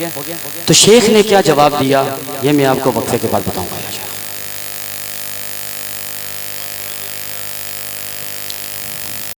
तो शेख ने क्या जवाब दिया ये मैं आपको वक्फे के बाद बताऊंगा।